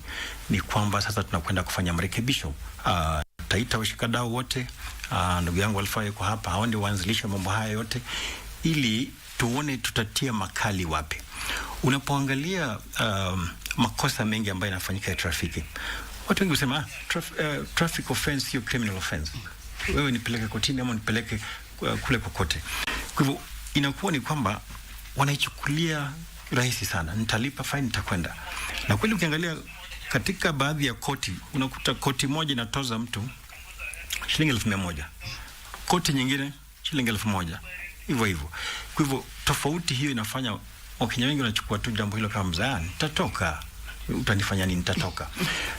ni kwamba sasa tunakwenda kufanya marekebisho. Taita washikadau wote, ndugu yangu Alfa yuko hapa, hao ndio waanzilisha mambo haya yote, ili tuone tutatia makali wapi. Unapoangalia makosa mengi ambayo yanafanyika ya trafiki, watu wengi husema traffic offense sio criminal offense. Wewe nipeleke kotini ama nipeleke kule kokote. Kwa hivyo inakuwa ni kwamba wanaichukulia rahisi sana, nitalipa fine, nitakwenda. Na kweli ukiangalia katika baadhi ya koti, unakuta koti moja inatoza mtu shilingi 1,100, koti nyingine shilingi 1,000, hivyo hivyo. Kwa hivyo tofauti hiyo inafanya Wakenya wengi wanachukua tu jambo hilo kama mzaha, nitatoka, utanifanya nini, nitatoka.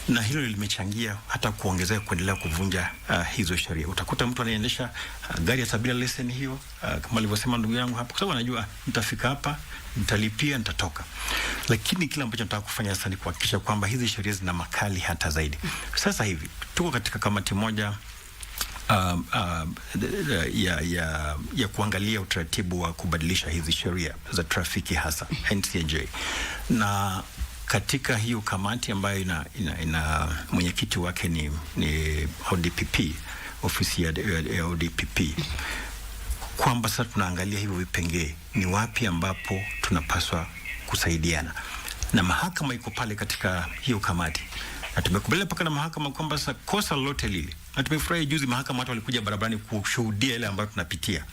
Na hilo limechangia hata kuongezea kuendelea kuvunja hizo sheria. Utakuta mtu anaendesha gari ya bila leseni hiyo, kama alivyosema ndugu yangu hapa, kwa sababu anajua nitafika hapa, nitalipia, nitatoka. Lakini kila ambacho nataka kufanya sasa ni kuhakikisha kwamba hizi sheria zina makali hata zaidi. Sasa hivi tuko katika kamati moja ya kuangalia utaratibu wa kubadilisha hizi sheria za trafiki, hasa NCJ. Na katika hiyo kamati ambayo ina mwenyekiti wake ni ODPP, ofisi ya ODPP, kwamba sasa tunaangalia hivyo vipengee, ni wapi ambapo tunapaswa kusaidiana. Na mahakama iko pale katika hiyo kamati, na tumekubaliana paka na mahakama kwamba sasa kosa lolote lile, na tumefurahi juzi mahakama watu walikuja barabarani kushuhudia ile ambayo tunapitia,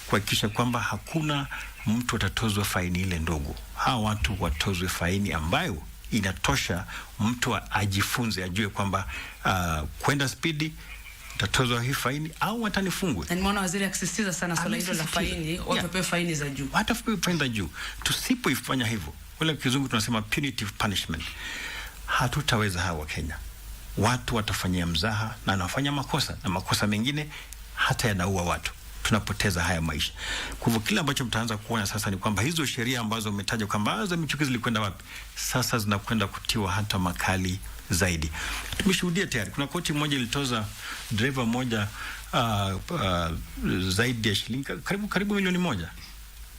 kuhakikisha kwamba hakuna mtu atatozwa faini ile ndogo. Hawa watu watozwe faini ambayo inatosha mtu ajifunze, ajue kwamba kwenda spidi tatozwa hii faini au watanifungwe. Na nimeona waziri akisisitiza sana swala hilo la faini, wapewe faini za juu. Hata faini za juu. Tusipoifanya hivyo, wala kizungu tunasema punitive punishment, hatutaweza hawa Kenya. Watu watafanyia mzaha na wanafanya makosa, na makosa mengine hata yanaua watu. Tunapoteza haya maisha. Kwa hivyo kile ambacho mtaanza kuona sasa ni kwamba hizo sheria ambazo umetaja kwamba za michukizi zilikwenda wapi, sasa zinakwenda kutiwa hata makali zaidi. Tumeshuhudia tayari kuna koti moja ilitoza driver moja zaidi ya shilingi karibu milioni 1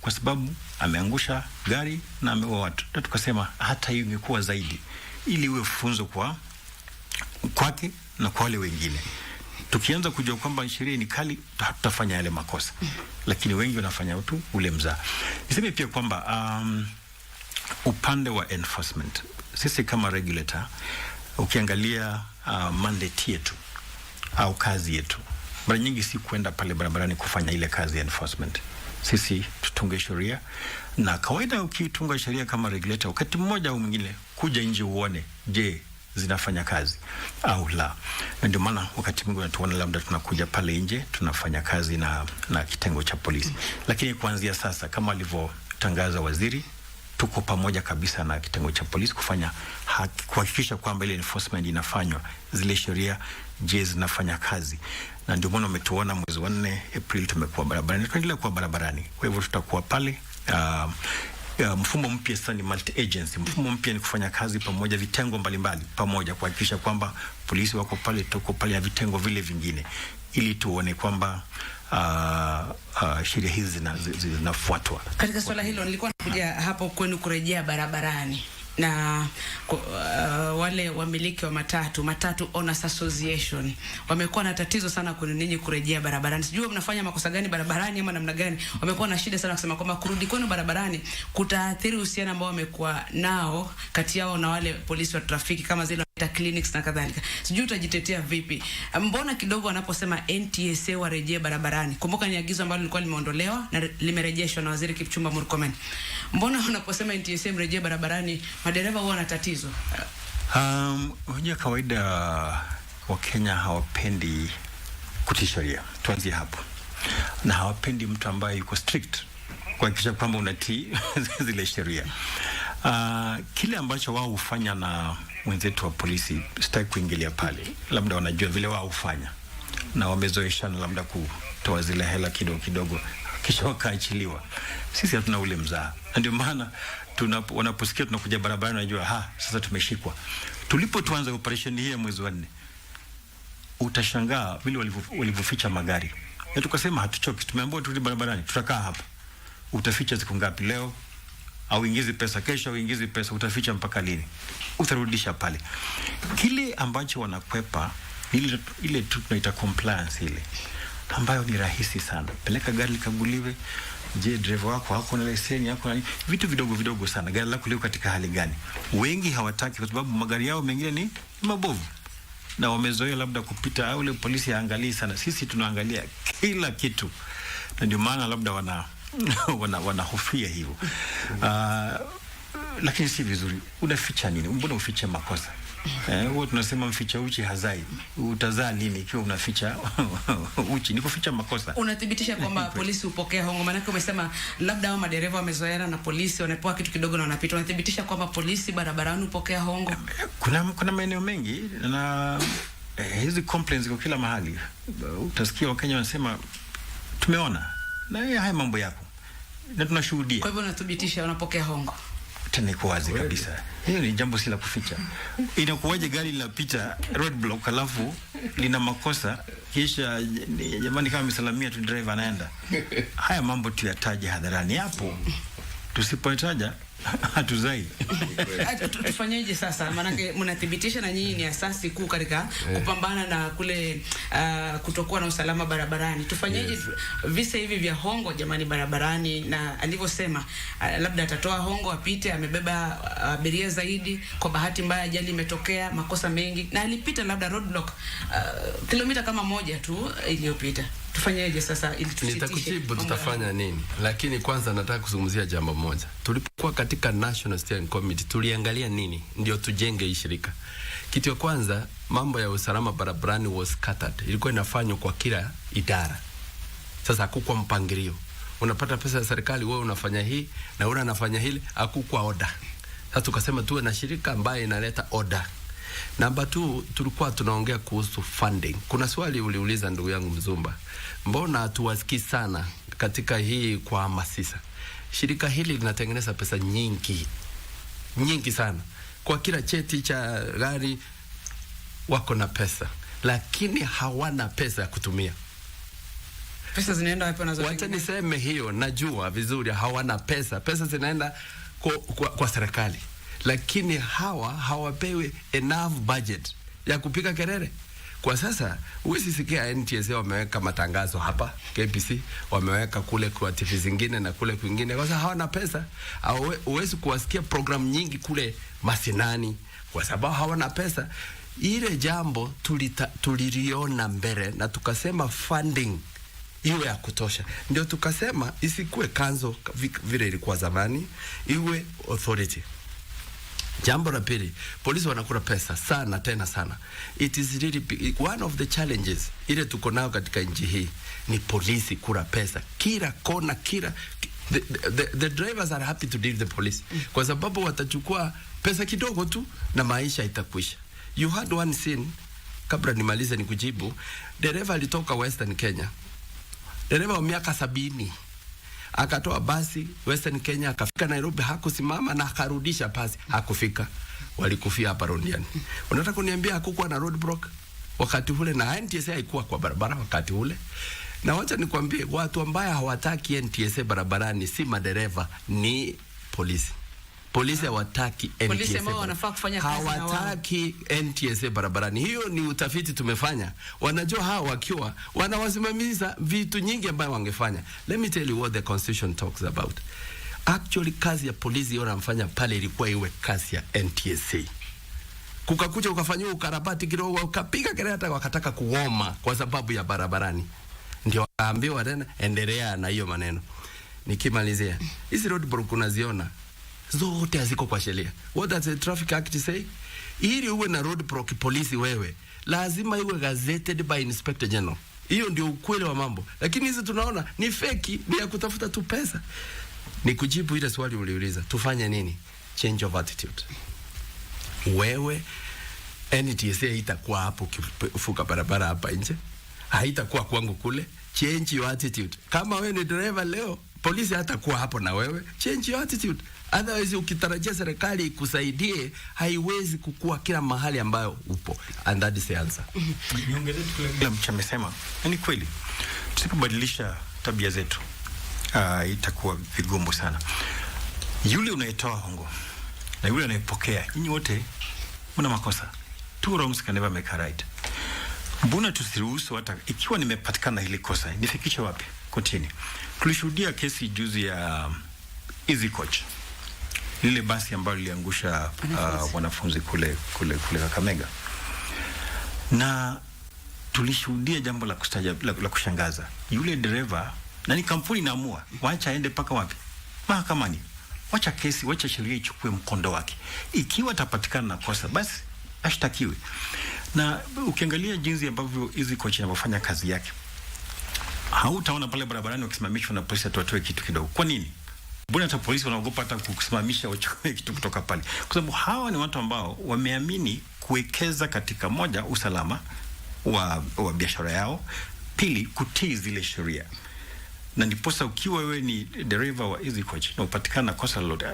kwa sababu ameangusha gari na ameua watu. Na tukasema hata hiyo ingekuwa zaidi, ili iwe funzo kwake na kwa wale wengine. Tukianza kujua kwamba sheria ni kali, tutafanya yale makosa. Lakini wengi wanafanya tu ule mzaha. Niseme pia kwamba upande wa enforcement, sisi kama regulator, ukiangalia mandate yetu au kazi yetu, mara nyingi si kwenda pale barabarani kufanya ile kazi ya enforcement. Sisi tutunge sheria, na kawaida ukitunga sheria kama regulator, wakati mmoja au mwingine kuja nje uone, je, zinafanya kazi au la. Na ndio maana wakati mwingine tunaona labda tunakuja pale nje tunafanya kazi na kitengo cha polisi. Lakini kuanzia sasa, kama alivyotangaza waziri, tuko pamoja kabisa na kitengo cha polisi kufanya kuhakikisha kwamba ile enforcement inafanywa, zile sheria je zinafanya kazi. Na ndio maana umetuona mwezi wa 4 Aprili tumekuwa barabarani, tunaendelea kuwa barabarani. Kwa hivyo tutakuwa pale. Mfumo mpya sasa ni multi agency. Mfumo mpya ni kufanya kazi pamoja, vitengo mbalimbali pamoja, kuhakikisha kwamba polisi wako pale, tuko pale na vitengo vile vingine, ili tuone kwamba sheria hizi zinafuatwa. Katika swala hilo nilikuwa nakuja hapo kwenu kurejea barabarani, na wale wamiliki wa matatu Owners Association wamekuwa na tatizo sana kwa ninyi kurejea barabarani. Sijui mnafanya makosa gani barabarani ama namna gani. Wamekuwa na shida sana kusema kwamba kurudi kwenu barabarani kutaathiri uhusiano ambao wamekuwa nao kati yao na wale polisi wa trafiki, kama zile clinics na kadhalika. Sijui utajitetea vipi? Mbona kidogo wanaposema NTSA warejee barabarani? Kumbuka ni agizo ambalo lilikuwa limeondolewa na limerejeshwa na Waziri Kipchumba Murkomen. Mbona wanaposema NTSA mrejee barabarani madereva huwa na tatizo? Unajua kawaida wa Kenya hawapendi kutii sheria. Tuanzie hapo. Na hawapendi mtu ambaye yuko strict kuhakikisha kwamba unatii zile sheria. Kile ambacho wao hufanya na wenzetu wa polisi, sitaki kuingilia pale. Labda wanajua vile wao hufanya, na wamezoeshana labda kutoa zile hela kidogo kisha wakaachiliwa. Sisi hatuna ule mzaha. Ndio maana wanaposikia tunakuja barabarani wanajua sasa tumeshikwa. Tulipotuanza operation hii mwezi wa 4, utashangaa vile walivyoficha magari. Na tukasema hatuchoki, tumeambiwa turudi barabarani, tutakaa hapa. Utaficha siku ngapi leo? Au ingizi pesa kesho, au ingizi pesa, utaficha mpaka lini? Utarudisha pale. Kile ambacho wanakwepa ile tunaita compliance ile, ambayo ni rahisi sana. Peleka gari likaguliwe, Je, driver wako hako na leseni yako na vitu vidogo vidogo sana. Gari lako liko katika hali gani? Wengi hawataki kwa sababu magari yao mengine ni mabovu. Na wamezoea labda kupita au ile polisi haangalii sana. Sisi tunaangalia kila kitu. Na ndio maana labda wanahofia hivyo. Lakini si vizuri. Unaficha nini? Mbona ufiche makosa? Huwa tunasema mficha uchi hazai. Utazaa nini ikiwa unaficha uchi? Ni kuficha makosa. Unathibitisha kwamba polisi upokea hongo? Maana umesema labda hao madereva wamezoeana na polisi, wanapewa kitu kidogo na wanapita. Unathibitisha kwamba polisi barabarani upokea hongo? Kuna maeneo mengi na hizi complaints kwa kila mahali. Utasikia Wakenya wanasema tumeona na haya mambo yako na tunashuhudia. Kwa hivyo unathibitisha unapokea hongo? Tena iko wazi kabisa. Hiyo ni jambo si la kuficha. Inakuwaje gari linapita roadblock alafu lina makosa kisha jamani kama misalamia tu driver anaenda. Haya mambo tuyataje hadharani hapo. Tusipotaja hatuzai. Tufanyeje sasa? Maanake mnathibitisha na nyinyi ni asasi kuu katika kupambana na kule kutokuwa na usalama barabarani. Tufanyeje visa hivi vya hongo jamani barabarani? Na alivyosema labda atatoa hongo apite, amebeba abiria zaidi, kwa bahati mbaya ajali imetokea, makosa mengi na alipita labda roadblock kilomita kama moja tu iliyopita. Tufanyeje sasa ili tusitishe? Nitakujibu tutafanya nini. Lakini kwanza nataka kuzungumzia jambo moja. Tulipokuwa katika National Steering Committee tuliangalia nini ndio tujenge hii shirika. Kitu ya kwanza, mambo ya usalama barabarani was scattered. Ilikuwa inafanywa kwa kila idara. Sasa hakukuwa mpangilio. Unapata pesa ya serikali, wewe unafanya hii na wewe unafanya hili, hakukuwa order. Sasa tukasema tuwe na shirika ambaye inaleta order. Namba 2, tulikuwa tunaongea kuhusu funding. Kuna swali uliuliza ndugu yangu Mzumba. Mbona hatuwasikii sana katika hii kwa hamasisha? Shirika hili linatengeneza pesa nyingi. Nyingi sana. Kwa kila cheti cha gari wako na pesa, lakini hawana pesa ya kutumia. Pesa zinaenda wapi nazo? Wacha niseme hiyo, najua vizuri hawana pesa. Pesa zinaenda kwa serikali. Lakini hawapewi enough budget ya kupika kelele. Kwa sasa huwezi sikia NTSA wameweka matangazo hapa, KPC wameweka kule kwa TV zingine na kule kwingine, kwa sababu hawana pesa. Huwezi kuwasikia program nyingi kule mashinani kwa sababu hawana pesa. Ile jambo tuliliona mbele na tukasema funding iwe ya kutosha. Ndio tukasema isikuwe kanzo vile ilikuwa zamani, iwe authority. Jambo la pili, polisi wanakula pesa sana tena sana. It is really one of the challenges ile tuko nao katika nchi hii ni polisi kula pesa kila kona, the drivers are happy to deal the police kwa sababu watachukua pesa kidogo tu na maisha itakwisha. You had one scene, kabla nimalize nikujibu, dereva alitoka Western Kenya, dereva wa miaka 70 akatoa basi Western Kenya, akafika Nairobi, hakusimama na akarudisha basi, hakufika. Walikufia hapa Rondiani. Unataka kuniambia hakukuwa na roadblock wakati ule? Na NTSA haikuwa kwa barabara wakati ule. Na wacha nikwambie, watu ambao hawataki NTSA barabarani si madereva, ni polisi. Polisi hawataki NTSA. Polisi ambao wanafaa kufanya kazi na wao hawataki NTSA barabarani. Hiyo ni utafiti tumefanya. Wanajua hao wakiwa wanawasimamiza vitu nyingi ambayo wangefanya. Let me tell you what the constitution talks about. Actually kazi ya polisi wanafanya pale ilikuwa iwe kazi ya NTSA. Kukakuja ukafanywa ukarabati kidogo, ukapiga kelele hata wakataka kuoma kwa sababu ya barabarani. Ndio wakaambiwa tena endelea na hiyo maneno. Nikimalizia, hizi roadblock unaziona zote haziko kwa sheria. What does the Traffic Act say? Ili uwe na roadblock polisi wewe, lazima iwe gazetted by Inspector General. Hiyo ndio ukweli wa mambo. Lakini hizi tunaona ni feki, ni ya kutafuta tu pesa. Nikujibu ile swali uliuliza, tufanye nini? Change of attitude. Wewe NTSA itakuwa hapo ufuka barabara hapa nje, haitakuwa kwangu kule. Change your attitude. Kama wewe ni driver leo, polisi hatakuwa hapo na wewe. Change your attitude. Otherwise ukitarajia serikali ikusaidie, haiwezi kukua kila mahali ambayo upo. And that is the answer. Niongeze tu kile mchamesema. Ni kweli. Tusipobadilisha tabia zetu, itakuwa vigumu sana. Yule unayetoa hongo na yule anayepokea, nyinyi wote mna makosa. Two wrongs can never make a right. Mbona tusiruhusu hata ikiwa nimepatikana hili kosa, nifikishe wapi? kotini. Tulishuhudia kesi juzi ya Easy Coach, lile basi ambalo liliangusha wanafunzi kule Kakamega, na tulishuhudia jambo la kushangaza. Yule dereva, na ni kampuni inaamua wacha aende paka wapi? Mahakamani. Wacha kesi, wacha sheria ichukue mkondo wake. Ikiwa atapatikana na kosa, basi ashtakiwe. Na ukiangalia jinsi ambavyo Easy Coach inavyofanya kazi yake, hautaona pale barabarani wakisimamishwa na polisi atoe kitu kidogo. Kwa nini? Mbona hata polisi wanaogopa hata kusimamisha wachukue kitu kutoka pale? Kwa sababu hawa ni watu ambao wameamini kuwekeza katika, moja, usalama wa biashara yao, pili, kutii zile sheria. Na ndiposa ukiwa wewe ni dereva wa Easy Coach na upatikana kosa lolote,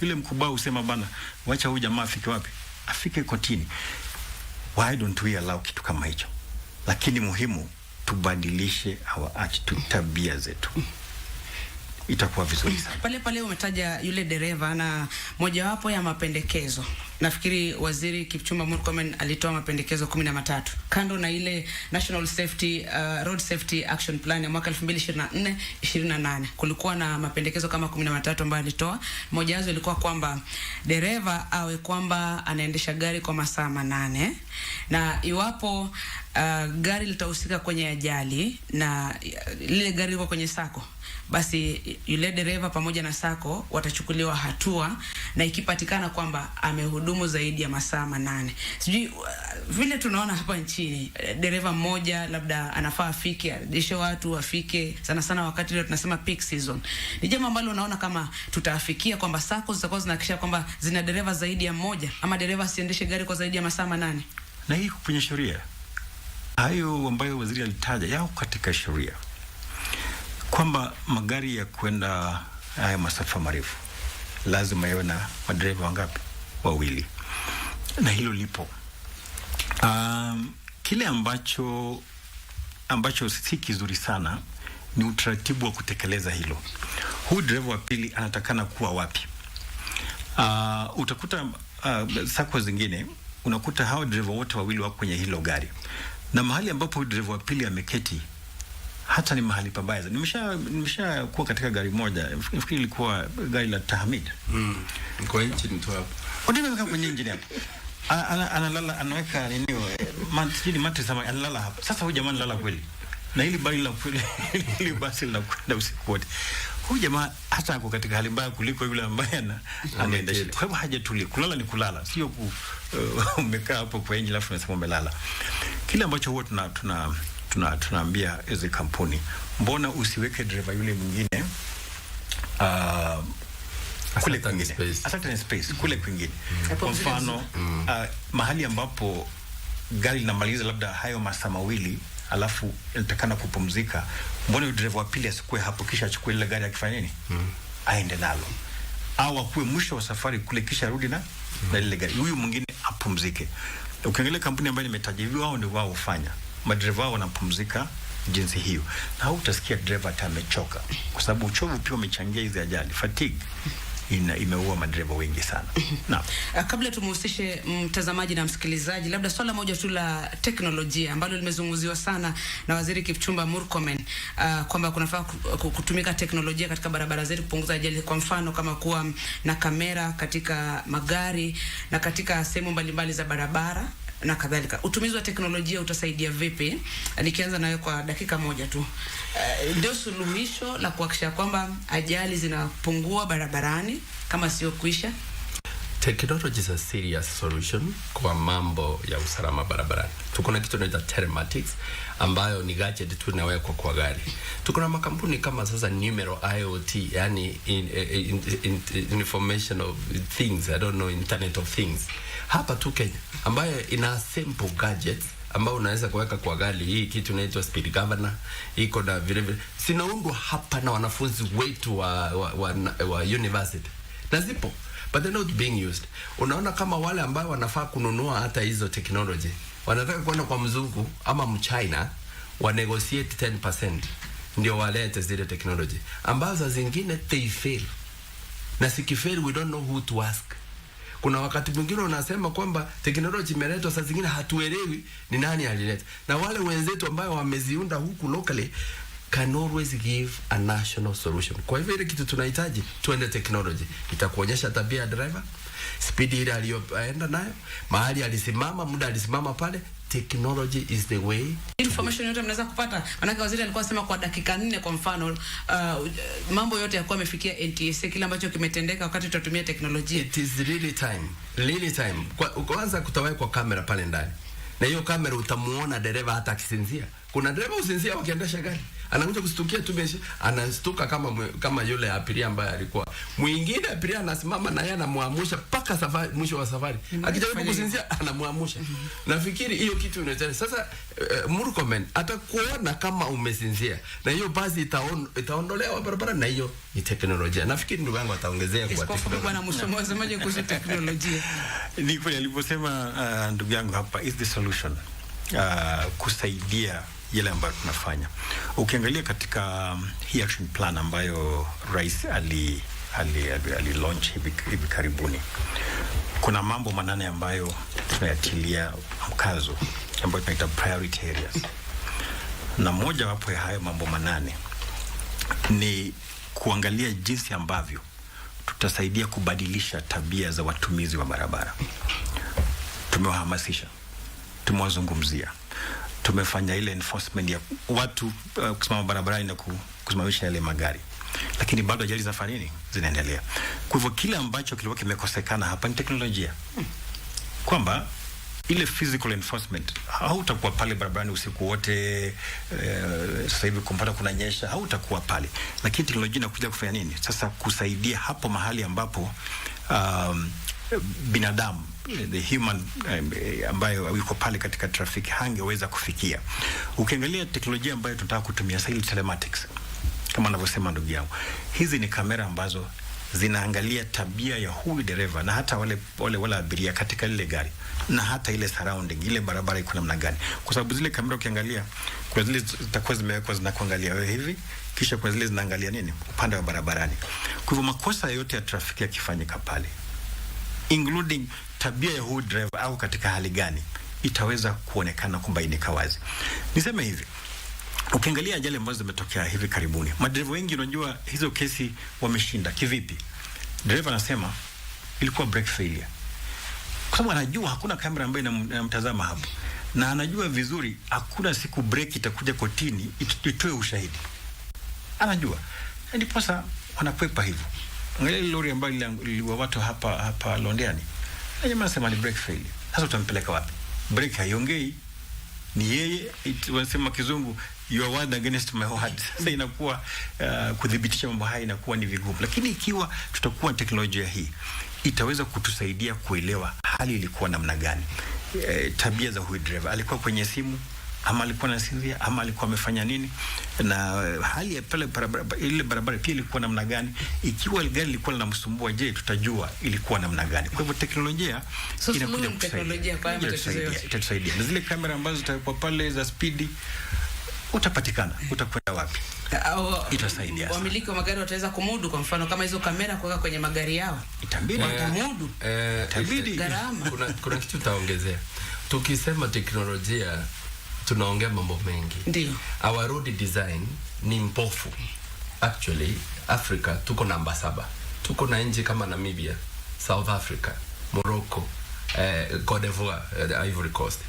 yule mkubwa usema bana, wacha huyu jamaa afike wapi? Afike kotini. Why don't we allow kitu kama hicho? Lakini muhimu tubadilishe our attitude, tabia zetu. Itakuwa vizuri sana. Pale umetaja yule dereva, na mojawapo ya mapendekezo, nafikiri Waziri Kipchumba Murkomen alitoa mapendekezo 13 kando na ile National Safety Road Safety Action Plan ya mwaka 2024-28. Kulikuwa na mapendekezo kama 13 ambayo alitoa. Moja wazo ilikuwa kwamba dereva awe kwamba anaendesha gari kwa masaa 8, na iwapo gari litahusika kwenye ajali na lile gari liko kwenye sako, basi yule dereva pamoja na sako watachukuliwa hatua, na ikipatikana kwamba amehudumu zaidi ya masaa 8. Sijui vile tunaona hapa nchini, dereva mmoja labda anafaa afike, adishe watu afike sana wakati ile tunasema peak season. Ni jambo ambalo unaona kama tutaafikia kwamba sako zitakuwa zinahakikisha kwamba zina dereva zaidi ya mmoja, ama dereva asiendeshe gari kwa zaidi ya masaa 8. Na hii kwenye sheria hayo ambayo waziri alitaja yao katika sheria, kwamba magari ya kwenda haya masafa marefu lazima yawe na madereva wangapi? 2. Na hilo lipo. Kile ambacho si kizuri sana ni utaratibu wa kutekeleza hilo. Huyu dereva wa pili anatakana kuwa wapi? Utakuta sako zingine unakuta hao dereva wote 2 wako kwenye hilo gari, na mahali ambapo dereva wa pili ameketi hata ni mahali pabaya. Nimesha kuwa katika gari moja, nafikiri ilikuwa gari la Tahmid. Kwa engine tu hapo. Unaweka kwenye engine hapo. Analala, anaweka nini mattress sama, analala hapo. Sasa huyu jamaa analala kweli. Na hili bali la kweli, hili basi linakwenda usiku wote. Huyu jamaa hata ako katika hali mbaya kuliko yule ambaye anaendesha. Kwa hivyo hajatulia. Kulala ni kulala, sio umekaa hapo kwa engine alafu unasema umelala. Kile ambacho huwa tunaambia hizo kampuni, mbona usiweke dereva yule mwingine kule kwingine, asante space kule kwingine. Kwa mfano mahali ambapo gari linamaliza labda hayo masaa 2 alafu inatakana kupumzika, mbona dereva wa pili asikue hapo kisha achukue ile gari akifanya nini? Aende nalo, au akue mwisho wa safari kule kisha rudi na ile gari, huyu mwingine apumzike. Ukiangalia kampuni ambayo nimetaja hivi, wao ndio wao hufanya, madereva wao wanapumzika jinsi hiyo, na utasikia dereva amechoka, kwa sababu uchovu pia umechangia hizo ajali. Fatigue imeua madereva wengi sana. Kabla tumhusishe mtazamaji na msikilizaji, labda swala moja tu la teknolojia ambalo limezungumziwa sana na Waziri Kipchumba Murkomen, kwamba kunafaa kutumika teknolojia katika barabara zetu kupunguza ajali, kwa mfano kama kuwa na kamera katika magari na katika sehemu mbalimbali za barabara na kadhalika. Utumizi wa teknolojia utasaidia vipi? Nikianza nawe kwa dakika moja tu. Ndio suluhisho la kuhakikisha kwamba ajali zinapungua barabarani kama sio kuisha? Technology is a serious solution kwa mambo ya usalama barabarani. Tuko na kitu tunaita telematics ambayo ni gadget tu inawekwa kwa gari. Tuko na makampuni kama sasa Numero IoT, yani information of things, I don't know, internet of things. Hapa tu Kenya ambayo ina simple gadgets ambao unaweza kuweka kwa gari. Hii kitu inaitwa speed governor, iko na vile sinaundwa hapa na wanafunzi wetu wa university. Na zipo, but they're not being used. Unaona kama wale ambao wanafaa kununua hata hizo technology, wanataka kwenda kwa mzungu ama mchina wa negotiate 10% ndio walete zile technology ambazo zingine they fail. Na sikifail, we don't know who to ask. Kuna wakati mwingine unasema kwamba technology imeletwa, saa zingine hatuelewi ni nani alileta. Na wale wenzetu ambao wameziunda huku locally, can always give a national solution. Kwa hivyo ile kitu tunahitaji tuende technology. Itakuonyesha tabia ya driver, speed ile aliyoenda nayo, mahali alisimama, muda alisimama pale. Technology is the way. Information yote mnaweza kupata. Manake waziri alikuwa anasema kwa dakika 4 kwa mfano mambo yote yakuwa yamefikia NTSA, kile ambacho kimetendeka wakati tutatumia teknolojia. It is really time. Really time. Kwanza kutawekwa kamera pale ndani. Na hiyo kamera utamuona dereva hata akisinzia. Kuna dereva usinzia wakiendesha gari. Anakuja kustukia tu meshi, anastuka kama yule abiria ambaye alikuwa. Mwingine abiria anasimama na yeye anamuamusha paka safari, mwisho wa safari. Akijaribu kusinzia anamuamusha. Nafikiri hiyo kitu inataka. Sasa Murkomen atakuona kama umesinzia. Na hiyo basi itaondolewa barabara, na hiyo ni teknolojia. Nafikiri ndugu yangu ataongezea kwa teknolojia. Bwana Mushomo wasemaje kuhusu teknolojia? Ni kweli alivyosema ndugu yangu hapa, is the solution. Kusaidia yale ambayo tunafanya. Ukiangalia katika hii action plan ambayo rais ali launch hivi karibuni, kuna mambo 8 ambayo tunayatilia mkazo ambayo tunaita priority areas. Na moja wapo ya hayo mambo 8 ni kuangalia jinsi ambavyo tutasaidia kubadilisha tabia za watumizi wa barabara. Tumewahamasisha, tumewazungumzia, tumefanya ile enforcement ya watu kusimama barabarani na kusimamisha yale magari, lakini bado ajali zinafanya nini? Zinaendelea. Kwa hivyo kile ambacho kilikuwa kimekosekana hapa ni teknolojia, kwamba ile physical enforcement hautakuwa pale barabarani usiku wote. Sasa hivi kumpata kunanyesha, hautakuwa pale, lakini teknolojia inakuja kufanya nini sasa? Kusaidia hapo mahali ambapo binadamu, the human ambayo yuko pale katika traffic hangeweza kufikia. Ukiangalia teknolojia ambayo tunataka kutumia sasa, telematics, kama anavyosema ndugu yangu, hizi ni kamera ambazo zinaangalia tabia ya huyu dereva na hata wale abiria katika lile gari, na hata ile surrounding, ile barabara iko namna gani, kwa sababu zile kamera ukiangalia, kwa zile zitakuwa zimewekwa zinakuangalia wewe hivi, kisha kwa zile zinaangalia nini upande wa barabarani. Kwa hivyo makosa yote ya trafiki yakifanyika pale, including tabia ya huyu driver au katika hali gani, itaweza kuonekana, kubainika wazi. Niseme hivi, ukiangalia ajali ambazo zimetokea hivi karibuni, madereva wengi unajua hizo kesi wameshinda. Kivipi? Driver anasema ilikuwa brake failure, kwa sababu anajua hakuna kamera ambayo inamtazama hapo, na anajua vizuri hakuna siku brake itakuja kotini itoe ushahidi. Anajua, ndipo sasa wanakwepa hivyo. Angalia ile lori ambayo iliwa watu hapa Londiani, na jamaa anasema ni brake failure. Sasa utampeleka wapi? Brake haiongei, ni yeye, wanasema kizungu, your word against my word. Sasa inakuwa kudhibitisha mambo haya inakuwa ni vigumu, lakini ikiwa tutakuwa teknolojia hii itaweza kutusaidia kuelewa hali ilikuwa namna gani, tabia za huyu driver, alikuwa kwenye simu ama alikuwa anasinzia ama alikuwa amefanya nini, na hali ya pale ile barabara pia ilikuwa namna gani, ikiwa gari lilikuwa linamsumbua, je, tutajua ilikuwa namna gani. Kwa hivyo teknolojia inakuja kusaidia. Na zile kamera ambazo zitakuwa pale za speed, utapatikana, utakwenda wapi, itasaidia. Wamiliki wa magari wataweza kumudu, kwa mfano kama hizo kamera kuweka kwenye magari yao, itabidi watamudu, itabidi gharama. Kuna kitu taongezea. Tukisema teknolojia tunaongea mambo mengi. Ndio. Our road design ni mpofu. Actually, Africa tuko namba 7. Tuko na nchi kama Namibia, South Africa, Morocco, Cote d'Ivoire, Ivory Coast,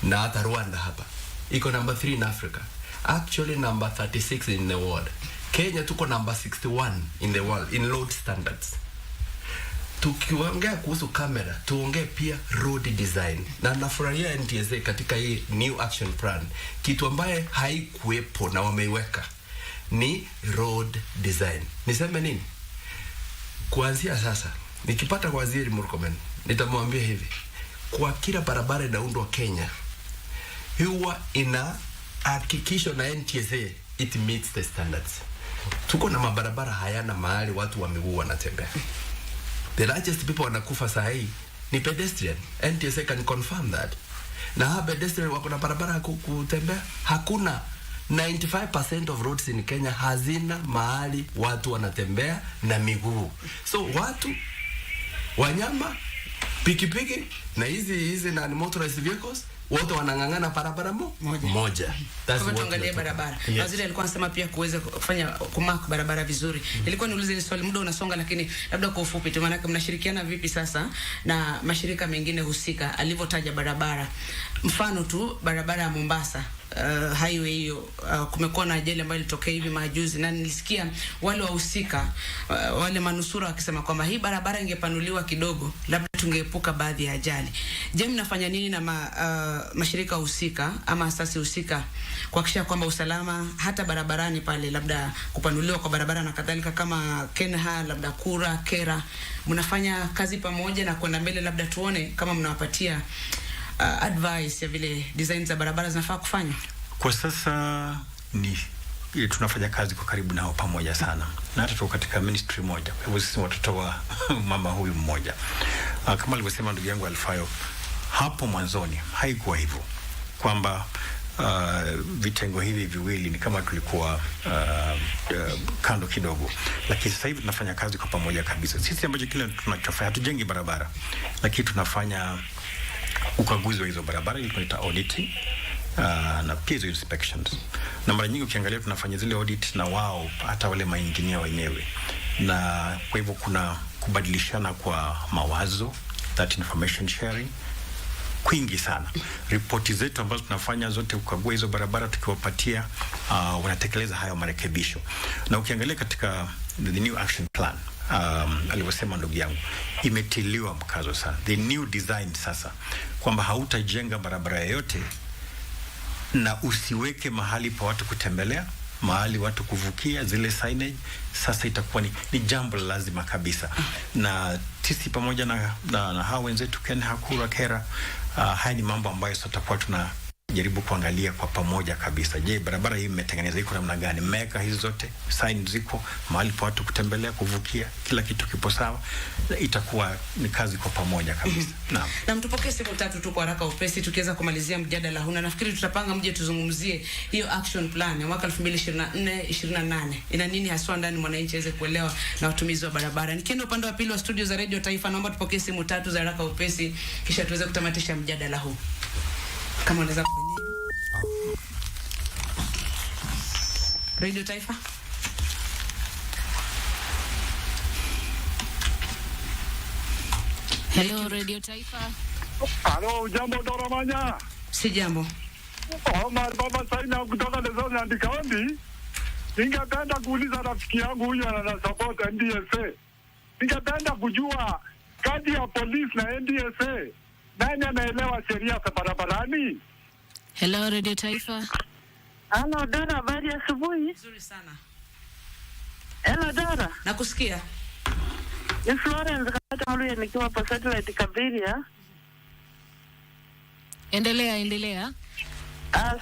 na hata Rwanda hapa. Iko namba 3 in Africa. Actually number 36 in the world. Kenya tuko namba 61 in the world in road standards. Tukiongea kuhusu kamera, tuongee pia road design. Na nafurahia NTSA katika hii new action plan, kitu ambaye haikuwepo na wameiweka ni road design. Niseme nini? Kuanzia sasa, nikipata waziri Murkomen, nitamwambia hivi, kwa kila barabara inaundwa Kenya, huwa ina hakikisho na NTSA it meets the standards. Tuko na mabarabara hayana mahali watu wa miguu wanatembea. The largest people wanakufa saa hii ni pedestrian. NTSA can confirm that. Na hapa pedestrian wako na barabara kutembea? Hakuna. 95% of roads in Kenya hazina mahali watu wanatembea na miguu. So watu, wanyama Pikipiki na hizi na motorized vehicles wote wanangangana barabara moja. That's what tuangalie barabara. Waziri alikuwa anasema pia kuweza kufanya kumark barabara vizuri. Nilikuwa niulize ile swali, muda unasonga, lakini labda kwa ufupi tu, maana mnashirikiana vipi sasa na mashirika mengine husika alivyotaja barabara? Mfano tu barabara ya Mombasa, highway hiyo, kumekuwa na ajali ambayo ilitokea hivi majuzi, na nilisikia wale wahusika, wale manusura wakisema kwamba hii barabara ingepanuliwa kidogo labda tungeepuka baadhi ya ajali. Je, mnafanya nini na mashirika husika ama asasi husika kuhakikisha kwamba usalama hata barabarani pale, labda kupanuliwa kwa barabara na kadhalika, kama Kenha, labda Kura, Kera, mnafanya kazi pamoja na kwenda mbele, labda tuone kama mnawapatia advice ya vile design za barabara zinafaa kufanya? Kwa sasa ni tunafanya kazi kwa karibu nao pamoja sana, na hata tuko katika ministry moja, kwa hivyo sisi watoto wa mama huyu mmoja. Kama alivyosema ndugu yangu Alfayo, hapo mwanzoni haikuwa hivyo kwamba vitengo hivi viwili ni kama tulikuwa kando kidogo, lakini sasa hivi tunafanya kazi kwa pamoja kabisa. Sisi ambacho kile tunachofanya, hatujengi barabara, lakini tunafanya ukaguzi wa hizo barabara, ili tunaita auditing, na pia hizo inspections. Na mara nyingi ukiangalia tunafanya zile audit na wao hata wale mainjinia wenyewe, na kwa hivyo kuna kubadilishana kwa mawazo, that information sharing kwingi sana. Ripoti zetu ambazo tunafanya zote kukagua hizo barabara tukiwapatia, wanatekeleza hayo marekebisho. Na ukiangalia katika the new action plan, alivyosema ndugu yangu, imetiliwa mkazo sana the new design sasa, kwamba hautajenga barabara yoyote na usiweke mahali pa watu kutembelea, mahali watu kuvukia, zile signage. Sasa itakuwa ni jambo lazima kabisa, na sisi pamoja na hao wenzetu Kenha, Kura, Kera, haya ni mambo ambayo sasa tutakuwa tunajaribu kuangalia kwa pamoja kabisa. Je, barabara hii imetengenezwa iko namna gani? Mmeweka hizo zote, sign ziko, mahali pa watu kutembelea, kuvukia, kila kitu kipo sawa? Itakuwa ni kazi kwa pamoja kabisa. Naam. Na mtupokee siku tatu tu kwa haraka upesi, tukiweza kumalizia mjadala huu, na nafikiri tutapanga mje tuzungumzie hiyo action plan ya mwaka 2024-28 ina nini haswa ndani, mwananchi aweze kuelewa na watumizi wa barabara. Nikienda upande wa pili wa studio za Radio Taifa, naomba tupokee simu tatu za haraka upesi, kisha tuweze kutamatisha mjadala huu. Kama unaweza Radio Taifa. Hello Radio Taifa. Hello, jambo Doramanya. Si jambo. Baba Saina kutoka Lezoni Andikaondi. Ningependa kuuliza rafiki yangu huyu ana support NDSA. Ningependa kujua kati ya polisi na NDSA, nani anaelewa sheria za barabarani? Hello Radio Taifa. Hello Dora, habari ya asubuhi? Nzuri sana. Hello Dora. Nakusikia. Ni Florence kata mluya nikiwa pa satellite Kabiria. Endelea.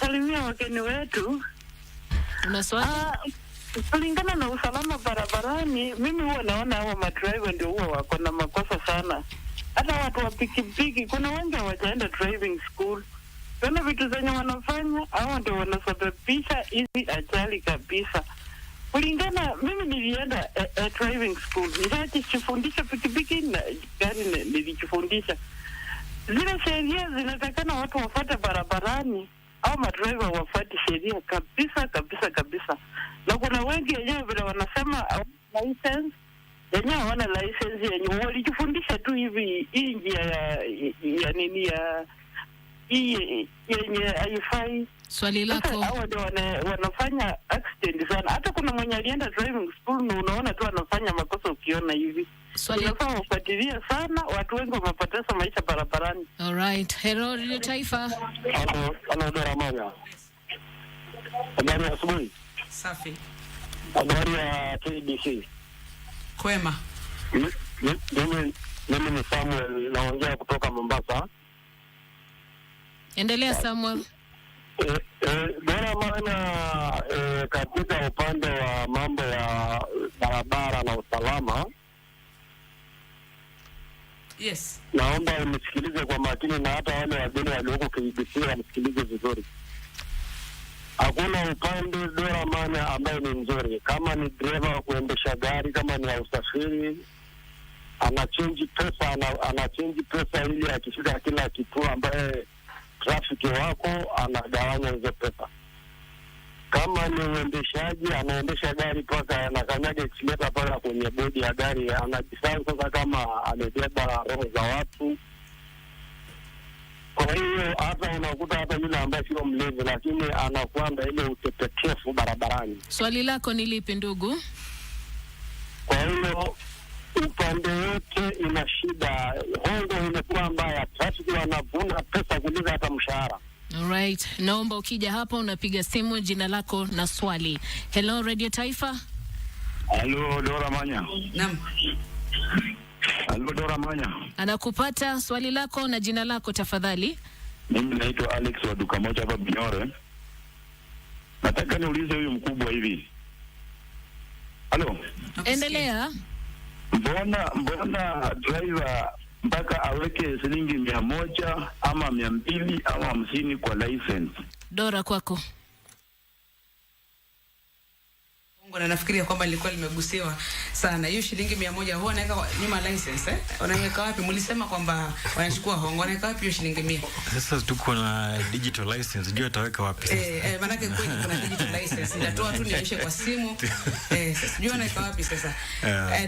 Salimia wakeni wetu. Una swali? Kulingana na usalama barabarani, mimi huwa naona hawa madriver ndio huwa wako na makosa sana. Hata watu wa pikipiki, kuna wengi hawajaenda driving school. Kuna vitu zenye wanafanya, hao ndio wanasababisha hizi ajali kabisa. Kulingana, mimi nilienda driving school, nilijifundisha pikipiki na gari nilijifundisha. Zile sheria zinatakana watu wafuate barabarani, au madriver wafuate sheria kabisa. Na kuna wengi wenyewe vile wanasema license, yenyewe hawana license yenyewe, walijifundisha tu hivi hii njia ya nini ya hii yenye haifai. Swali lako. Hao ndio wanafanya accident sana. Hata kuna mwenye alienda driving school na unaona tu anafanya makosa ukiona hivi. Tunafaa kufuatilia sana, watu wengi wamepoteza maisha barabarani. Alright. Hello Radio Taifa. Hello Dora Manya. Habari ya asubuhi. Safi. Habari ya KBC. Kwema. Mimi ni Samuel, naongea kutoka Mombasa. Endelea Samuel. Bora maana katika upande wa mambo ya barabara na usalama. Yes. Naomba unisikilize kwa makini, na hata wale wageni walioko KBC wanisikilize vizuri. Hakuna upande Dora maana ambaye ni mzuri. Kama ni driver wa kuendesha gari, kama ni ya usafiri, anachange pesa ili akifika kila kituo ambaye trafiki wako anagawanya hizo pesa. Kama ni uendeshaji, anaendesha gari paka anakanyaga accelerator paka kwenye bodi ya gari, anajisahau sasa kama amebeba roho za watu. Kwa hiyo hata unakuta hata yule ambaye sio mlevi lakini anakuwa na ile utepetefu barabarani. Swali lako ni lipi ndugu? Kwa hiyo upande wote ina shida, hongo imekuwa mbaya, trafiki wanavuna pesa kuliko hata mshahara. Alright, naomba ukija hapa unapiga simu, jina lako na swali. Hello Radio Taifa. Hello Dora Manya. Naam. Hello Dora Manya. Anakupata, swali lako na jina lako tafadhali. Mimi naitwa Alex wa duka moja hapa Binyore. Nataka niulize huyu mkubwa hivi. Hello. Endelea. Mbona driver mpaka aweke shilingi 100 ama 200 ama 50 kwa license? Dora kwako. Na nafikiria kwamba lilikuwa limegusiwa sana. Hiyo shilingi 100 huwa anaweka nyuma license Wanaweka wapi? Mlisema kwamba wanachukua hongo. Wanaweka wapi hiyo shilingi 100? Sasa tuko na digital license, jua ataweka wapi sasa? Maana kweli kuna digital license. Nitatoa tu niaishe kwa simu. Sasa jua anaweka wapi sasa?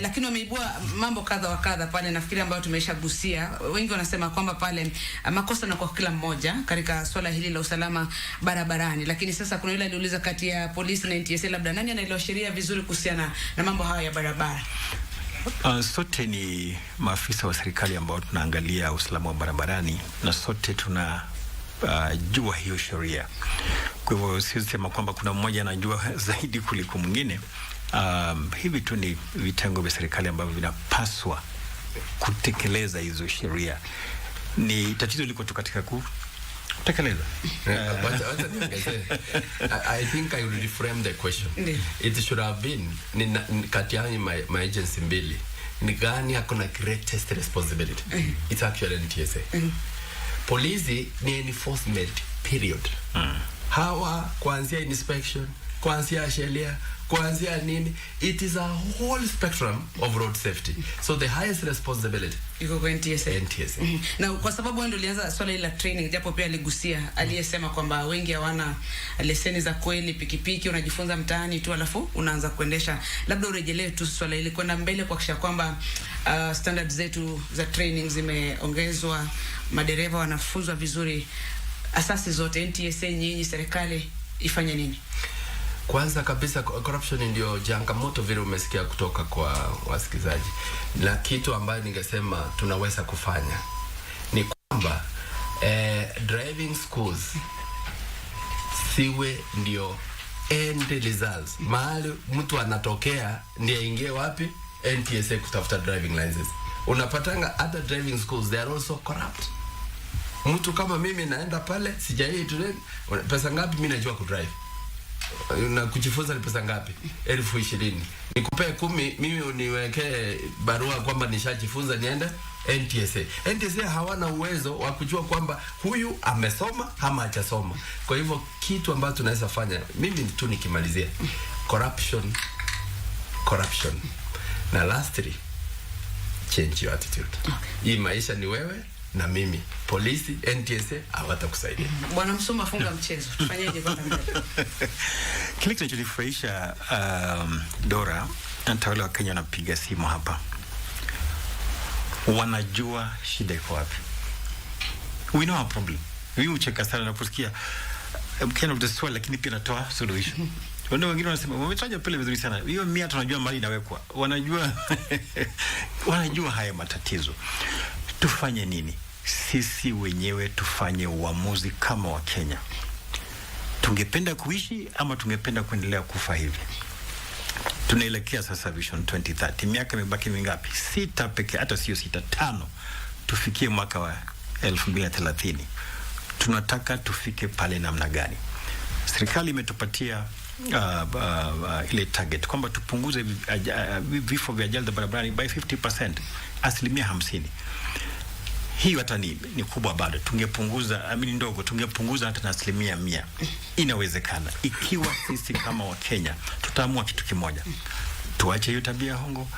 Lakini wameibua mambo kadha wa kadha pale, nafikiri ambayo tumeshagusia. Wengi wanasema kwamba pale makosa na kwa kila mmoja katika swala hili la usalama barabarani. Lakini sasa kuna yule aliuliza kati ya polisi na NTSA, labda nani anaelewa sheria vizuri kuhusiana na mambo haya ya barabara? Sote ni maafisa wa serikali ambao tunaangalia usalama wa barabarani na sote tuna jua hiyo sheria. Kwa hivyo siwezi sema kwamba kuna mmoja anajua zaidi kuliko mwingine. Hivi tu ni vitengo vya serikali ambavyo vinapaswa kutekeleza hizo sheria. Ni tatizo liko tu katika kutekeleza. I think I will reframe the question. It should have been kati ya my agency mbili, ni gani hakuna greatest responsibility? It's actually NTSA. Polisi ni enforcement period. Hawa kuanzia inspection, kuanzia sheria, kuanzia nini, it is a whole spectrum of road safety. So the highest responsibility iko kwa NTSA. Na kwa sababu ndio ulianza swala hili la training, japo pia aligusia aliyesema kwamba wengi hawana leseni za kweli, pikipiki unajifunza mtaani tu alafu unaanza kuendesha. Labda urejelee tu swala hili kwenda mbele kuhakikisha kwamba standards zetu za training zimeongezwa, madereva wanafunzwa vizuri, asasi zote NTSA, nyinyi serikali ifanye nini? Kwanza kabisa, corruption ndio changamoto vile umesikia kutoka kwa wasikizaji. Na kitu ambayo ningesema tunaweza kufanya ni kwamba driving schools siwe ndio end results. Mahali mtu anatokea ndiye ingie wapi? NTSA kutafuta driving license. Unapatanga other driving schools, they are also corrupt. Mtu kama mimi naenda pale, sijai train, pesa ngapi mimi najua kudrive? Na kujifunza ni pesa ngapi? 20,000. Nikupe 10, mimi uniweke barua kwamba nishajifunza niende NTSA. NTSA hawana uwezo wa kujua kwamba huyu amesoma ama hajasoma. Kwa hivyo kitu ambacho tunaweza fanya, mimi tu nikimalizia, corruption. Na lastly, change your attitude. Hii maisha ni wewe na mimi. Polisi, NTSA hawatakusaidia. Bwana Msuma, funga mchezo. Tufanyeje kwa mbele? Kile kinachonifurahisha Dora, hata wale wa Kenya wanapiga simu hapa, wanajua shida iko wapi. We know our problem. Mimi ucheka sana naposikia mkena of the swali, lakini pia natoa solution. Wanda wengine wanasema wametaja pale vizuri sana. Hiyo 100 tunajua mali inawekwa. Wanajua haya matatizo. Tufanye nini? Sisi wenyewe tufanye uamuzi kama wa Kenya. Tungependa kuishi ama tungependa kuendelea kufa hivi? Tunaelekea sasa Vision 2030. Miaka imebaki mingapi? 6 pekee, hata sio 6, 5. Tufikie mwaka wa 2030. Tunataka tufike pale namna gani? Serikali imetupatia ile target kwamba tupunguze vifo vya ajali za barabarani by 50%, 50%. Hiyo hata ni kubwa bado. Tungepunguza, ndogo, tungepunguza hata na 100%. Inawezekana ikiwa sisi kama wa Kenya tutaamua kitu kimoja. Tuache hiyo tabia hongo,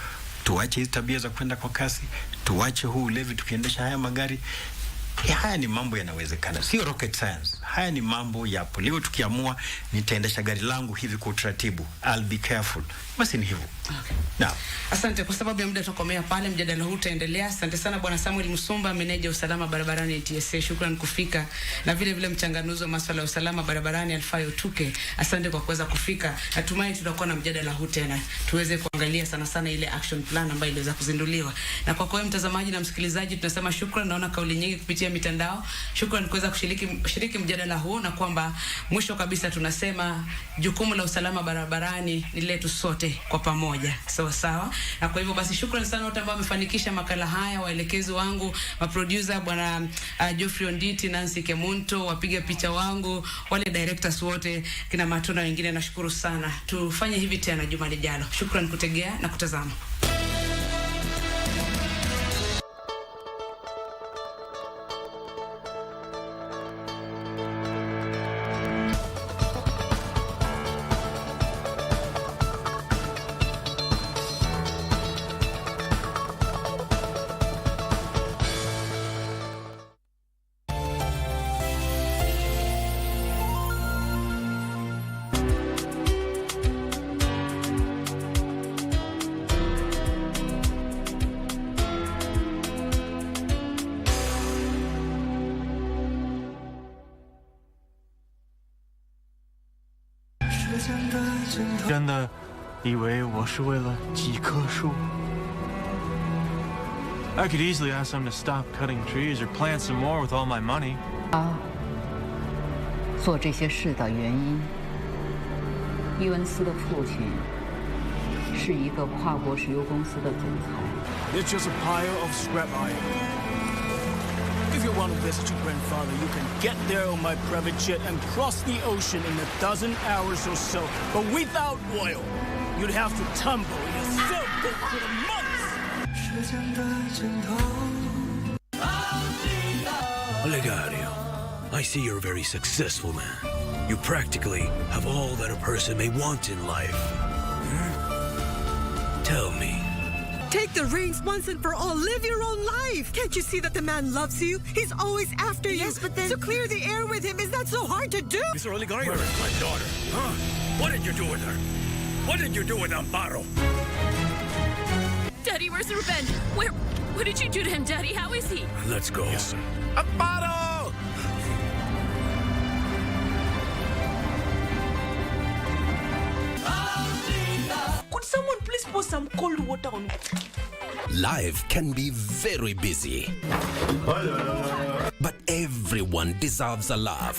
tuache hizi tabia za kwenda kwa kasi, tuache huu ulevi tukiendesha haya magari. Haya ni mambo yanawezekana, sio rocket science. Haya ni mambo yapo. Leo tukiamua nitaendesha gari langu hivi kwa utaratibu, I'll be careful, basi ni hivyo. Okay. Now, asante kwa sababu ya muda tukomea pale, mjadala huu utaendelea. Asante sana Bwana Samuel Musumba, meneja usalama barabarani TSA, shukrani kufika, na vile vile mchanganuzi wa masuala ya usalama barabarani Alfayo Tuke, asante kwa kuweza kufika. Natumai tutakuwa na mjadala huu tena, tuweze kuangalia sana ile action plan ambayo iliweza kuzinduliwa. Na kwa kweli mtazamaji na msikilizaji, tunasema shukrani. Naona kauli nyingi kupitia mitandao. Shukrani kuweza kushiriki mjadala huu, na kwamba mwisho kabisa tunasema jukumu la usalama barabarani ni letu sote kwa pamoja. Sawa. Na kwa hivyo basi shukrani sana wote ambao wamefanikisha makala haya, waelekezi wangu, maproducer Bwana Geoffrey Onditi, Nancy Kemunto, wapiga picha wangu, wale directors wote, kina Matuna wengine, nashukuru sana. Tufanye hivi tena juma lijalo. Shukrani kutegea na kutazama.真的以为我是为了几棵树 I could easily ask them to stop cutting trees or plant some more with all my money. 做这些事的原因，伊文斯的父亲是一个跨国石油公司的总裁。 It's just a pile of scrap iron. If you want to visit your grandfather, you can get there on my private jet and cross the ocean in 12 hours or so. But without oil, you'd have to tumble in a sailboat for months. Olegario, I see you're a very successful man. You practically have all that a person may want in life. Tell me. Take the reins once and for all. Live your own life. Can't you see that the man loves you? He's always after you. Yes, but then... To clear the air with him, is that so hard to do? Mr. Olegario, where is my daughter? Huh? What did you do with her? What did you do with Amparo? Daddy, where's the revenge? What did you do to him, Daddy? How is he? Let's go. Yes, sir. Amparo! Could someone please pour some cold water on me? Life can be very busy. But everyone deserves a laugh.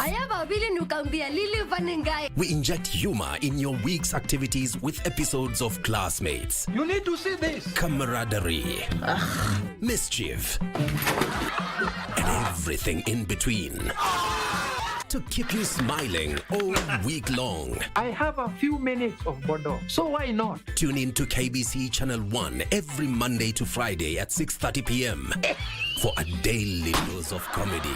We inject humor in your week's activities with episodes of Classmates. You need to see this. Camaraderie. Mischief. And everything in between. To keep you smiling all week long. I have a few minutes of Bordeaux, so why not? Tune in to KBC Channel 1 every Monday to Friday at 6:30 p.m. for a daily dose of comedy.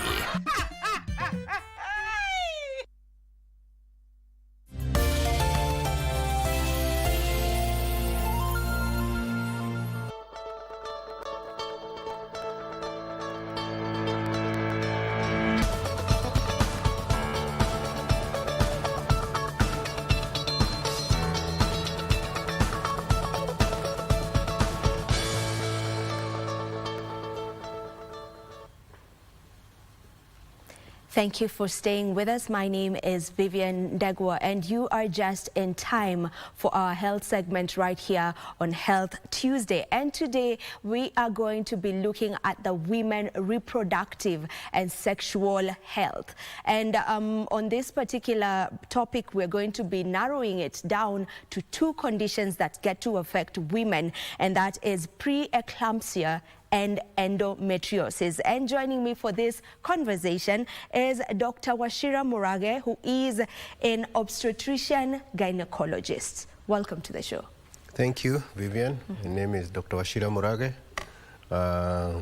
Thank you for staying with us. My name is Vivian Degwa, and you are just in time for our health segment right here on Health Tuesday. And today we are going to be looking at the women reproductive and sexual health. And on this particular topic, we're going to be narrowing it down to two conditions that get to affect women, and that is preeclampsia and endometriosis. And joining me for this conversation is Dr. Wachira Murage, who is an obstetrician gynecologist. Welcome to the show. Thank you, Vivian. My name is Dr. Wachira Murage.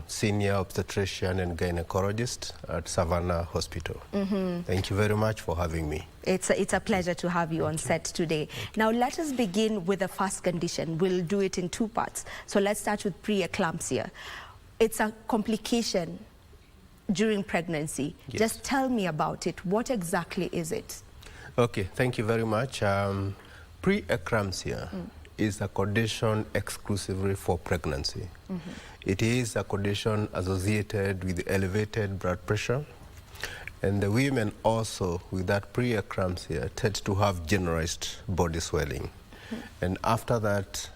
senior obstetrician and gynecologist at Savannah Hospital. Thank you very much for having me. It's a pleasure to have you on set today. Now let us begin with the first condition. We'll do it in two parts. So let's start with preeclampsia. It's a complication during pregnancy. Yes. Just tell me about it. What exactly is it? Okay, thank you very much. Preeclampsia is a condition exclusively for pregnancy. It is a condition associated with elevated blood pressure, and the women also with that preeclampsia tend to have generalized body swelling. And after that,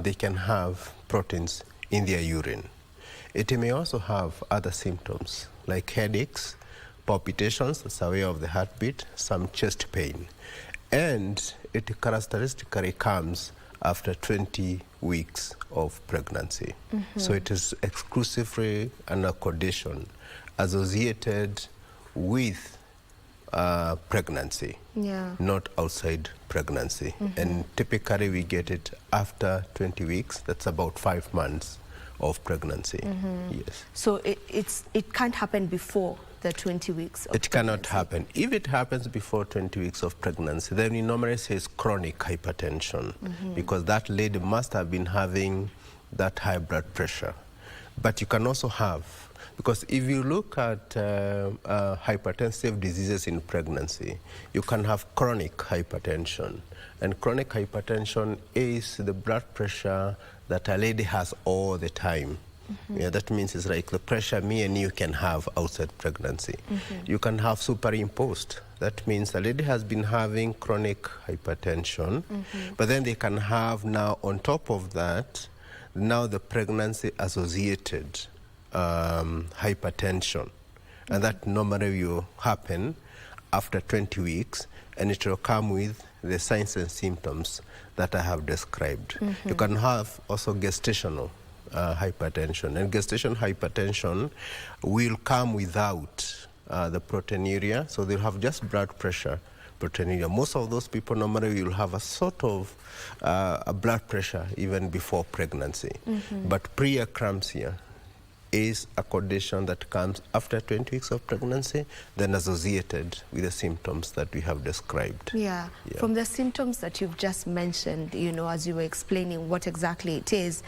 they can have proteins in their urine. It may also have other symptoms like headaches, palpitations, that's a way of the heartbeat, some chest pain. And it characteristically comes after 20 weeks of pregnancy. So it is exclusively a condition associated with pregnancy, not outside pregnancy. And typically we get it after 20 weeks, that's about 5 months of pregnancy. Yes. So it can't happen before the 20 weeks of It cannot happen. If it happens before 20 weeks of pregnancy, then we normally say it's chronic hypertension, because that lady must have been having that high blood pressure. But you can also have, because if you look at hypertensive diseases in pregnancy, you can have chronic hypertension. And chronic hypertension is the blood pressure that a lady has all the time. Yeah, that means it's like the pressure me and you can have outside pregnancy. You can have superimposed. That means the lady has been having chronic hypertension, but then they can have now on top of that, now the pregnancy associated hypertension. And that normally will happen after 20 weeks, and it will come with the signs and symptoms that I have described. You can have also gestational hypertension, and gestational hypertension will come without the proteinuria, so they'll have just blood pressure, proteinuria. Most of those people normally will have a sort of a blood pressure even before pregnancy. But preeclampsia is a condition that comes after 20 weeks of pregnancy, then associated with the symptoms that we have described. Yeah. From the symptoms that you've just mentioned, you know, as you were explaining what exactly it is,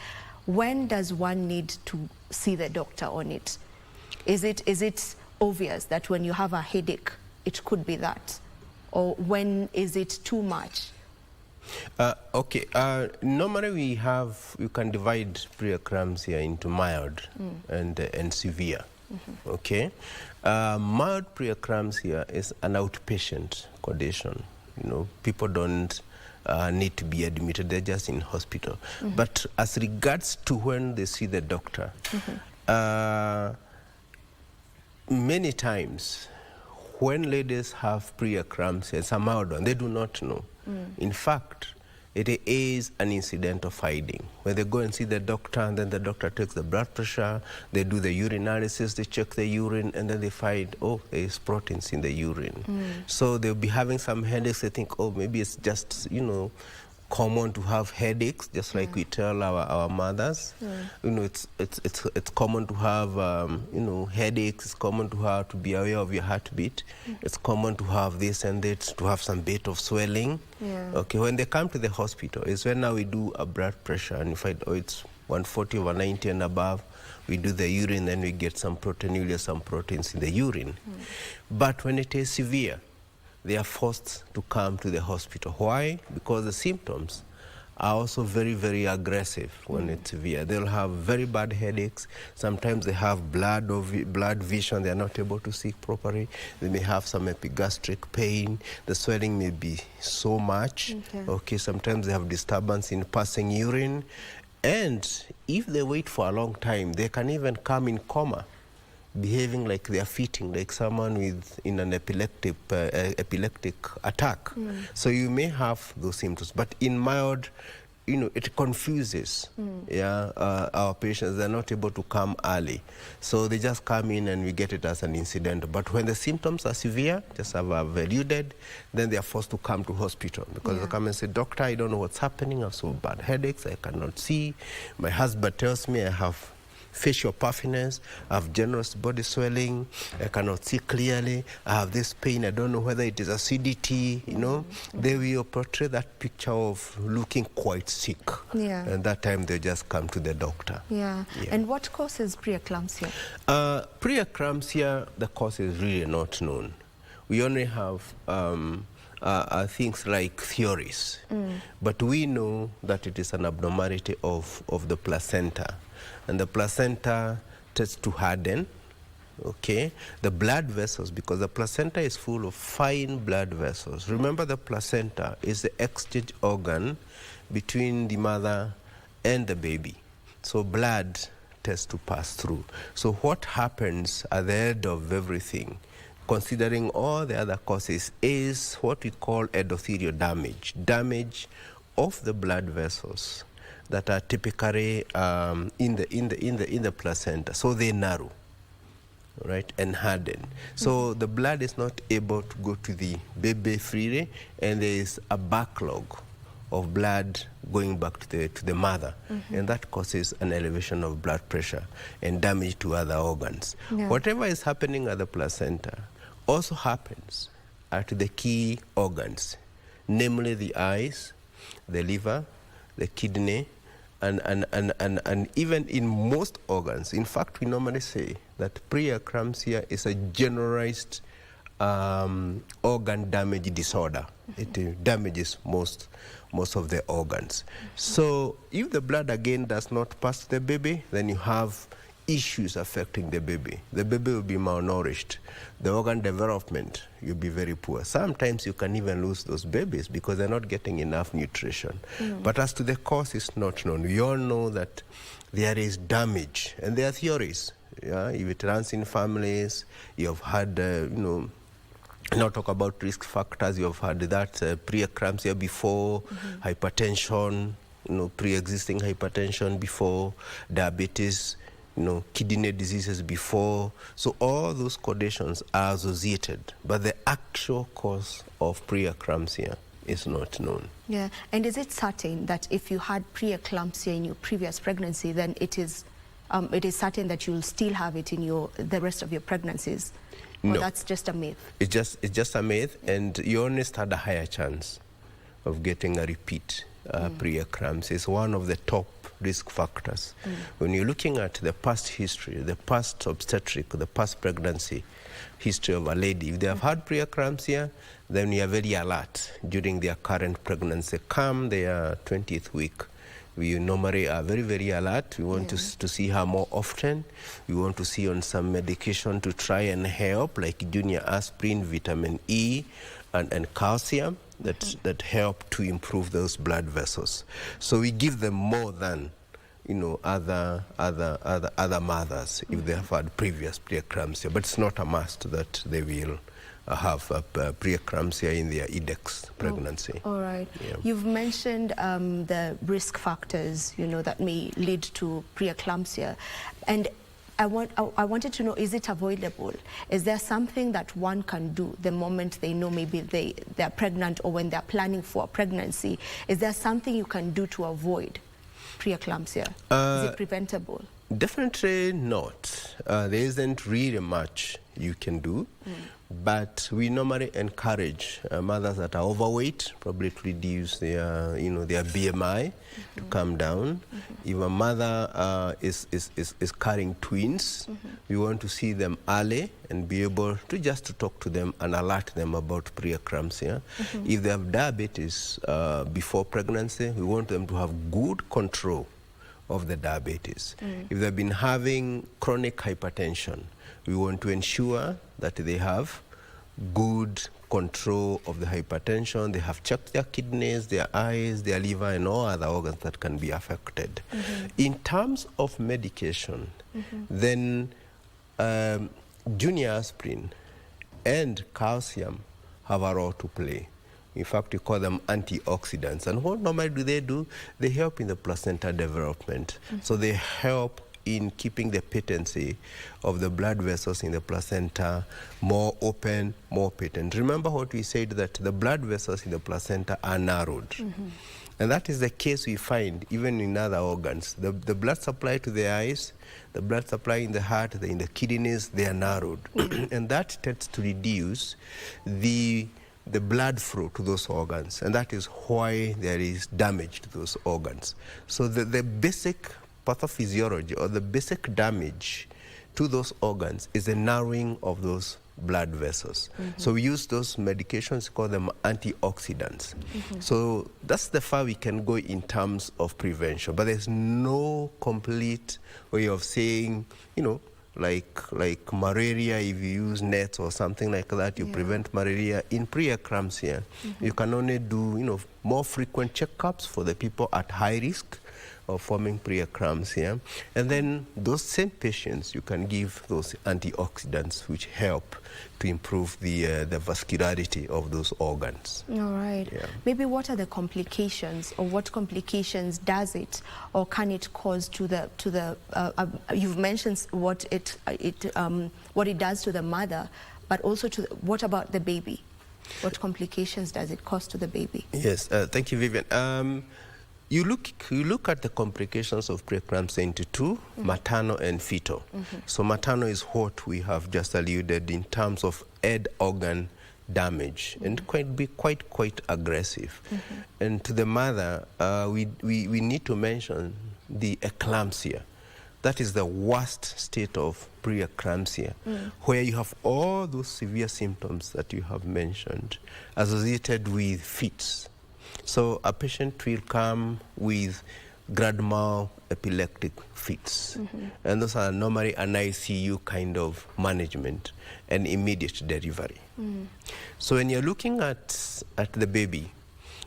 when does one need to see the doctor on it? Is it obvious that when you have a headache, it could be that? Or when is it too much? Okay, normally you can divide preeclampsia into mild and severe. Okay, mild preeclampsia is an outpatient condition. You know, people don't need to be admitted, they're just in hospital. But as regards to when they see the doctor, many times when ladies have preeclampsia, it's a mild one, they do not know. In fact, it is an incident of hiding. When they go and see the doctor, and then the doctor takes the blood pressure, they do the urinalysis, they check the urine, and then they find, oh, there is proteins in the urine. So they'll be having some headaches. They think, oh, maybe it's just, you know, common to have headaches, just like we tell our mothers. You know, it's common to have you know, headaches. It's common to be aware of your heartbeat. It's common to have this and that, to have some bit of swelling. Okay, when they come to the hospital, it's when now we do a blood pressure, and we find, oh, it's 140 over 90 and above. We do the urine, then we get some proteinuria, some proteins in the urine. But when it is severe, they are forced to come to the hospital. Why? Because the symptoms are also very, very aggressive when it's severe. They'll have very bad headaches. Sometimes they have blood vision. They're not able to see properly. They may have some epigastric pain. The swelling may be so much. Okay, sometimes they have disturbance in passing urine. And if they wait for a long time, they can even come in coma, behaving like they are fitting, like someone in an epileptic attack. So you may have those symptoms, but in mild, you know, it confuses our patients. They're not able to come early, so they just come in and we get it as an incident. But when the symptoms are severe, just have eluded, then they are forced to come to hospital, because they come and say, doctor, I don't know what's happening. I have so bad headaches, I cannot see. My husband tells me I have facial puffiness, I have generous body swelling, I cannot see clearly, I have this pain, I don't know whether it is acidity, you know. They will portray that picture of looking quite sick. Yeah. And that time they just come to the doctor. Yeah. And what causes preeclampsia? Preeclampsia, the cause is really not known. We only have things like theories, but we know that it is an abnormality of the placenta, and the placenta tends to harden. Okay, the blood vessels, because the placenta is full of fine blood vessels. Remember, the placenta is the exchange organ between the mother and the baby, so blood tends to pass through. So what happens at the end of everything, considering all the other causes, is what we call endothelial damage, damage of the blood vessels that are typically in the placenta. So they narrow, right, and harden. So the blood is not able to go to the baby freely, and there is a backlog of blood going back to the mother, and that causes an elevation of blood pressure and damage to other organs. Yeah. Whatever is happening at the placenta also happens at the key organs, namely the eyes, the liver, the kidney, and even in most organs. In fact, we normally say that preeclampsia is a generalized organ damage disorder. It damages most of the organs. So if the blood again does not pass to the baby, then you have issues affecting the baby. The baby will be malnourished. The organ development will be very poor. Sometimes you can even lose those babies because they're not getting enough nutrition. But as to the cause, it's not known. We all know that there is damage, and there are theories. Yeah? If it runs in families, you have had, now talk about risk factors. You have had that preeclampsia before, hypertension, pre-existing hypertension before, diabetes, kidney diseases before. So all those conditions are associated, but the actual cause of preeclampsia is not known. Yeah, and is it certain that if you had preeclampsia in your previous pregnancy, then it is certain that you'll still have it in the rest of your pregnancies? Or No, that's just a myth? It's just a myth, and you only stand a higher chance of getting a repeat preeclampsia. It's one of the top risk factors. When you're looking at the past history, the past obstetric, the past pregnancy history of a lady, if they have had preeclampsia, then we are very alert during their current pregnancy. Come their 20th week, we normally are very, very alert. We want to see her more often. We want to see on some medication to try and help, like junior aspirin, vitamin E, and calcium that help to improve those blood vessels. So we give them more than other mothers if they have had previous preeclampsia, but it's not a must that they will have a preeclampsia in their IDEX pregnancy. All right. Yeah. You've mentioned the risk factors, that may lead to preeclampsia, and I wanted to know, is it avoidable? Is there something that one can do the moment they know maybe they're pregnant, or when they're planning for a pregnancy? Is there something you can do to avoid preeclampsia? Is it preventable? Definitely not. There isn't really much you can do, but we normally encourage mothers that are overweight probably to reduce their BMI to come down. If a mother is carrying twins, we want to see them early and be able to just talk to them and alert them about preeclampsia. If they have diabetes before pregnancy, we want them to have good control of the diabetes. If they've been having chronic hypertension, we want to ensure that they have good control of the hypertension. They have checked their kidneys, their eyes, their liver, and all other organs that can be affected. In terms of medication, then junior aspirin and calcium have a role to play. In fact, we call them antioxidants. And what normally do? They help in the placenta development. So they help in keeping the patency of the blood vessels in the placenta more open, more patent. Remember what we said, that the blood vessels in the placenta are narrowed. And that is the case we find even in other organs. The blood supply to the eyes, the blood supply in the heart, in the kidneys, they are narrowed. And that tends to reduce the blood flow to those organs. And that is why there is damage to those organs. So the basic pathophysiology or the basic damage to those organs is the narrowing of those blood vessels. So we use those medications, call them antioxidants. So that's the far we can go in terms of prevention. But there's no complete way of saying, you know, like malaria, if you use nets or something like that, you prevent malaria. In preeclampsia, you can only do, you know, more frequent checkups for the people at high risk of forming preeclampsia. And then those same patients, you can give those antioxidants which help to improve the vascularity of those organs. All right. Yeah. Maybe what are the complications, or what complications does it or can it cause to the you've mentioned what it does to the mother, but also what about the baby? What complications does it cause to the baby? Yes, thank you, Vivian. You look at the complications of preeclampsia into two, maternal and fetal. So maternal is what we have just alluded in terms of head organ damage, and be quite aggressive. And to the mother, we need to mention the eclampsia. That is the worst state of preeclampsia, where you have all those severe symptoms that you have mentioned associated with fits. So a patient will come with grand mal epileptic fits. And those are normally an ICU kind of management and immediate delivery. So when you're looking at the baby,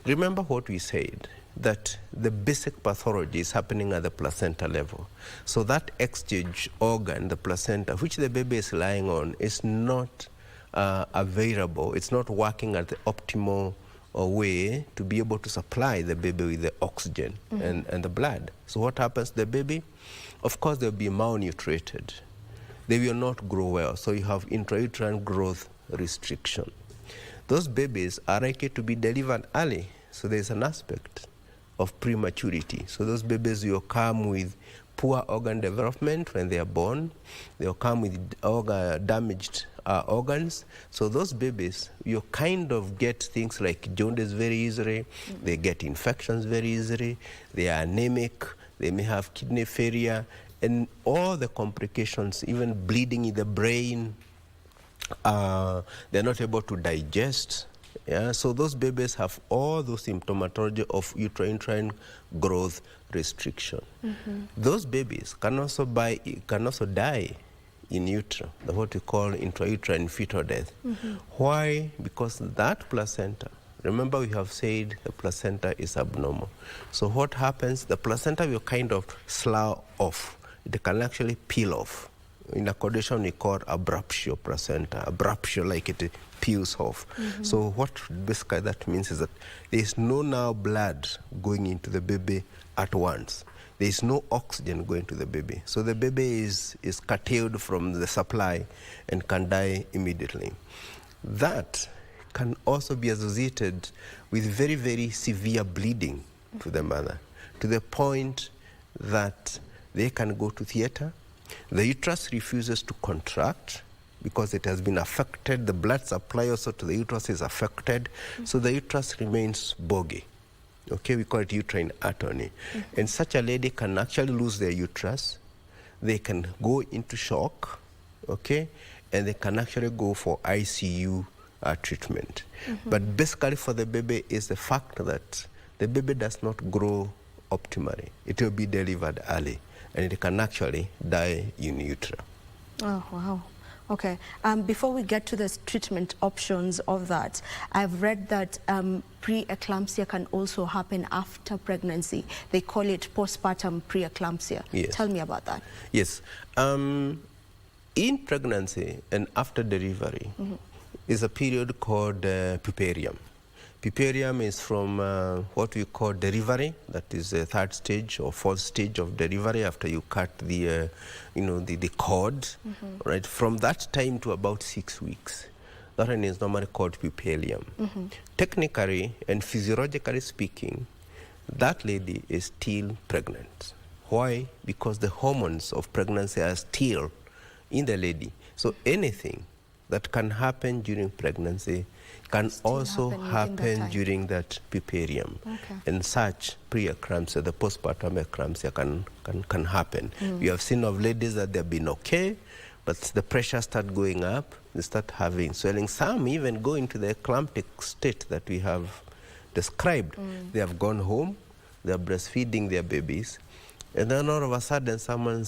remember what we said, that the basic pathology is happening at the placenta level. So that exchange organ, the placenta, which the baby is lying on, is not available. It's not working at the optimal way to be able to supply the baby with the oxygen and the blood. So what happens to the baby? Of course, they'll be malnutrited. They will not grow well. So you have intrauterine growth restriction. Those babies are likely to be delivered early. So there's an aspect of prematurity. So those babies will come with poor organ development when they are born. They'll come with damaged organs. So those babies, you kind of get things like jaundice very easily. They get infections very easily. They are anemic. They may have kidney failure. And all the complications, even bleeding in the brain, they're not able to digest. Yeah, so those babies have all those symptomatology of uterine growth restriction. Those babies can also die in utero, what we call intrauterine fetal death. Why? Because that placenta, remember we have said the placenta is abnormal. So what happens, the placenta will kind of slough off. It can actually peel off. In a condition we call abruptio placenta, abruptio, like it peels off. So what basically that means is that there is no now blood going into the baby at once. There is no oxygen going to the baby. So the baby is curtailed from the supply and can die immediately. That can also be associated with very, very severe bleeding to the mother, to the point that they can go to theater. The uterus refuses to contract because it has been affected. The blood supply also to the uterus is affected. So the uterus remains boggy. Okay, we call it uterine atony. And such a lady can actually lose their uterus. They can go into shock, okay, and they can actually go for ICU treatment. But basically for the baby is the fact that the baby does not grow optimally. It will be delivered early, and it can actually die in utero. Oh, wow. Okay. Before we get to the treatment options of that, I've read that preeclampsia can also happen after pregnancy. They call it postpartum preeclampsia. Yes. Tell me about that. Yes. In pregnancy and after delivery is a period called puerperium. Puerperium is from what we call delivery, that is the third stage or fourth stage of delivery after you cut the, the cord, right? From that time to about 6 weeks. That one is normally called puerperium. Technically and physiologically speaking, that lady is still pregnant. Why? Because the hormones of pregnancy are still in the lady. So anything that can happen during pregnancy can also happen during that puerperium. Okay. And such preeclampsia, the postpartum eclampsia can happen. We have seen of ladies that they've been okay, but the pressure start going up, they start having swelling. Some even go into the eclamptic state that we have described. They have gone home, they are breastfeeding their babies, and then all of a sudden someone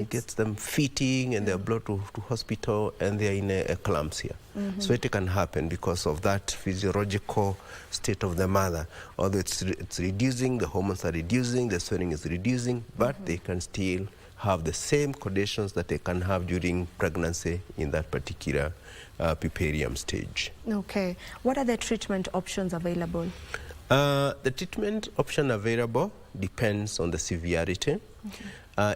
gets them fitting and they're brought to hospital and they're in a eclampsia. So it can happen because of that physiological state of the mother. Although it's reducing, the hormones are reducing, the swelling is reducing, but they can still have the same conditions that they can have during pregnancy in that particular puerperium stage. Okay. What are the treatment options available? The treatment option available depends on the severity.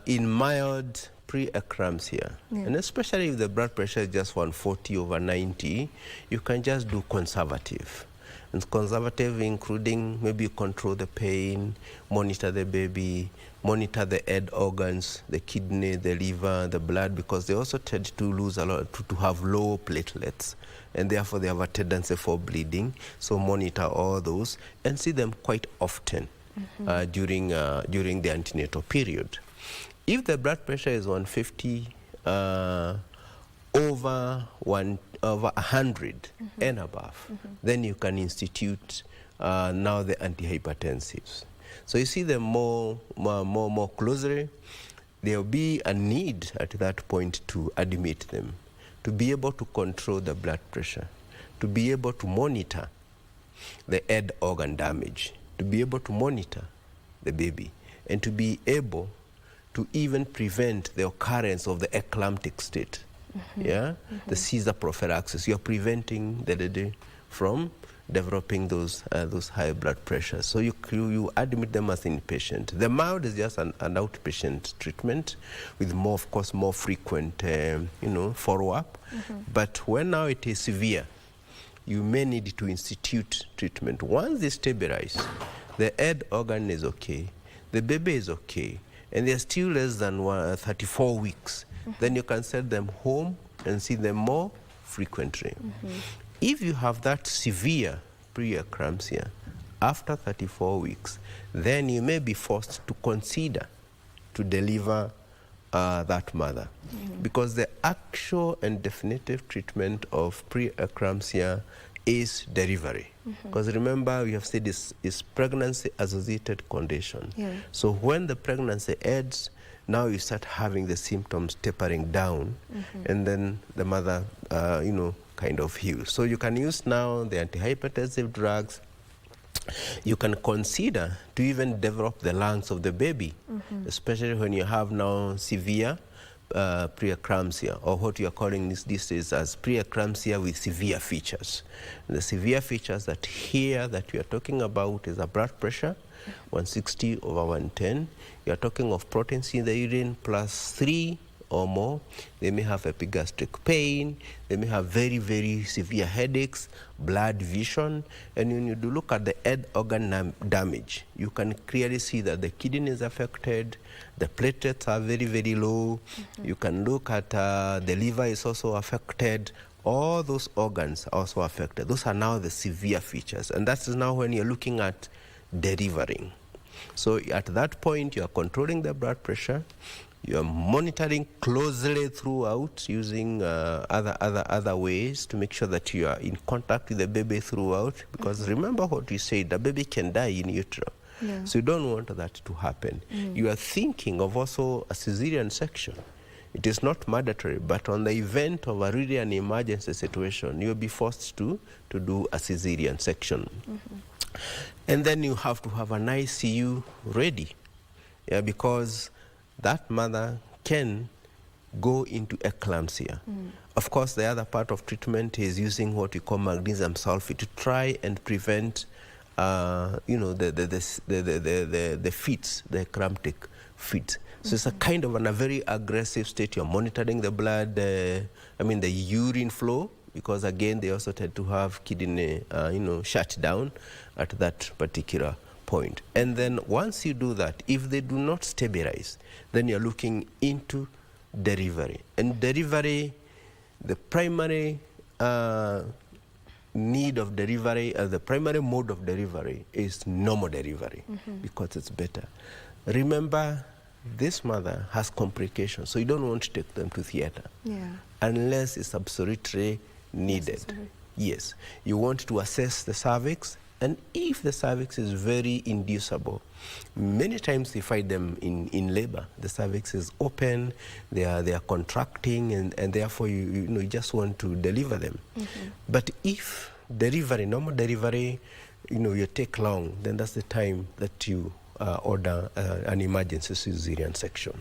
In mild preeclampsia, and especially if the blood pressure is just 140/90, you can just do conservative. And conservative including maybe control the pain, monitor the baby, monitor the head organs, the kidney, the liver, the blood, because they also tend to lose a lot, to have low platelets, and therefore they have a tendency for bleeding. So monitor all those and see them quite often during the antenatal period. If the blood pressure is 150 over 100 and above, then you can institute now the antihypertensives. So you see them more closely. There will be a need at that point to admit them, to be able to control the blood pressure, to be able to monitor the head organ damage, to be able to monitor the baby, and to be able to even prevent the occurrence of the eclamptic state. The seizure prophylaxis. You're preventing the lady from developing those high blood pressures. So you admit them as inpatient. The mild is just an outpatient treatment with more frequent follow-up. But when now it is severe, you may need to institute treatment. Once they stabilize, the head organ is okay, the baby is okay, and they're still less than 34 weeks, then you can send them home and see them more frequently. If you have that severe preeclampsia after 34 weeks, then you may be forced to consider to deliver that mother. Because the actual and definitive treatment of preeclampsia is delivery. Because remember, we have said this is pregnancy-associated condition. So when the pregnancy ends, now you start having the symptoms tapering down, and then the mother, kind of heals. So you can use now the antihypertensive drugs. You can consider to even develop the lungs of the baby, especially when you have now severe preeclampsia, or what you are calling these days as preeclampsia with severe features. The severe features that we are talking about is a blood pressure 160/110. You are talking of proteins in the urine +3 or more. They may have epigastric pain. They may have very, very severe headaches, blurred vision. And when you do look at the head organ damage, you can clearly see that the kidney is affected, the platelets are very, very low. You can look at the liver is also affected. All those organs are also affected. Those are now the severe features. And that is now when you're looking at delivering. So at that point, you are controlling the blood pressure. You are monitoring closely throughout using other ways to make sure that you are in contact with the baby throughout. Because remember what we said, the baby can die in utero. So you don't want that to happen. You are thinking of also a cesarean section. It is not mandatory, but on the event of really an emergency situation, you'll be forced to do a cesarean section. And then you have to have an ICU ready, because that mother can go into eclampsia. Of course, the other part of treatment is using what we call magnesium sulfate to try and prevent, the fits, the eclamptic fits. So it's a kind of a very aggressive state. You're monitoring the blood, the urine flow, because again, they also tend to have kidney, shut down at that particular point. And then once you do that, if they do not stabilize, then you're looking into delivery. And delivery, the primary need of delivery, the primary mode of delivery is normal delivery because it's better. Remember, this mother has complications, so you don't want to take them to theater unless it's absolutely needed. Yes, you want to assess the cervix, and if the cervix is very inducible, many times we find them in labor. The cervix is open, they are contracting, and therefore you just want to deliver them. But if delivery, normal delivery, you take long, then that's the time that you order an emergency cesarean section.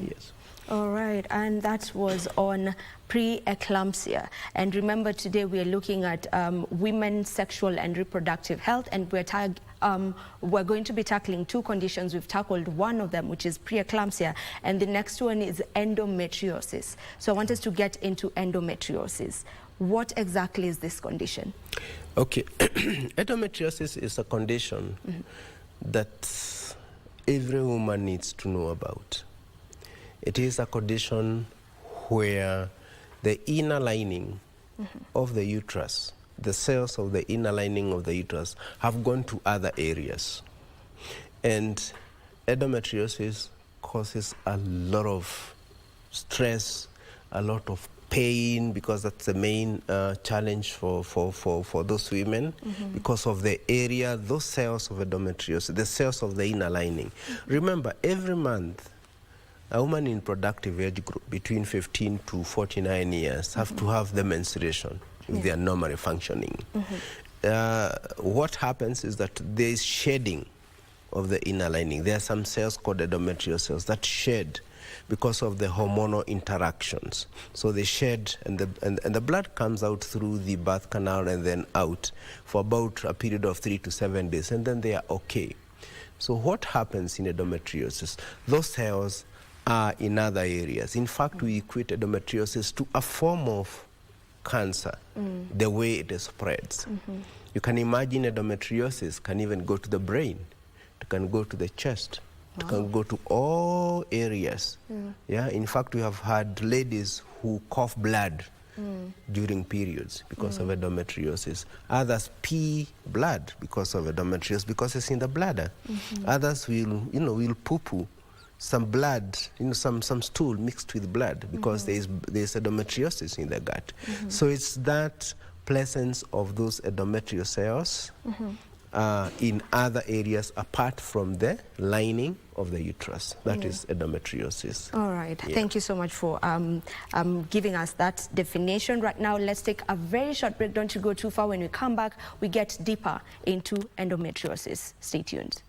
Yes. All right, and that was on pre-eclampsia. And remember, today we are looking at women's sexual and reproductive health, and we're going to be tackling two conditions. We've tackled one of them, which is pre-eclampsia, and the next one is endometriosis. So I want us to get into endometriosis. What exactly is this condition? Okay, endometriosis is a condition that every woman needs to know about. It is a condition where the inner lining of the uterus, the cells of the inner lining of the uterus have gone to other areas. And endometriosis causes a lot of stress, a lot of pain, because that's the main challenge for those women, because of the area, those cells of endometriosis, the cells of the inner lining. Remember, every month, a woman in productive age group between 15 to 49 years have to have the menstruation if they are normally functioning. What happens is that there is shedding of the inner lining. There are some cells called endometrial cells that shed because of the hormonal interactions. So they shed, and the blood comes out through the birth canal and then out for about a period of 3 to 7 days, and then they are okay. So what happens in endometriosis? Those cells are in other areas. In fact, we equate endometriosis to a form of cancer, the way it spreads. You can imagine endometriosis can even go to the brain, it can go to the chest, it can go to all areas. In fact, we have had ladies who cough blood during periods because of endometriosis. Others pee blood because of endometriosis, because it's in the bladder. Others will poo-poo some blood, some stool mixed with blood, because there's endometriosis in the gut. So it's that presence of those endometrial cells in other areas apart from the lining of the uterus. That is endometriosis. All right. Thank you so much for giving us that definition. Right now, let's take a very short break. Don't you go too far. When we come back, we get deeper into endometriosis. Stay tuned.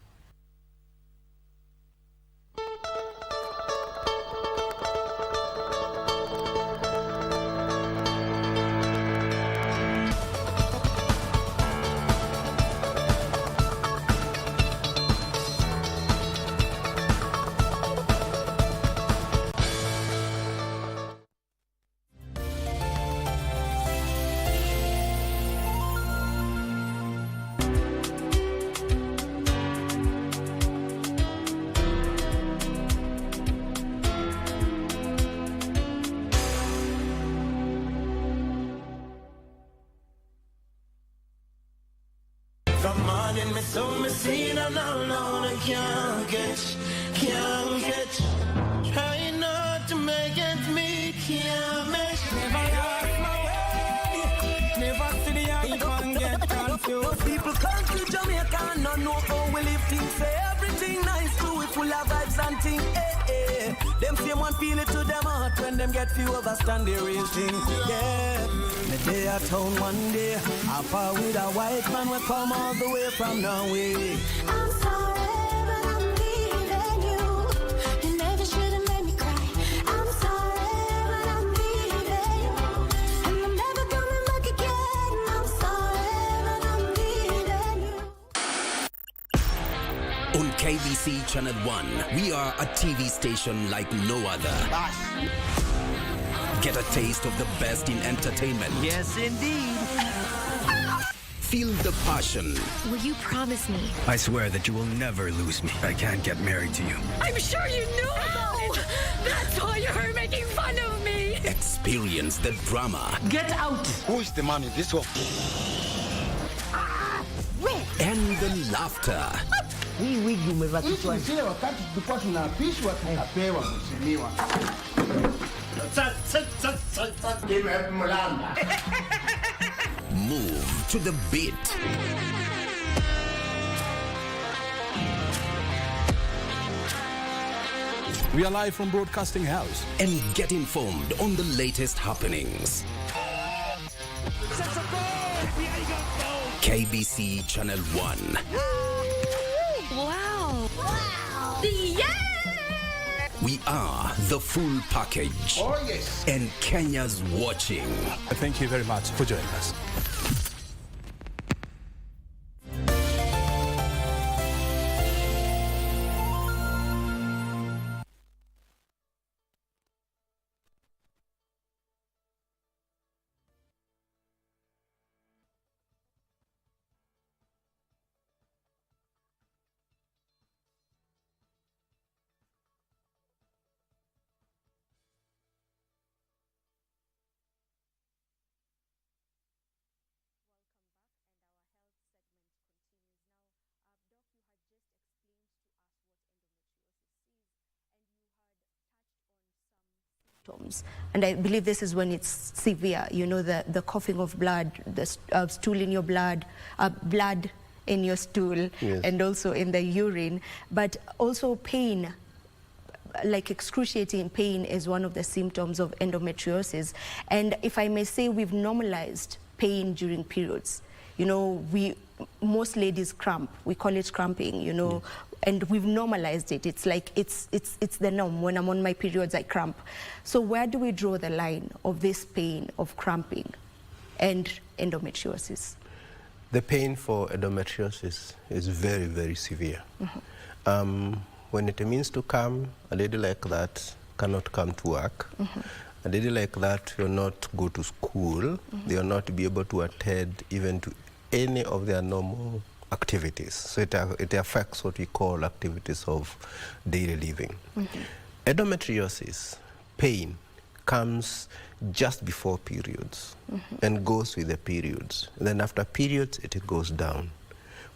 Try not to make it me, can't make. Never lost my way. Never see the icon get confused. People country Jamaica no know how we live things. Say everything nice too, we full of vibes and things. Them same one feel it to them heart when them get few understand the real thing. The day at town one day, I fought with a white man we come all the way from Norway. I'm sorry. On KBC Channel 1, we are a TV station like no other. Get a taste of the best in entertainment. Yes, indeed. Feel the passion. Will you promise me? I swear that you will never lose me. I can't get married to you. I'm sure you knew about it. That's why you're making fun of me. Experience the drama. Get out. Who is the man in this one? And the laughter. Hii wigi umevaa kichwani. Sile wakati tulikuwa tunaapishwa tunapewa mheshimiwa. Move to the beat. We are live from Broadcasting House. And get informed on the latest happenings. KBC Channel 1. Wow. Yeah! We are the full package. Oh, yes. And Kenya's watching. Thank you very much for joining us. And I believe this is when it's severe, you know, the coughing of blood, the stool in your blood, blood in your stool, yes, and also in the urine, but also pain, like excruciating pain is one of the symptoms of endometriosis. And if I may say, we've normalized pain during periods. You know, most ladies cramp, we call it cramping, you know, and we've normalized it. It's like, it's the norm. When I'm on my periods, I cramp. So where do we draw the line of this pain of cramping and endometriosis? The pain for endometriosis is very, very severe. Mm-hmm. When it means to come, a lady like that cannot come to work. Mm-hmm. A lady like that will not go to school. Mm-hmm. They will not be able to attend even to any of their normal activities. So it affects what we call activities of daily living. Mm-hmm. Endometriosis, pain, comes just before periods, mm-hmm, and goes with the periods. And then after periods, it goes down.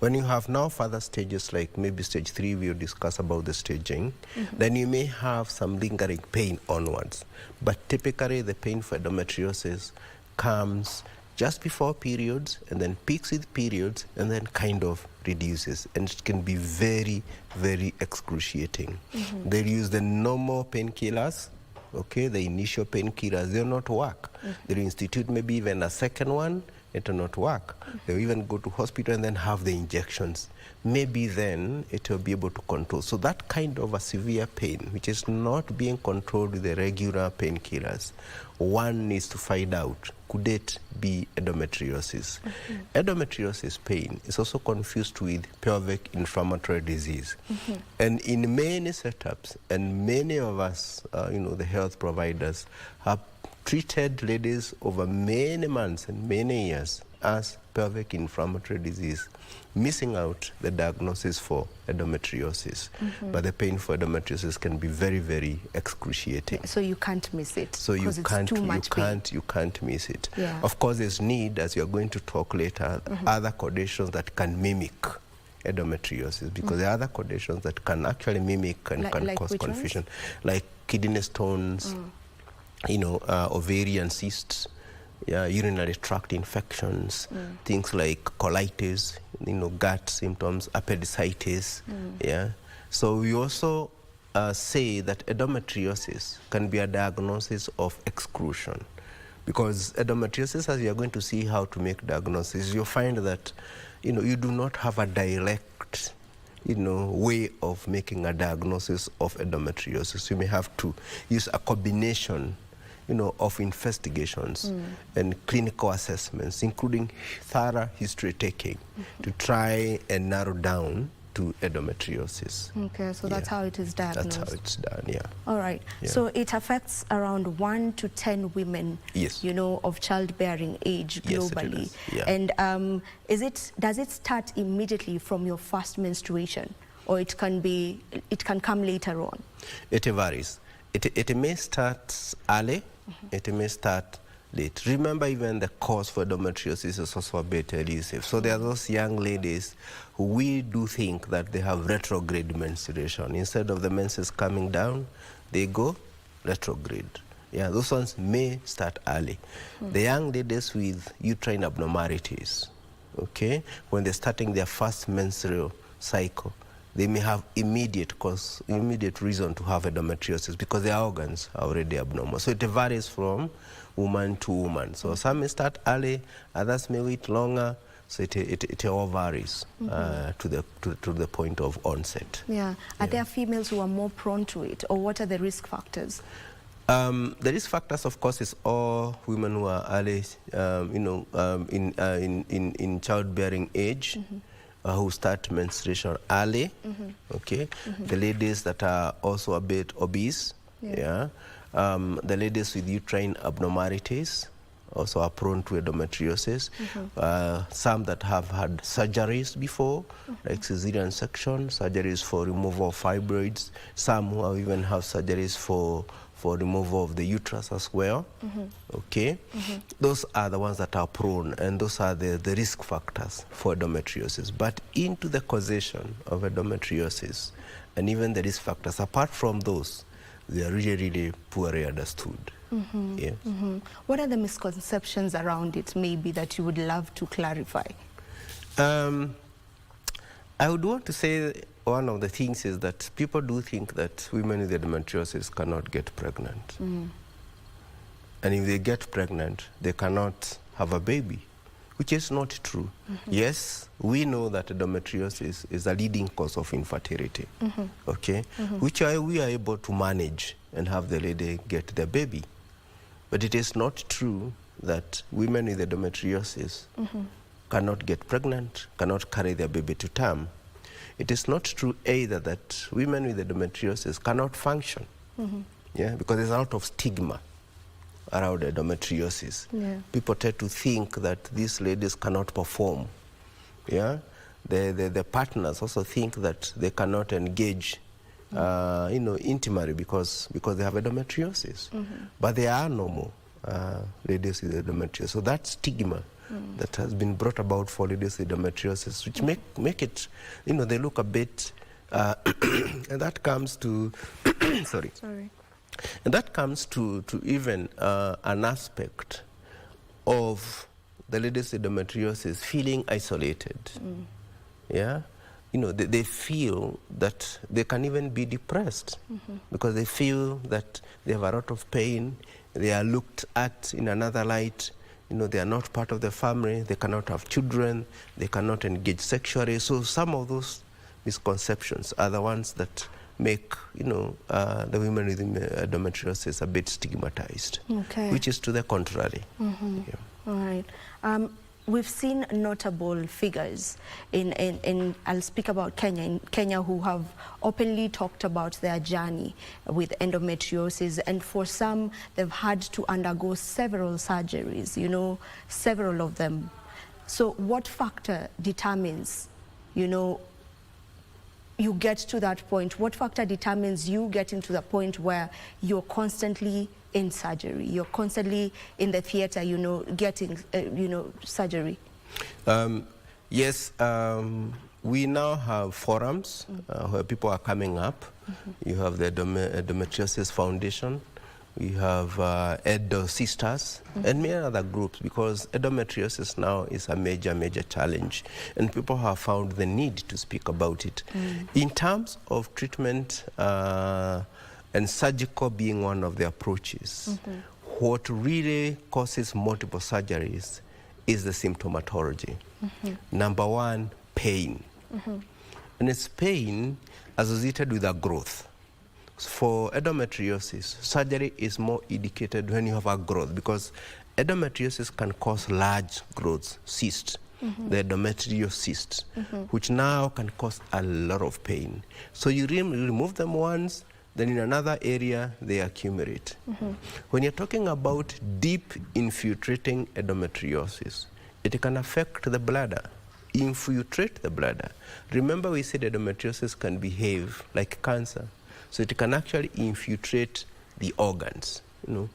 When you have now further stages, like maybe stage 3, we'll discuss about the staging, mm-hmm, then you may have some lingering pain onwards. But typically, the pain for endometriosis comes just before periods, and then peaks with periods, and then kind of reduces. And it can be very, very excruciating. Mm-hmm. They use the normal painkillers, okay, the initial painkillers, they'll not work. Mm-hmm. They'll institute maybe even a second one, it will not work. Mm-hmm. They'll even go to hospital and then have the injections. Maybe then it will be able to control. So that kind of a severe pain, which is not being controlled with the regular painkillers, one needs to find out, could it be endometriosis? Mm-hmm. Endometriosis pain is also confused with pelvic inflammatory disease. Mm-hmm. And in many setups, and many of us, the health providers, have treated ladies over many months and many years as pelvic inflammatory disease, missing out the diagnosis for endometriosis. Mm-hmm. But the pain for endometriosis can be very, very excruciating. So you can't miss it. So you can't miss it. Yeah. Of course, there's need, as you're going to talk later, mm-hmm, other conditions that can mimic endometriosis, because mm-hmm, there are other conditions that can actually mimic and can cause confusion, like kidney stones, ovarian cysts, urinary tract infections, things like colitis, gut symptoms, appendicitis. So we also say that endometriosis can be a diagnosis of exclusion, because endometriosis, as you are going to see how to make diagnosis, you'll find that you do not have a direct way of making a diagnosis of endometriosis. You may have to use a combination of investigations and clinical assessments, including thorough history taking, to try and narrow down to endometriosis. Okay, so that's how it is diagnosed. That's how it's done, yeah. All right. Yeah. So it affects around 1 to 10 women, yes, of childbearing age globally. Yes, it is. Yeah. And does it start immediately from your first menstruation, or it can come later on? It varies. It may start early. It may start late. Remember, even the cause for endometriosis is also a bit elusive. So there are those young ladies who we do think that they have retrograde menstruation. Instead of the menses coming down, they go retrograde. Yeah, those ones may start early. The young ladies with uterine abnormalities, okay, when they're starting their first menstrual cycle, they may have immediate reason to have endometriosis because their organs are already abnormal. So it varies from woman to woman. So some may start early, others may wait longer. So it all varies to the point of onset. Yeah. Are there females who are more prone to it, or what are the risk factors? The risk factors, of course, is all women who are early, in childbearing age. Who start menstruation early, okay? The ladies that are also a bit obese, the ladies with uterine abnormalities also are prone to endometriosis. Some that have had surgeries before, like cesarean section, surgeries for removal of fibroids. Some who even have surgeries for removal of the uterus as well, okay? Those are the ones that are prone, and those are the risk factors for endometriosis. But into the causation of endometriosis, and even the risk factors, apart from those, they are really, really poorly understood. Yes. What are the misconceptions around it, maybe, that you would love to clarify? I would want to say one of the things is that people do think that women with endometriosis cannot get pregnant. And if they get pregnant, they cannot have a baby, which is not true. Yes, we know that endometriosis is a leading cause of infertility, okay, which we are able to manage and have the lady get the baby. But it is not true that women with endometriosis cannot get pregnant, cannot carry their baby to term. It is not true either that women with endometriosis cannot function, because there's a lot of stigma around endometriosis. People tend to think that these ladies cannot perform. The partners also think that they cannot engage intimately because they have endometriosis. But they are normal ladies with endometriosis. So that stigma that has been brought about for ladies with endometriosis, which make it, they look a bit, and that comes to, and that comes to even an aspect of the ladies with endometriosis feeling isolated. They feel that they can even be depressed because they feel that they have a lot of pain, they are looked at in another light, they are not part of the family, they cannot have children, they cannot engage sexually. So some of those misconceptions are the ones that make, the women with endometriosis a bit stigmatized, which is to the contrary. All right. We've seen notable figures in I'll speak about Kenya, who have openly talked about their journey with endometriosis, and for some, they've had to undergo several surgeries, several of them. So what factor determines, you get to that point? What factor determines you getting to the point where you're constantly in surgery, you're constantly in the theater, getting, surgery? Yes, we now have forums where people are coming up. You have the Endometriosis Foundation, we have Edo Sisters, and many other groups, because endometriosis now is a major, major challenge, and people have found the need to speak about it. In terms of treatment, and surgical being one of the approaches, what really causes multiple surgeries is the symptomatology. Number one, pain. And it's pain associated with a growth. For endometriosis, surgery is more indicated when you have a growth, because endometriosis can cause large growths, cysts. the endometrial cysts, which now can cause a lot of pain. So you remove them once, then in another area they accumulate. When you're talking about deep infiltrating endometriosis, it can affect the bladder, infiltrate the bladder. Remember we said endometriosis can behave like cancer. So it can actually infiltrate the organs,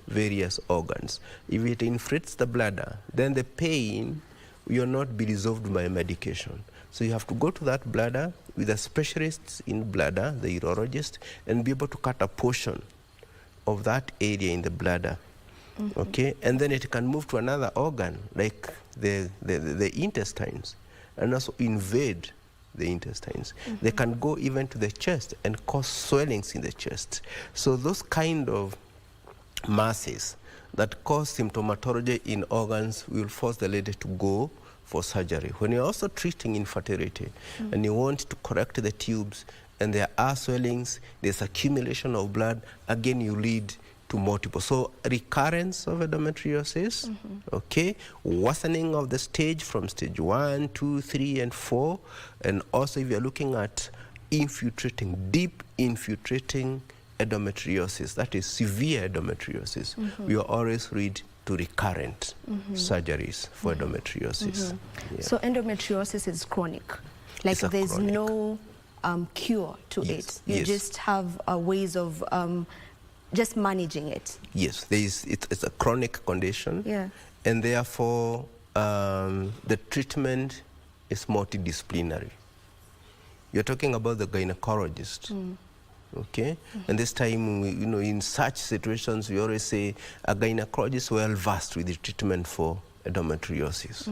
various organs. If it infiltrates the bladder, then the pain will not be resolved by medication. So you have to go to that bladder with a specialist in bladder, the urologist, and be able to cut a portion of that area in the bladder. Okay, and then it can move to another organ, like the intestines, and also invade the intestines. They can go even to the chest and cause swellings in the chest. So those kind of masses that cause symptomatology in organs will force the lady to go for surgery. When you're also treating infertility and you want to correct the tubes and there are swellings, there's accumulation of blood, again you lead to multiple. So recurrence of endometriosis, okay, worsening of the stage from stage 1, 2, 3, and 4, and also if you're looking at infiltrating, deep infiltrating endometriosis, that is severe endometriosis, we always read to recurrent surgeries for endometriosis. Yeah. So endometriosis is chronic, like there's chronic. No cure to it. You just have ways of just managing it. Yes, it's a chronic condition, and therefore the treatment is multidisciplinary. You're talking about the gynecologist, okay? And this time, in such situations, we always say a gynecologist well versed with the treatment for endometriosis.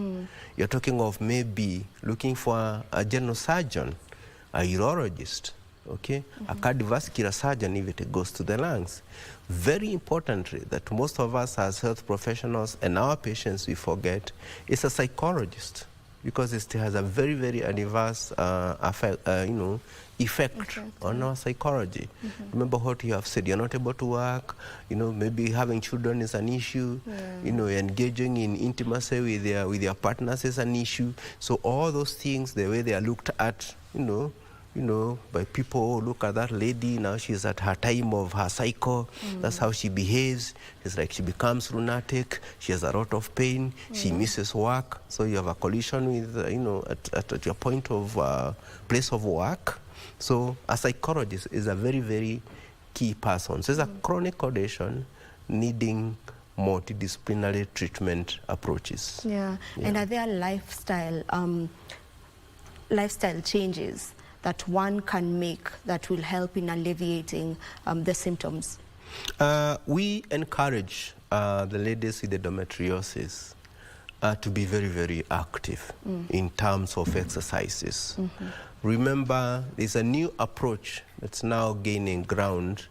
You're talking of maybe looking for a general surgeon, a urologist, okay, a cardiovascular surgeon if it goes to the lungs. Very importantly, that most of us as health professionals and our patients we forget, is a psychologist, because it has a very, very adverse effect on our psychology. Remember what you have said, you're not able to work, maybe having children is an issue, engaging in intimacy with their partners is an issue. So all those things, the way they are looked at, by people who look at that lady, now she's at her time of her cycle, that's how she behaves. It's like she becomes lunatic, she has a lot of pain, she misses work, so you have a collision with, at your point of place of work. So a psychologist is a very, very key person. So it's a chronic condition needing multidisciplinary treatment approaches. And are there lifestyle changes that one can make that will help in alleviating the symptoms? We encourage the ladies with endometriosis to be very, very active in terms of exercises. Remember, there's a new approach that's now gaining ground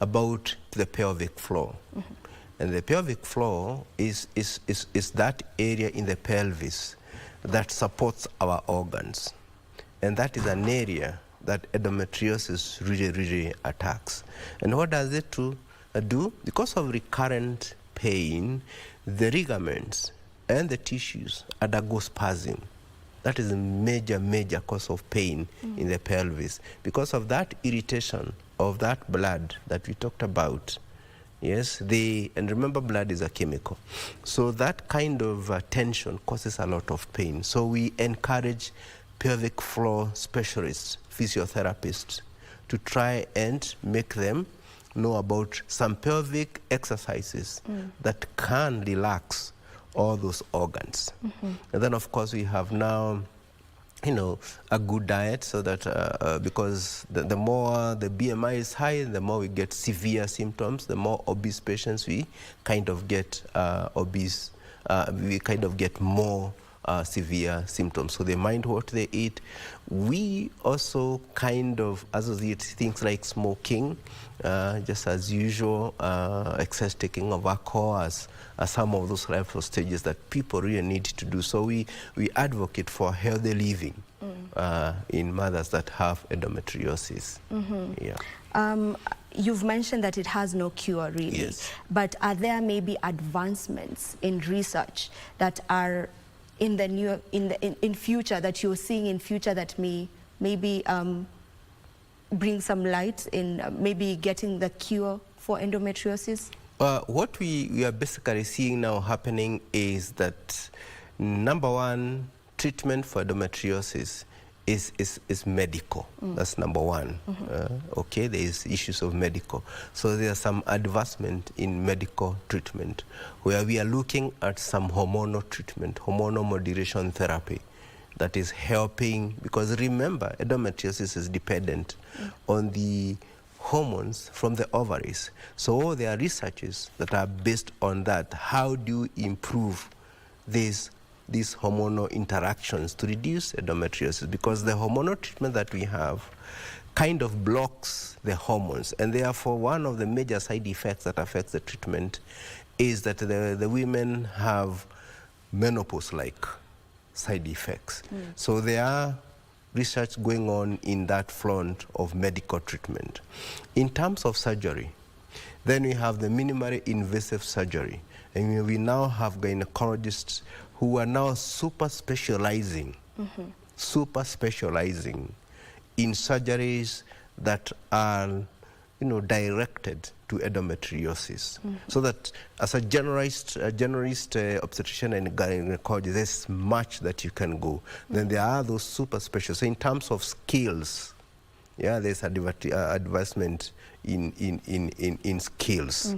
about the pelvic floor. And the pelvic floor is that area in the pelvis that supports our organs. And that is an area that endometriosis really, really attacks. And what does it do? Because of recurrent pain, the ligaments and the tissues undergo spasm. That is a major, major cause of pain in the pelvis. Because of that irritation of that blood that we talked about, and remember, blood is a chemical. So that kind of tension causes a lot of pain. So we encourage pelvic floor specialists, physiotherapists, to try and make them know about some pelvic exercises that can relax all those organs. And then, of course, we have now, a good diet, so that because the more the BMI is high, the more we get severe symptoms. The more obese patients we kind of get obese, we kind of get more severe symptoms. So they mind what they eat. We also kind of associate things like smoking, just as usual, excess taking of alcohol as some of those lifestyle stages that people really need to do. So we advocate for healthy living in mothers that have endometriosis. You've mentioned that it has no cure, really. But are there maybe advancements in research that are in the in future that you're seeing in future that maybe bring some light in maybe getting the cure for endometriosis? What we are basically seeing now happening is that, number one, treatment for endometriosis is medical. That's number one. Okay, there is issues of medical. So there's some advancement in medical treatment where we are looking at some hormonal treatment, hormonal modulation therapy that is helping, because remember, endometriosis is dependent on the hormones from the ovaries. So there are researches that are based on that. How do you improve these hormonal interactions to reduce endometriosis? Because the hormonal treatment that we have kind of blocks the hormones, and therefore one of the major side effects that affects the treatment is that the women have menopause-like side effects. So there are research going on in that front of medical treatment. In terms of surgery, then we have the minimally invasive surgery, and we now have gynecologists who are now super specializing in surgeries that are, directed to endometriosis. So that as a generalist obstetrician and gynecologist, there's much that you can go. Then there are those super specialists. So in terms of skills, there's advancement in skills.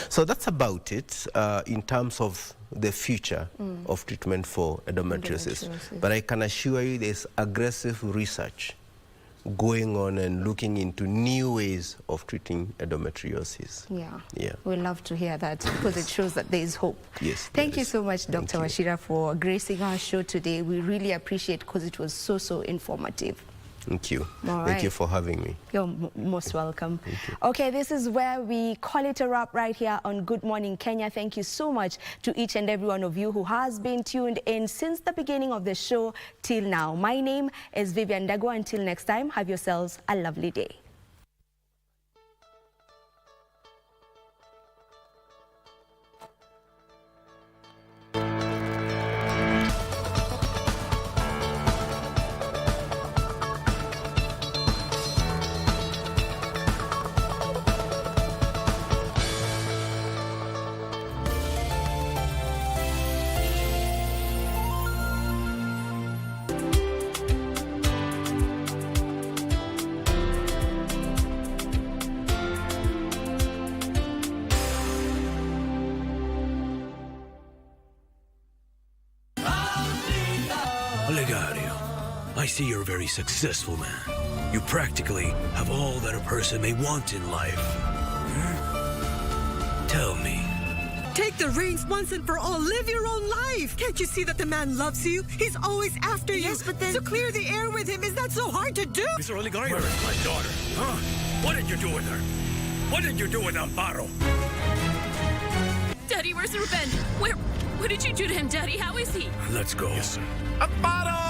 So that's about it in terms of the future of treatment for endometriosis. But I can assure you there's aggressive research going on and looking into new ways of treating endometriosis. We'd love to hear that because it shows that there is hope. Thank you so much, Dr. Wachira, for gracing our show today. We really appreciate it because it was so informative. Thank you. All Thank you for having me. You're most welcome. Okay, this is where we call it a wrap right here on Good Morning Kenya. Thank you so much to each and every one of you who has been tuned in since the beginning of the show till now. My name is Vivian Dagwa. Until next time, have yourselves a lovely day. I see you're a very successful man. You practically have all that a person may want in life. Tell me. Take the reins once and for all. Live your own life. Can't you see that the man loves you? He's always after you. But then... So clear the air with him. Is that so hard to do? Mr. Oligari, where is my daughter? Huh? What did you do with her? What did you do with Amparo? Daddy, where's Ruben? What did you do to him, Daddy? How is he? Let's go. Yes, sir. Amparo!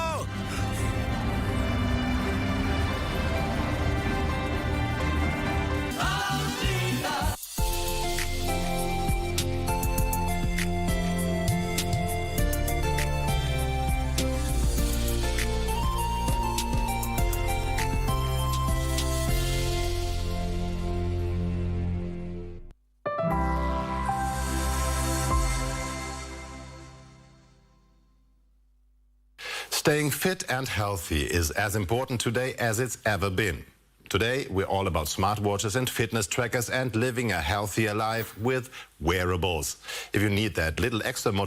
Staying fit and healthy is as important today as it's ever been. Today, we're all about smartwatches and fitness trackers and living a healthier life with wearables. If you need that little extra